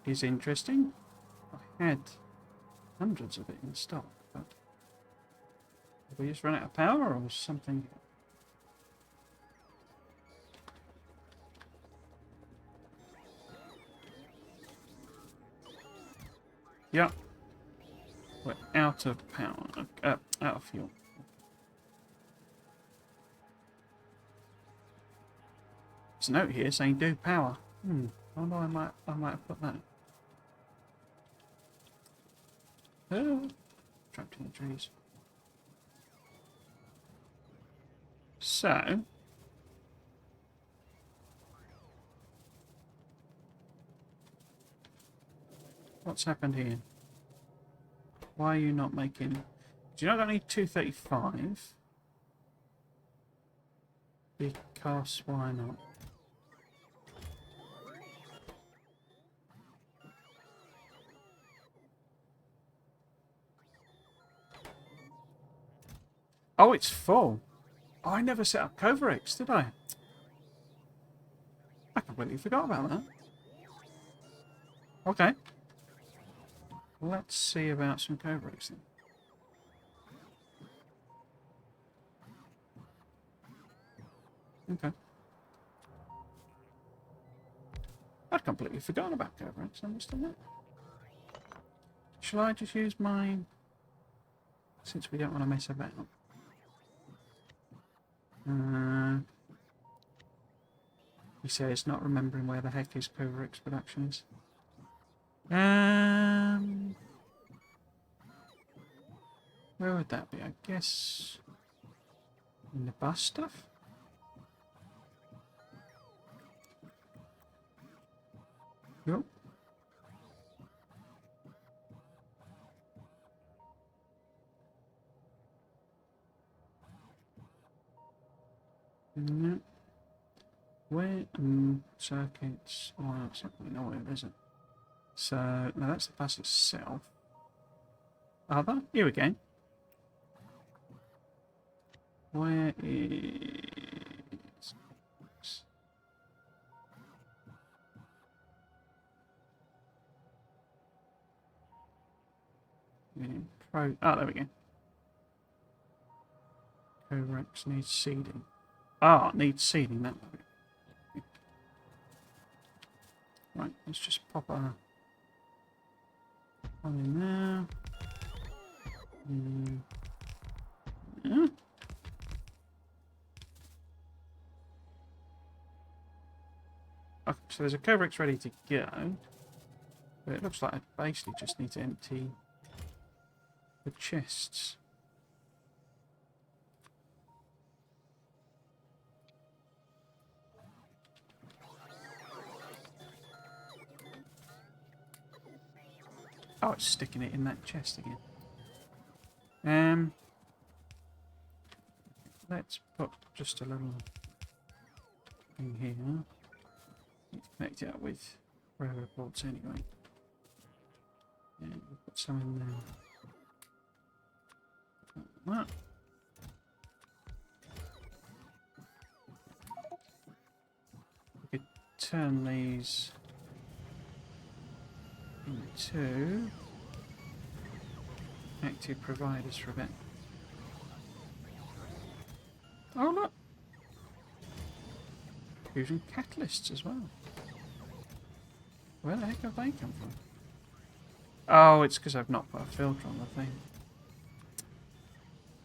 is interesting. I had hundreds of it in stock, but Did we just run out of power or something? Yep. We're out of power. Out of fuel. There's a note here saying do power. I wonder I might have put that. Oh, trapped in the trees. So what's happened here? Why are you not making... Do you know that I need 235? Because why not? Oh, it's full. Oh, I never set up Coverix, did I? I completely forgot about that. Okay. Let's see about some Coverix then. Okay. I'd completely forgotten about Coverix, I must admit. Shall I just use mine? Since we don't want to mess about. He says not remembering where the heck his Coverix production is. Where would that be? I guess in the bus stuff? Yep. Yep. Where? Circuits. Oh, it's not really nowhere, is it? So, no, that's the bus itself. Other? Here we go. Where is... Oh, there we go. Corex needs seeding. Ah, needs seeding, that way. Right, let's just pop one in there. Yeah. Okay, so there's a Coverix ready to go. But it looks like I basically just need to empty the chests. Oh, it's sticking it in that chest again. Let's put just a little thing here. Need to connect it up with railroad boards anyway. And we'll put some in there. Like that. We could turn these into active providers for a bit. Oh look! Fusion catalysts as well. Where the heck have they come from? Oh, it's because I've not put a filter on the thing.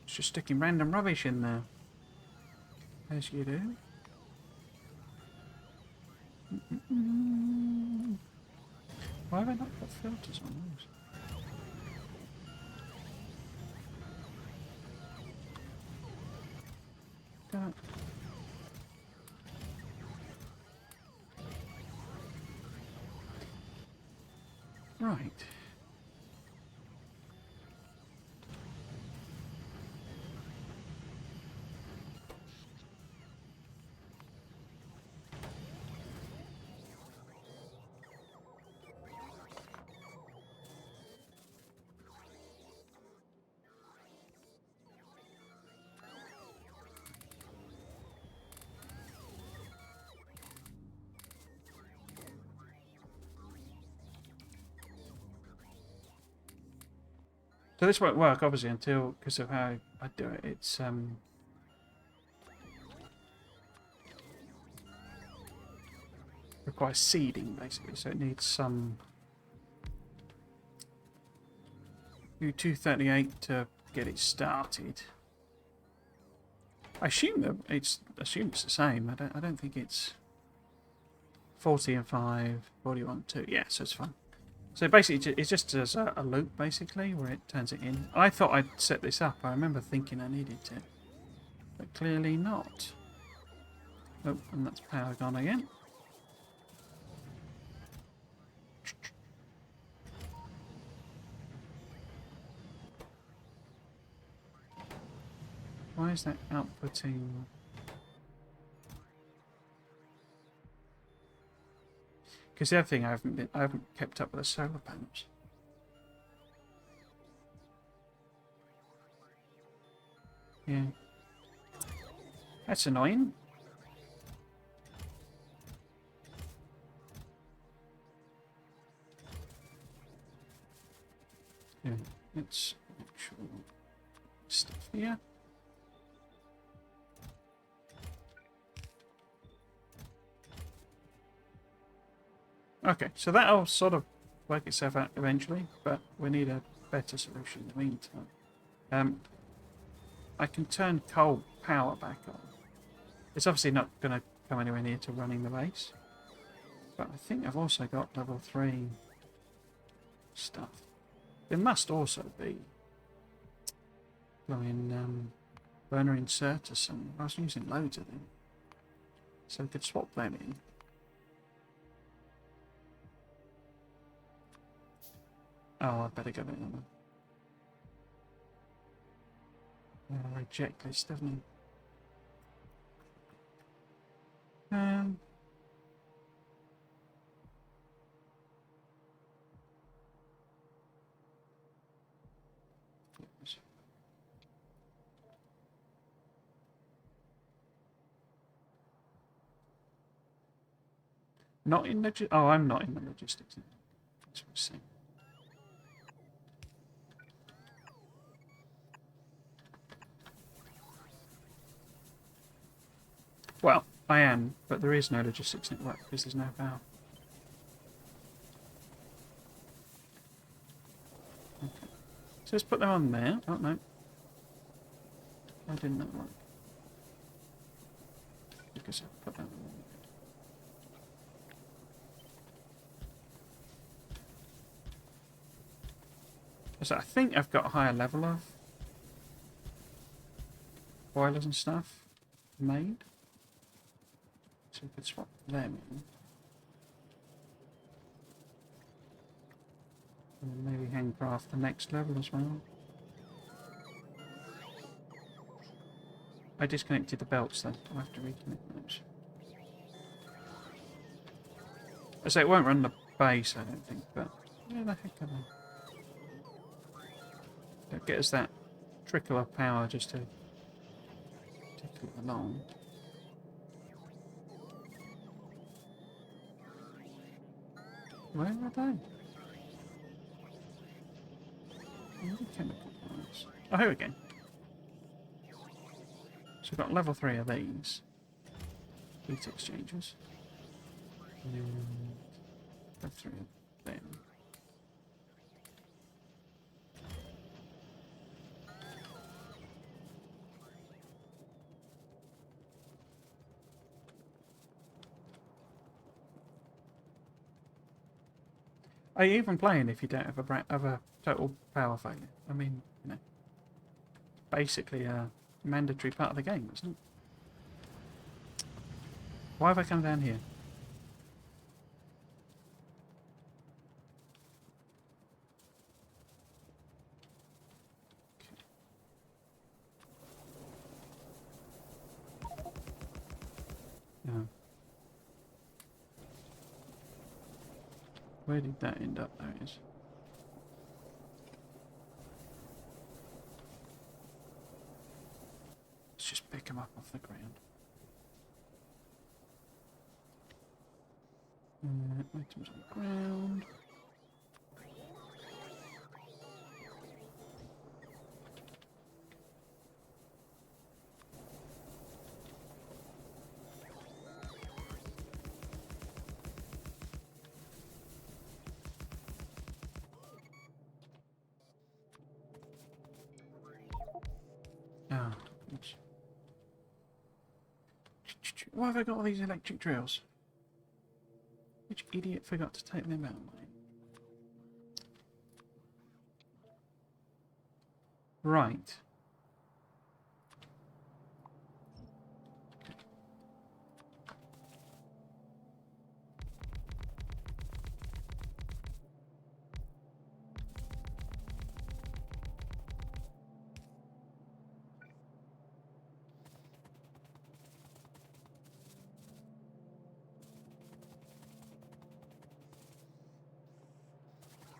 It's just sticking random rubbish in there. As you do. Why have I not put filters on those? God. Right. So this won't work, obviously, until, because of how I do it, it's requires seeding, basically, so it needs some U238 to get it started. I assume that it's the same. I don't think it's 40 and 5, 41, 2. Yeah, so it's fine. So basically, it's just as a loop, basically, where it turns it in. I thought I'd set this up. I remember thinking I needed it, but clearly not. Oh, and that's power gone again. Why is that outputting? Because the other thing I haven't kept up with the solar panels. Yeah, that's annoying. Yeah, let's actual stuff here. Okay, so that'll sort of work itself out eventually, but we need a better solution in the meantime. I can turn coal power back on. It's obviously not going to come anywhere near to running the base, but I think I've also got level 3 stuff. There must also be burner inserters somewhere. I was using loads of them, so we could swap them in. Oh, I better get it on the reject list, doesn't it? Not in oh, I'm not in the logistics. That's what I'm saying. Well, I am, but there is no logistics network because there's no power. Okay. So let's put them on there. Oh, no. Why didn't that work? Because I put that on there. So I think I've got a higher level of boilers and stuff made. So we could swap them in. And maybe handcraft the next level as well. I disconnected the belts then. I'll have to reconnect those. I say it won't run the base, I don't think, but yeah, the heck of it. It'll get us that trickle of power just to tickle it along. Where are they? Chemical plants. Oh, here we go. So we've got level 3 of these. Heat exchangers. And level 3 of them. Are you even playing if you don't have a total power failure? I mean, you know, basically a mandatory part of the game, isn't it? Why have I come down here? No. Where did that end up? There it is. Let's just pick them up off the ground. Items on the ground. Oh. Oops. Why have I got all these electric drills? Which idiot forgot to take them out, mate? Right.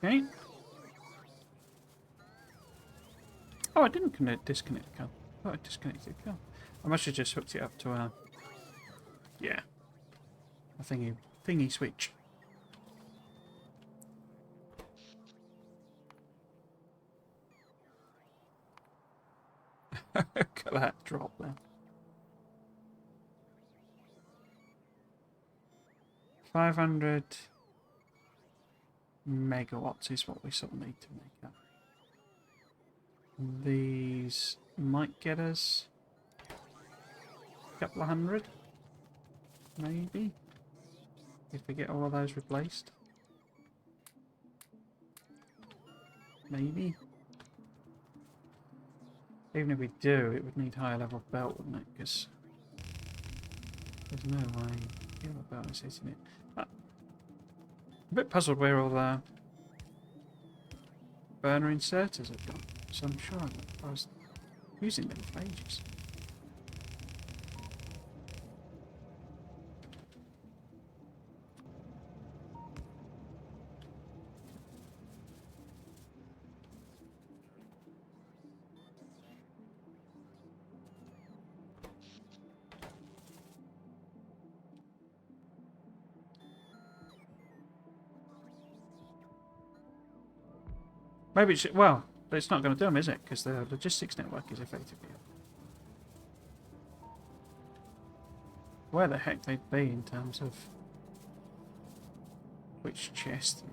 Okay. Oh, I didn't disconnect the car. Oh, I disconnected the car. I must have just hooked it up to a... Yeah. A thingy switch. Look at that drop there. 500 megawatts is what we sort of need to make up. These might get us a couple of hundred, maybe, if we get all of those replaced. Maybe. Even if we do, it would need higher level belt, wouldn't it? Because there's no way the belt is hitting it. I'm a bit puzzled where all the burner inserters have gone. So I'm sure I was using them for ages. Maybe it should, well, but it's not going to do them, is it? Because the logistics network is effectively up. Where the heck they'd be in terms of which chest and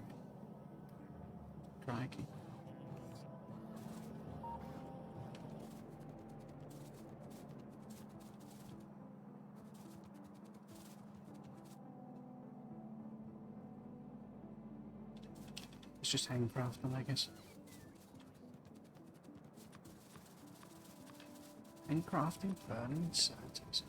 crikey. It's just handcrafting, I guess. Handcrafting, burning inserters.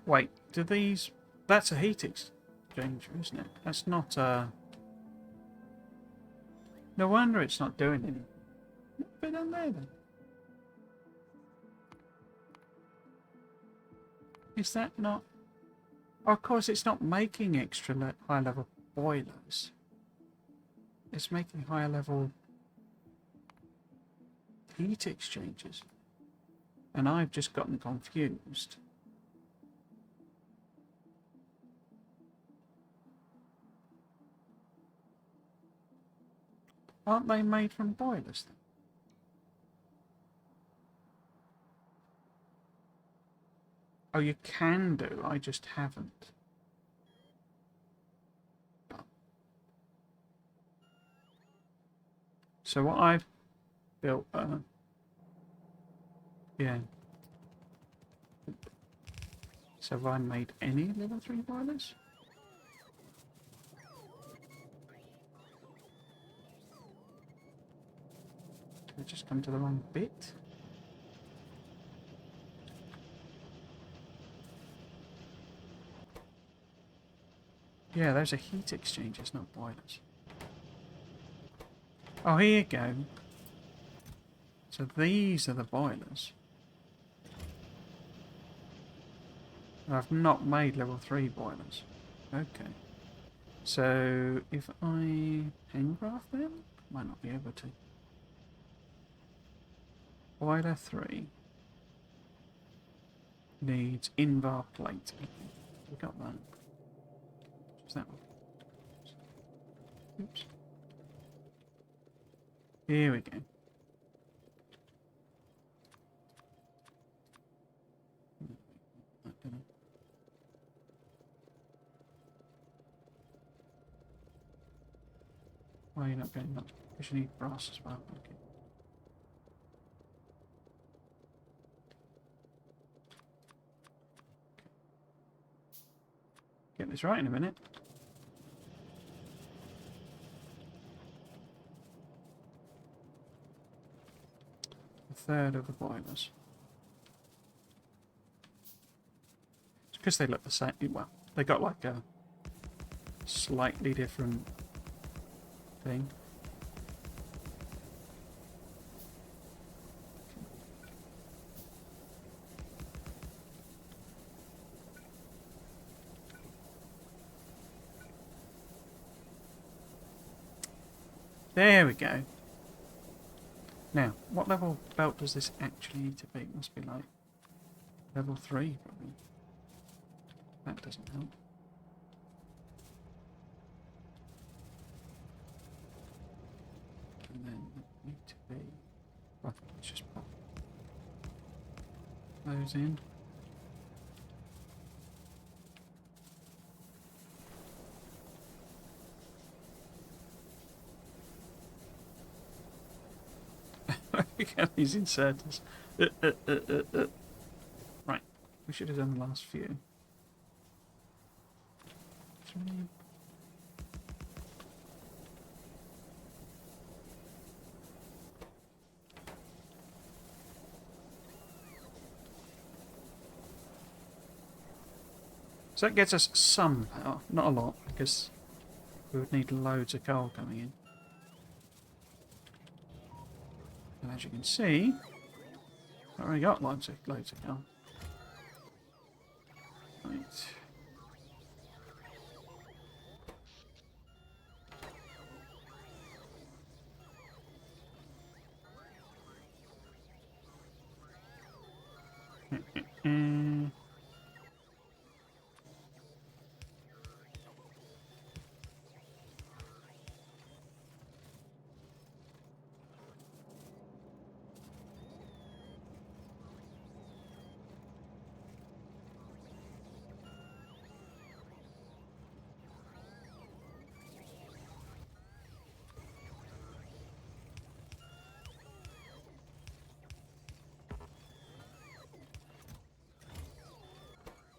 Wait, do these... That's a heat exchanger, isn't it? That's not a... No wonder it's not doing anything. Put it on there then. Is that not... Oh, of course, it's not making extra high-level boilers. It's making higher-level heat exchangers. And I've just gotten confused. Aren't they made from boilers then? Oh, you can do. I just haven't. So what I've built... yeah. So have I made any level 3 boilers? Did I just come to the wrong bit? Yeah, those are heat exchangers, not boilers. Oh, here you go. So these are the boilers. I've not made level 3 boilers. Okay. So if I handcraft them, might not be able to. Boiler 3 needs invar plate. We got that. What's that one? Oops. Here we go. I don't know. Why are you not getting up? Because you need brass as well. Okay. Get this right in a minute. A third of the boilers. It's because they look the same. Well, they got like a slightly different thing. There we go. Now, what level belt does this actually need to be? It must be like level 3, probably. That doesn't help. And then it need to be... Well, let's just pop those in. Look at these inserters. Right, we should have done the last few. 3. So that gets us some power, not a lot, because we would need loads of coal coming in. And as you can see, I've already got loads of coal. Right.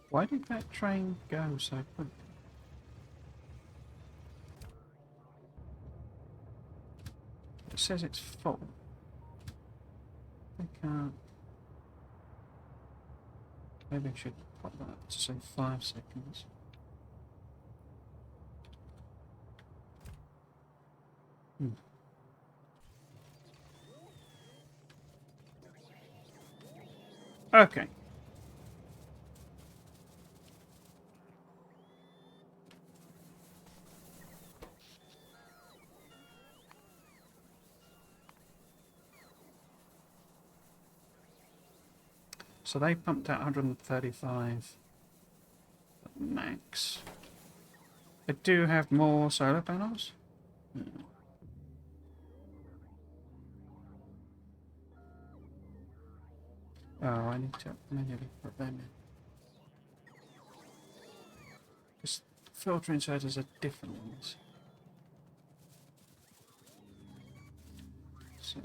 Why did that train go so quick? It says it's full. I can't. Maybe I should pop that up to say 5 seconds. Okay. So they pumped out 135 at max. They do have more solar panels. Oh, I need to manually put them in. Because filter inserters are different in this. So.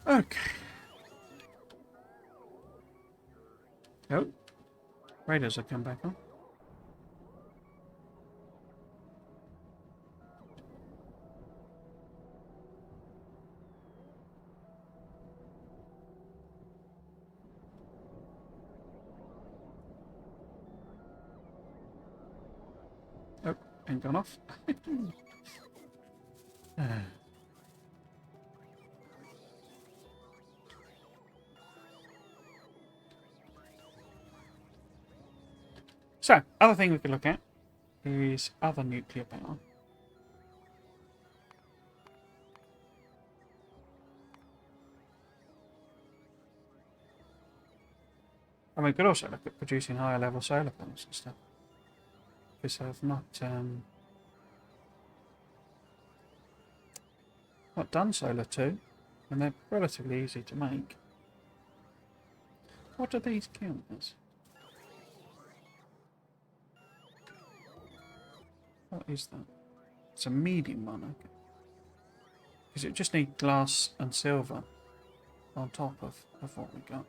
Okay. Oh. Radars have come back on. Oh, ain't gone off. So, other thing we could look at is other nuclear power. I mean, we could also look at producing higher level solar panels and stuff. Because I've not done solar 2, and they're relatively easy to make. What do these count as? What is that? It's a medium one, okay. Because it just need glass and silver on top of what we got.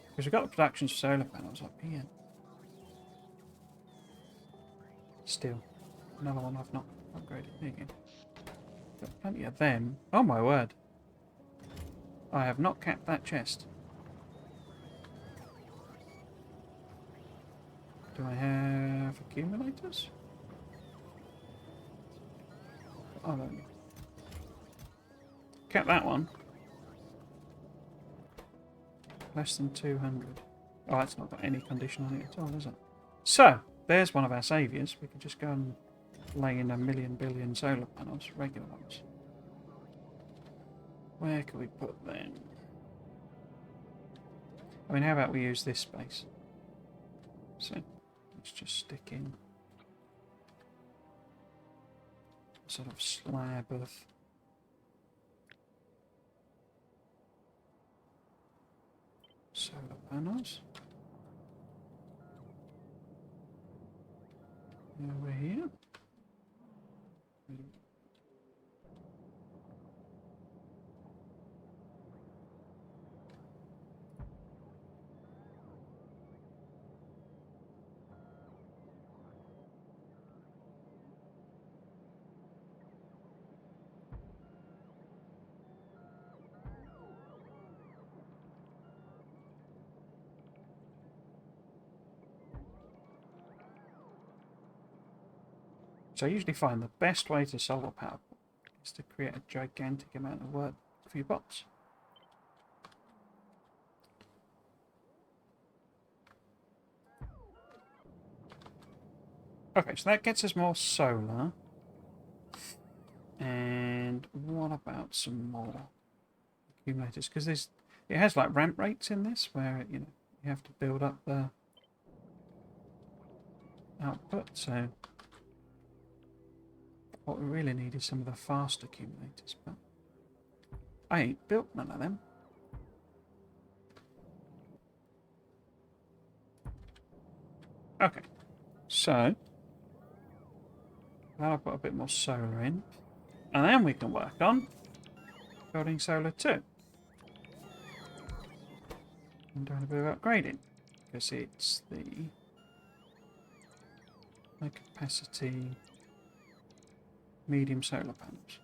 Because we've got the productions for solar panels up here. Still, another one I've not upgraded. There you go. Got plenty of them. Oh my word. I have not capped that chest. Do I have accumulators? Oh, there we go. Cap that one. Less than 200. Oh, that's not got any condition on it at all, is it? So, there's one of our saviours. We could just go and lay in a million billion solar panels, regular ones. Where could we put them? I mean, how about we use this space? So, let's just stick in a sort of slab of solar panels. Over here. So I usually find the best way to solve a power problem is to create a gigantic amount of work for your bots. Okay, so that gets us more solar. And what about some more accumulators? Because it has like ramp rates in this where you have to build up the output. So what we really need is some of the fast accumulators, but I ain't built none of them. Okay, so I'll put a bit more solar in, and then we can work on building solar 2 and doing a bit of upgrading, because it's the high capacity medium solar panels.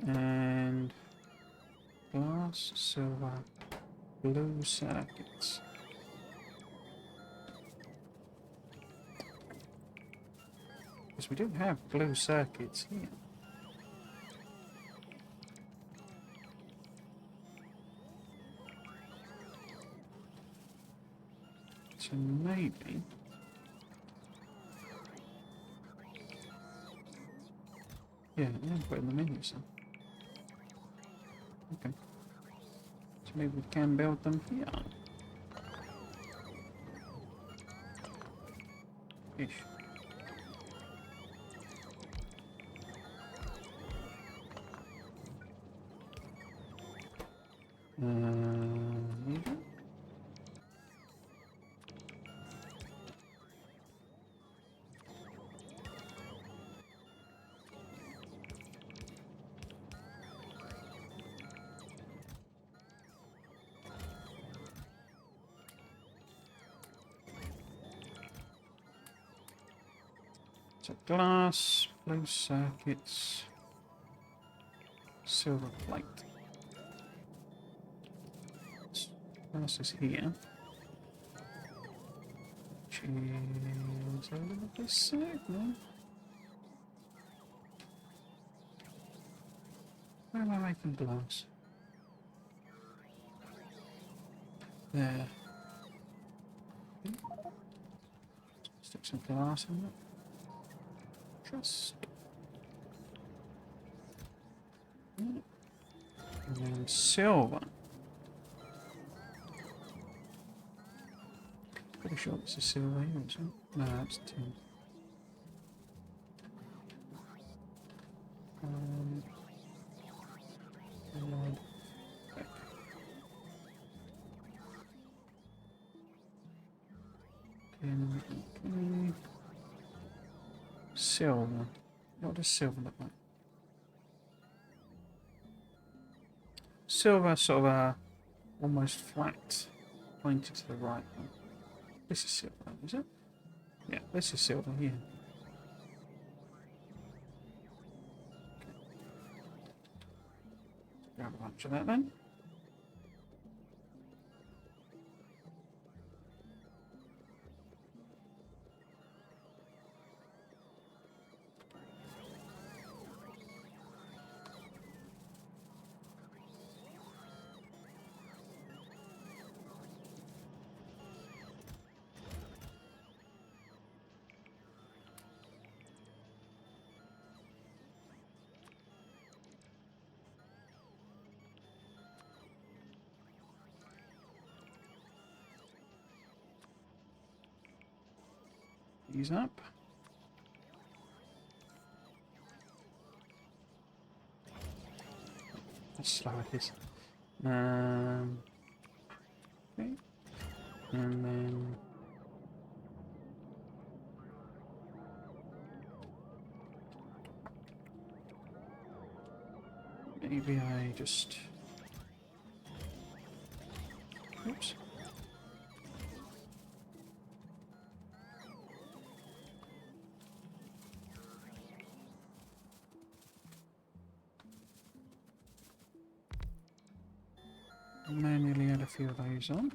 And glass, silver, blue circuits. Because we do have blue circuits here. So maybe yeah, put in the menu some. Okay. So maybe we can build them here. Ish. Maybe? So glass, blue circuits, silver plate. Glass is here. Which is a little bit sad, no? Where am I making glass? There. Stick some glass in it. Trust. And then silver. Pretty sure this is silver here, isn't it? No, it's tin. Lead. Okay. Tin. Okay. Silver. What does silver look like? Silver, sort of almost flat, pointed to the right one. This is silver, is it? Yeah, this is silver here. Grab a bunch of that then. These up. Let's slow it is. Okay. And then maybe I just oops. Manually add a few of those on.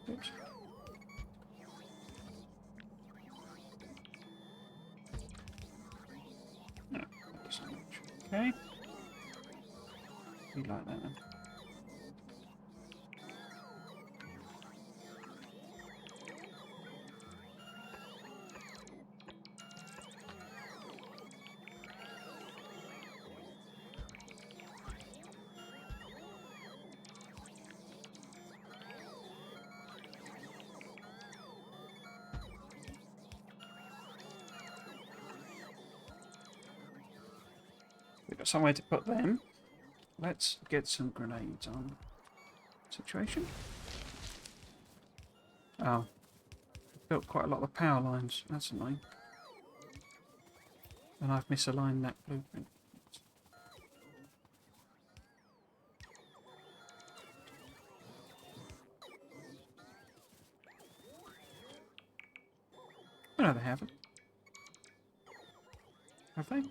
Oops. No, not so much. Okay. You like that then? We've got somewhere to put them. Let's get some grenades on. Situation. Oh. Built quite a lot of power lines. That's annoying. And I've misaligned that blueprint. Oh, no, they haven't. Have they?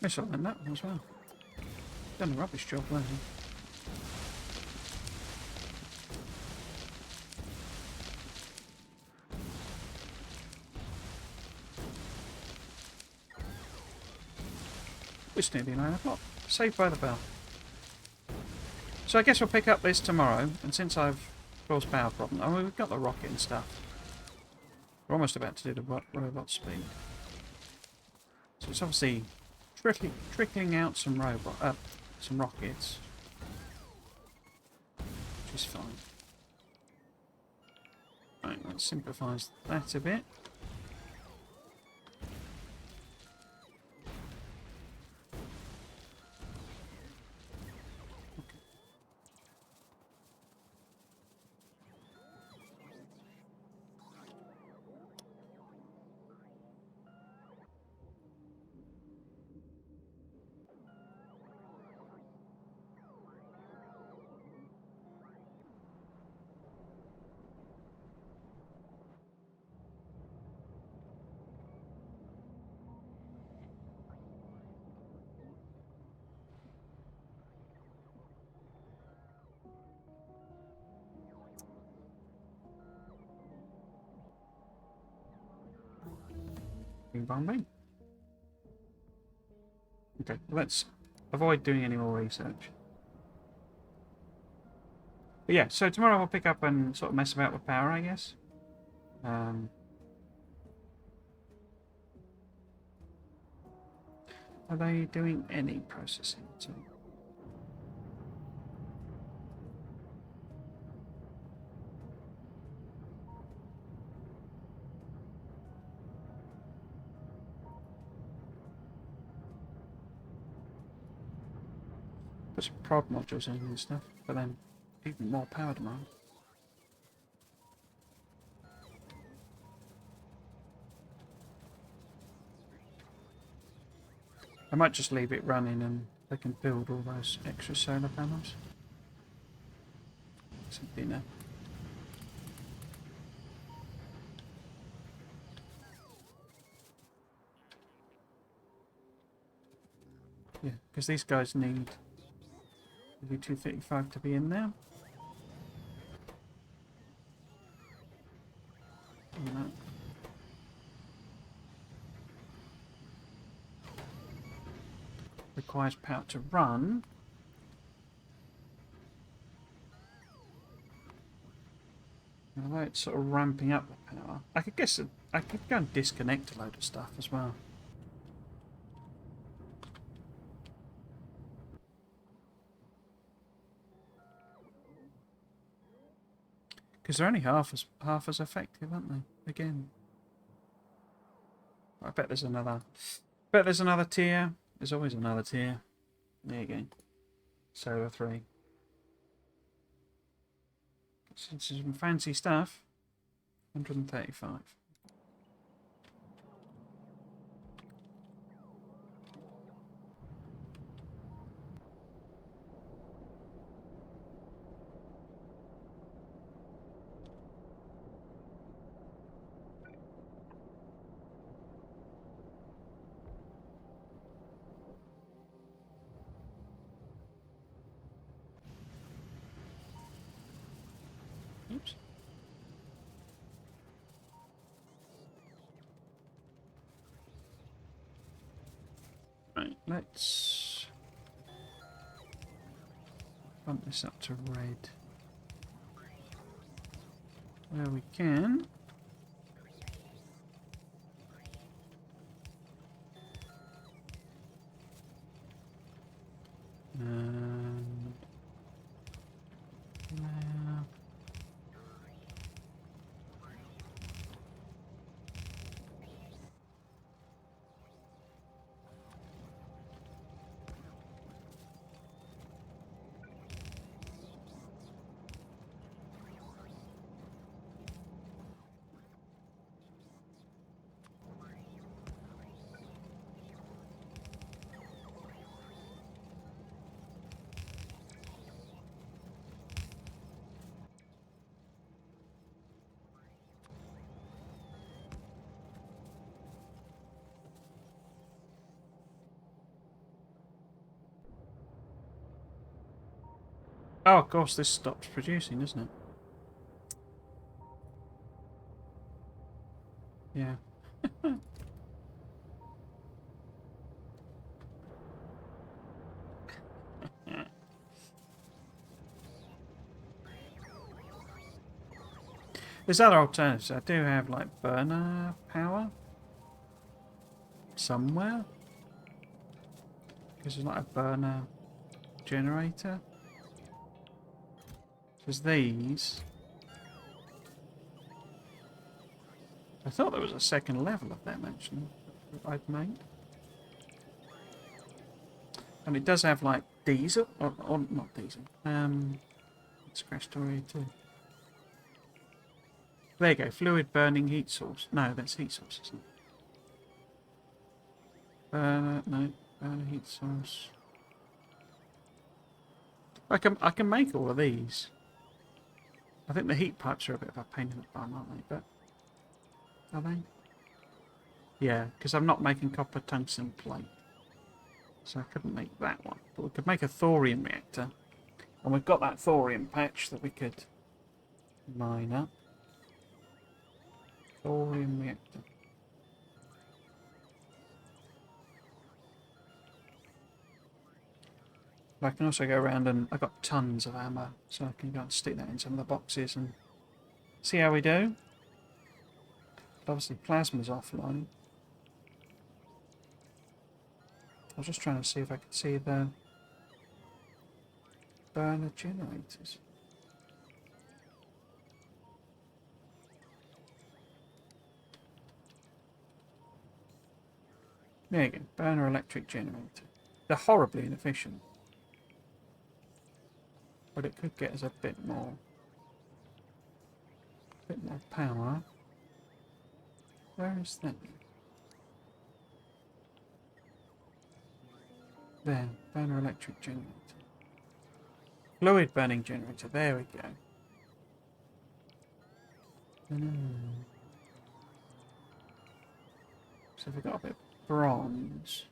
Misaligned that one as well. Done a rubbish job, hasn't he? It's nearly 9 o'clock. Saved by the bell. So I guess we'll pick up this tomorrow, and since I've caused power problem, oh, we've got the rocket and stuff. We're almost about to do the robot speed. So it's obviously trickling out some rockets, which is fine. Right, that simplifies that a bit. Bing bong bing. Okay, let's avoid doing any more research. But yeah, so tomorrow we'll pick up and sort of mess about with power, I guess. Are they doing any processing at all? Put some prod modules in and stuff, but then even more power demand. I might just leave it running and they can build all those extra solar panels. Some dinner. Yeah, because these guys need the 235 to be in there. And that. Requires power to run. Although it's sort of ramping up the power. I could guess that I could go and disconnect a load of stuff as well. Because they're only half as effective, aren't they? Again. I bet there's another. Bet there's another tier. There's always another tier. There you go. Solar 3. Some fancy stuff. 135. Oops. Right, let's bump this up to red where we can. Oh, of course, this stops producing, doesn't it? Yeah. There's other alternatives. I do have like burner power somewhere. Because there's like a burner generator. There's these. I thought there was a second level of them actually that I'd made. And it does have like diesel, or not diesel. It's crash story too. There you go, fluid burning heat source. No, that's heat source, isn't it? No, burner heat source. I can make all of these. I think the heat pipes are a bit of a pain in the bum, aren't they? But are they? Yeah, because I'm not making copper tungsten plate. So I couldn't make that one. But we could make a thorium reactor. And we've got that thorium patch that we could mine up. Thorium reactor. But I can also go around and I've got tons of ammo, so I can go and stick that in some of the boxes and see how we do. But obviously plasma's offline. I was just trying to see if I could see the burner generators. There you go, burner electric generator. They're horribly inefficient. But it could get us a bit more power. Where is that? There, burner electric generator. Fluid burning generator, there we go. So we've got a bit of bronze.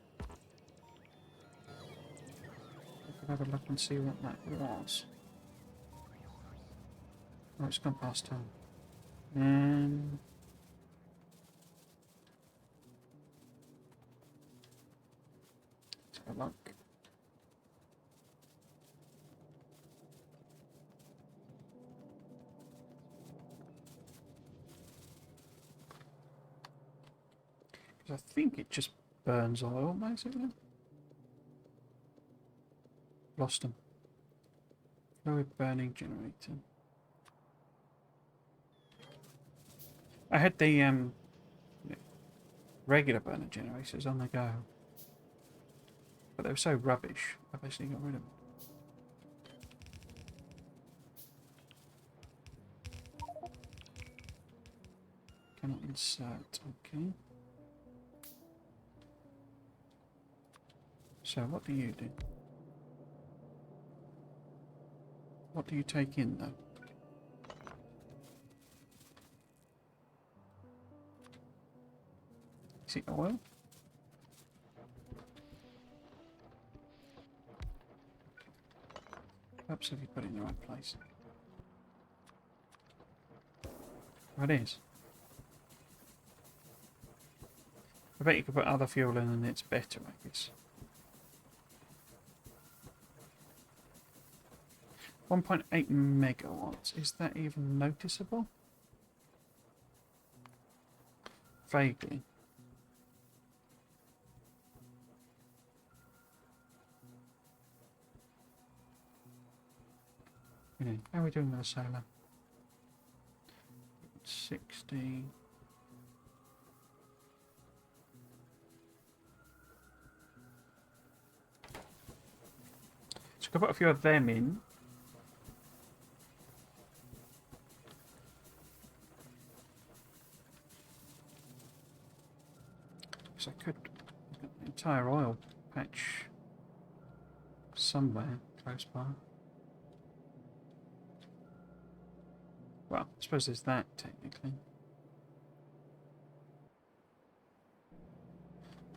We could have a look and see what that was. Oh, it's gone past time. Let's have a look. Because I think it just burns oil, basically. Lost them. Fluid burning generator. I had the regular burner generators on the go, but they were so rubbish, I basically got rid of them. Cannot insert, okay. So what do you do? What do you take in though? Is it oil? Perhaps have you put it in the right place? Oh, it is. I bet you could put other fuel in and it's better, I guess. 1.8 megawatts. Is that even noticeable? Vaguely. How are we doing with the solar? 60. So I could put a few of them in. So I could get the entire oil patch somewhere close by. Well, I suppose there's that, technically.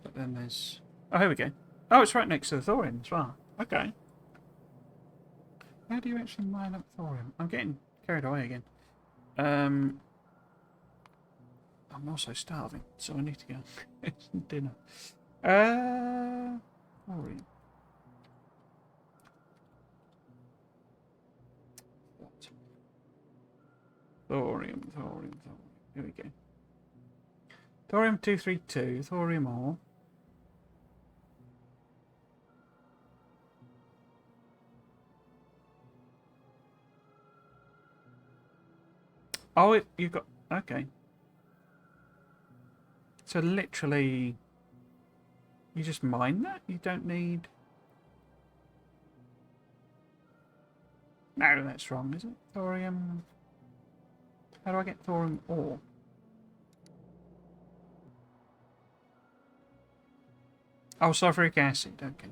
But then there's... Oh, here we go. Oh, it's right next to the thorium as well. Okay. How do you actually mine up thorium? I'm getting carried away again. I'm also starving, so I need to go get some dinner. Thorium. What? Thorium. Here we go. Thorium 232, thorium ore. Oh, you've got... Okay. So literally, you just mine that? You don't need... No, that's wrong, is it? Thorium... How do I get thorium ore? Oh, sulfuric acid, okay.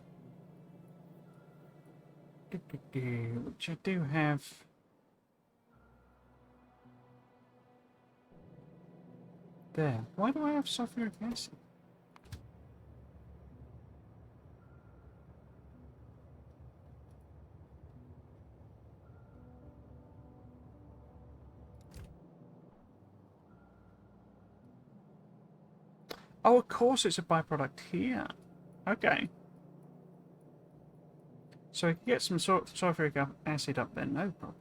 Which I do have... There. Why do I have sulfuric acid? Oh, of course it's a byproduct here. Okay. So we can get some sulfuric acid up there, no problem.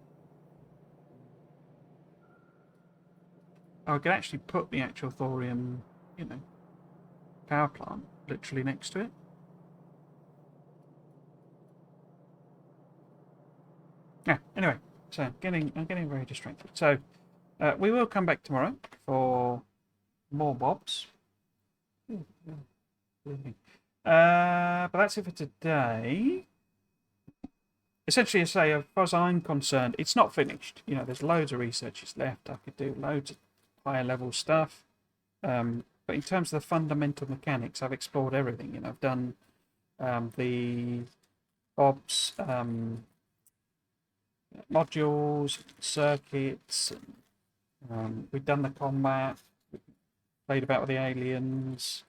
I could actually put the actual thorium, you know, power plant literally next to it. Yeah, anyway, so I'm getting very distracted. So we will come back tomorrow for more mobs. But that's it for today. Essentially, I say, as far as I'm concerned, it's not finished. You know, there's loads of researches left. I could do loads of higher level stuff. But in terms of the fundamental mechanics, I've explored everything. You know, I've done the Bob's modules, circuits. We've done the combat, played about with the aliens,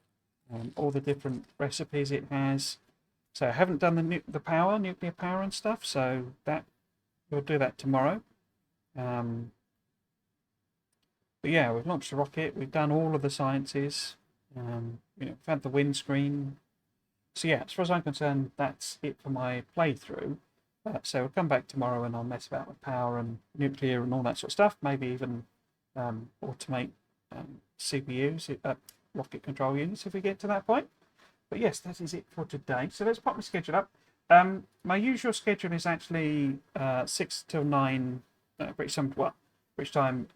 all the different recipes it has. So I haven't done the nuclear power and stuff. So that we'll do that tomorrow. But yeah, we've launched a rocket. We've done all of the sciences. You know, we've had the windscreen. So yeah, as far as I'm concerned, that's it for my playthrough. So we'll come back tomorrow and I'll mess about with power and nuclear and all that sort of stuff. Maybe even automate CPUs, rocket control units, if we get to that point. But yes, that is it for today. So let's pop my schedule up. My usual schedule is actually 6 till 9 British time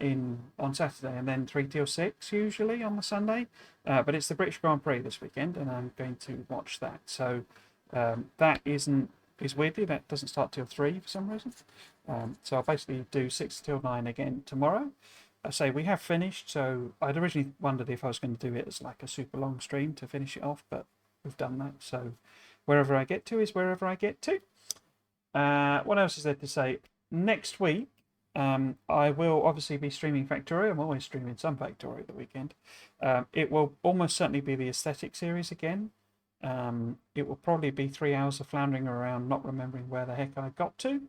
on Saturday, and then 3 till 6 usually on the Sunday. But it's the British Grand Prix this weekend, and I'm going to watch that. So that is weirdly, that doesn't start till 3 for some reason. So I'll basically do 6 till 9 again tomorrow. I say we have finished, so I'd originally wondered if I was going to do it as like a super long stream to finish it off, but we've done that. So wherever I get to is wherever I get to. What else is there to say? Next week, I will obviously be streaming Factorio. I'm always streaming some Factorio at the weekend. It will almost certainly be the aesthetic series again. It will probably be 3 hours of floundering around, not remembering where the heck I got to.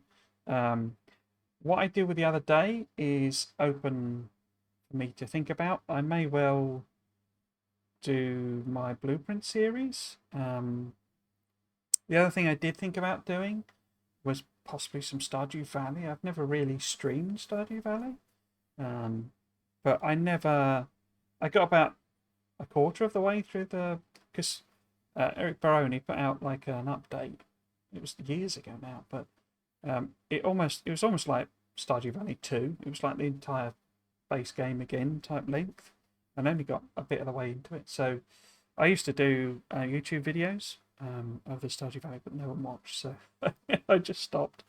What I do with the other day is open for me to think about. I may well do my blueprint series. The other thing I did think about doing was possibly some Stardew Valley. I've never really streamed Stardew Valley, but I got about a quarter of the way through because Eric Baroni put out like an update. It was years ago now, but it was almost like Stardew Valley 2. It was like the entire base game again type length, and only got a bit of the way into it. So I used to do YouTube videos of the Stardew Valley, but no one watched, so I just stopped.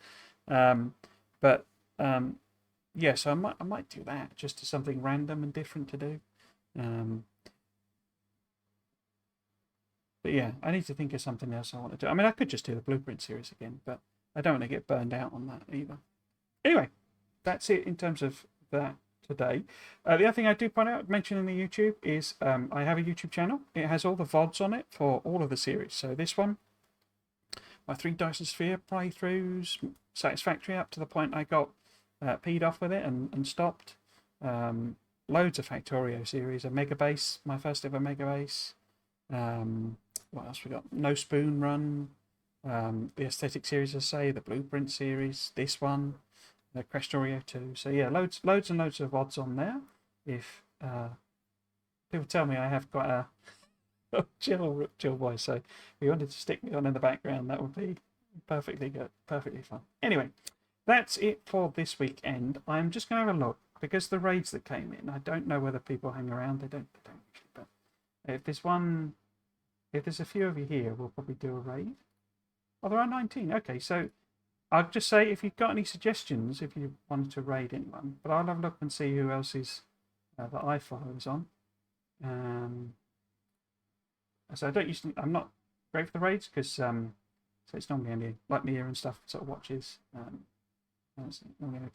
But yeah, so I might do that, just as something random and different to do. But yeah, I need to think of something else I want to do. I mean, I could just do the blueprint series again, but I don't want to get burned out on that either. Anyway, that's it in terms of that today. The other thing I do point out, mention in the YouTube, is I have a YouTube channel. It has all the VODs on it for all of the series. So this one, my 3 Dyson Sphere playthroughs, satisfactory up to the point I got peed off with it and stopped. Loads of Factorio series, a Mega Base, my first ever Mega Base. What else we got? No Spoon Run, the Aesthetic series, I say, the Blueprint series, this one, the Crestorio 2. So yeah, loads and loads of VODs on there. If people tell me I have got a chill voice, so if you wanted to stick me on in the background, that would be perfectly good, perfectly fun. Anyway, that's it for this weekend. I'm just going to have a look because the raids that came in, I don't know whether people hang around. They don't usually, but if there's a few of you here, we'll probably do a raid. Oh, there are 19. Okay, so I'll just say if you've got any suggestions, if you wanted to raid anyone, but I'll have a look and see who else is that I follow is on. So I'm not great for the raids because so it's normally only like me and stuff sort of watches. Normally a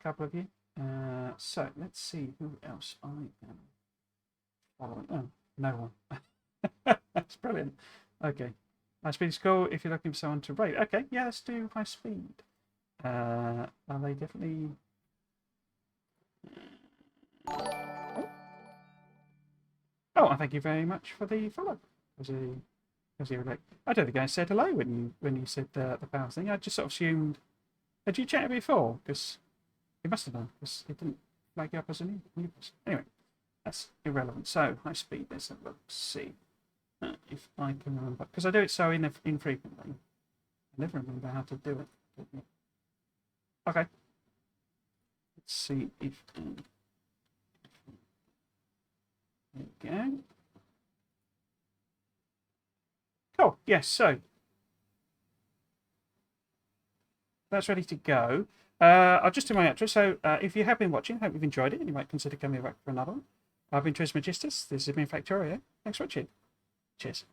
couple of you. So let's see who else I am following. Oh, no one. That's brilliant. Okay. High speed is cool if you're looking for someone to raid. Okay, yeah, let's do high speed. Are they definitely... Oh, and thank you very much for the follow. Because you were like, I don't think I said hello when you said the power thing. I just sort of assumed. Had you chatted before? Because you must have done. Because it didn't flag you up as a new person. Anyway, that's irrelevant. So high speed. Let's have a look. See if I can remember. Because I do it so infrequently. I never remember how to do it. Okay. Let's see if. There we go. Cool. Yes. So that's ready to go. I'll just do my outro. So if you have been watching, I hope you've enjoyed it and you might consider coming back for another one. I've been Tris Magistus. This has been Factorio. Thanks for watching. Cheers.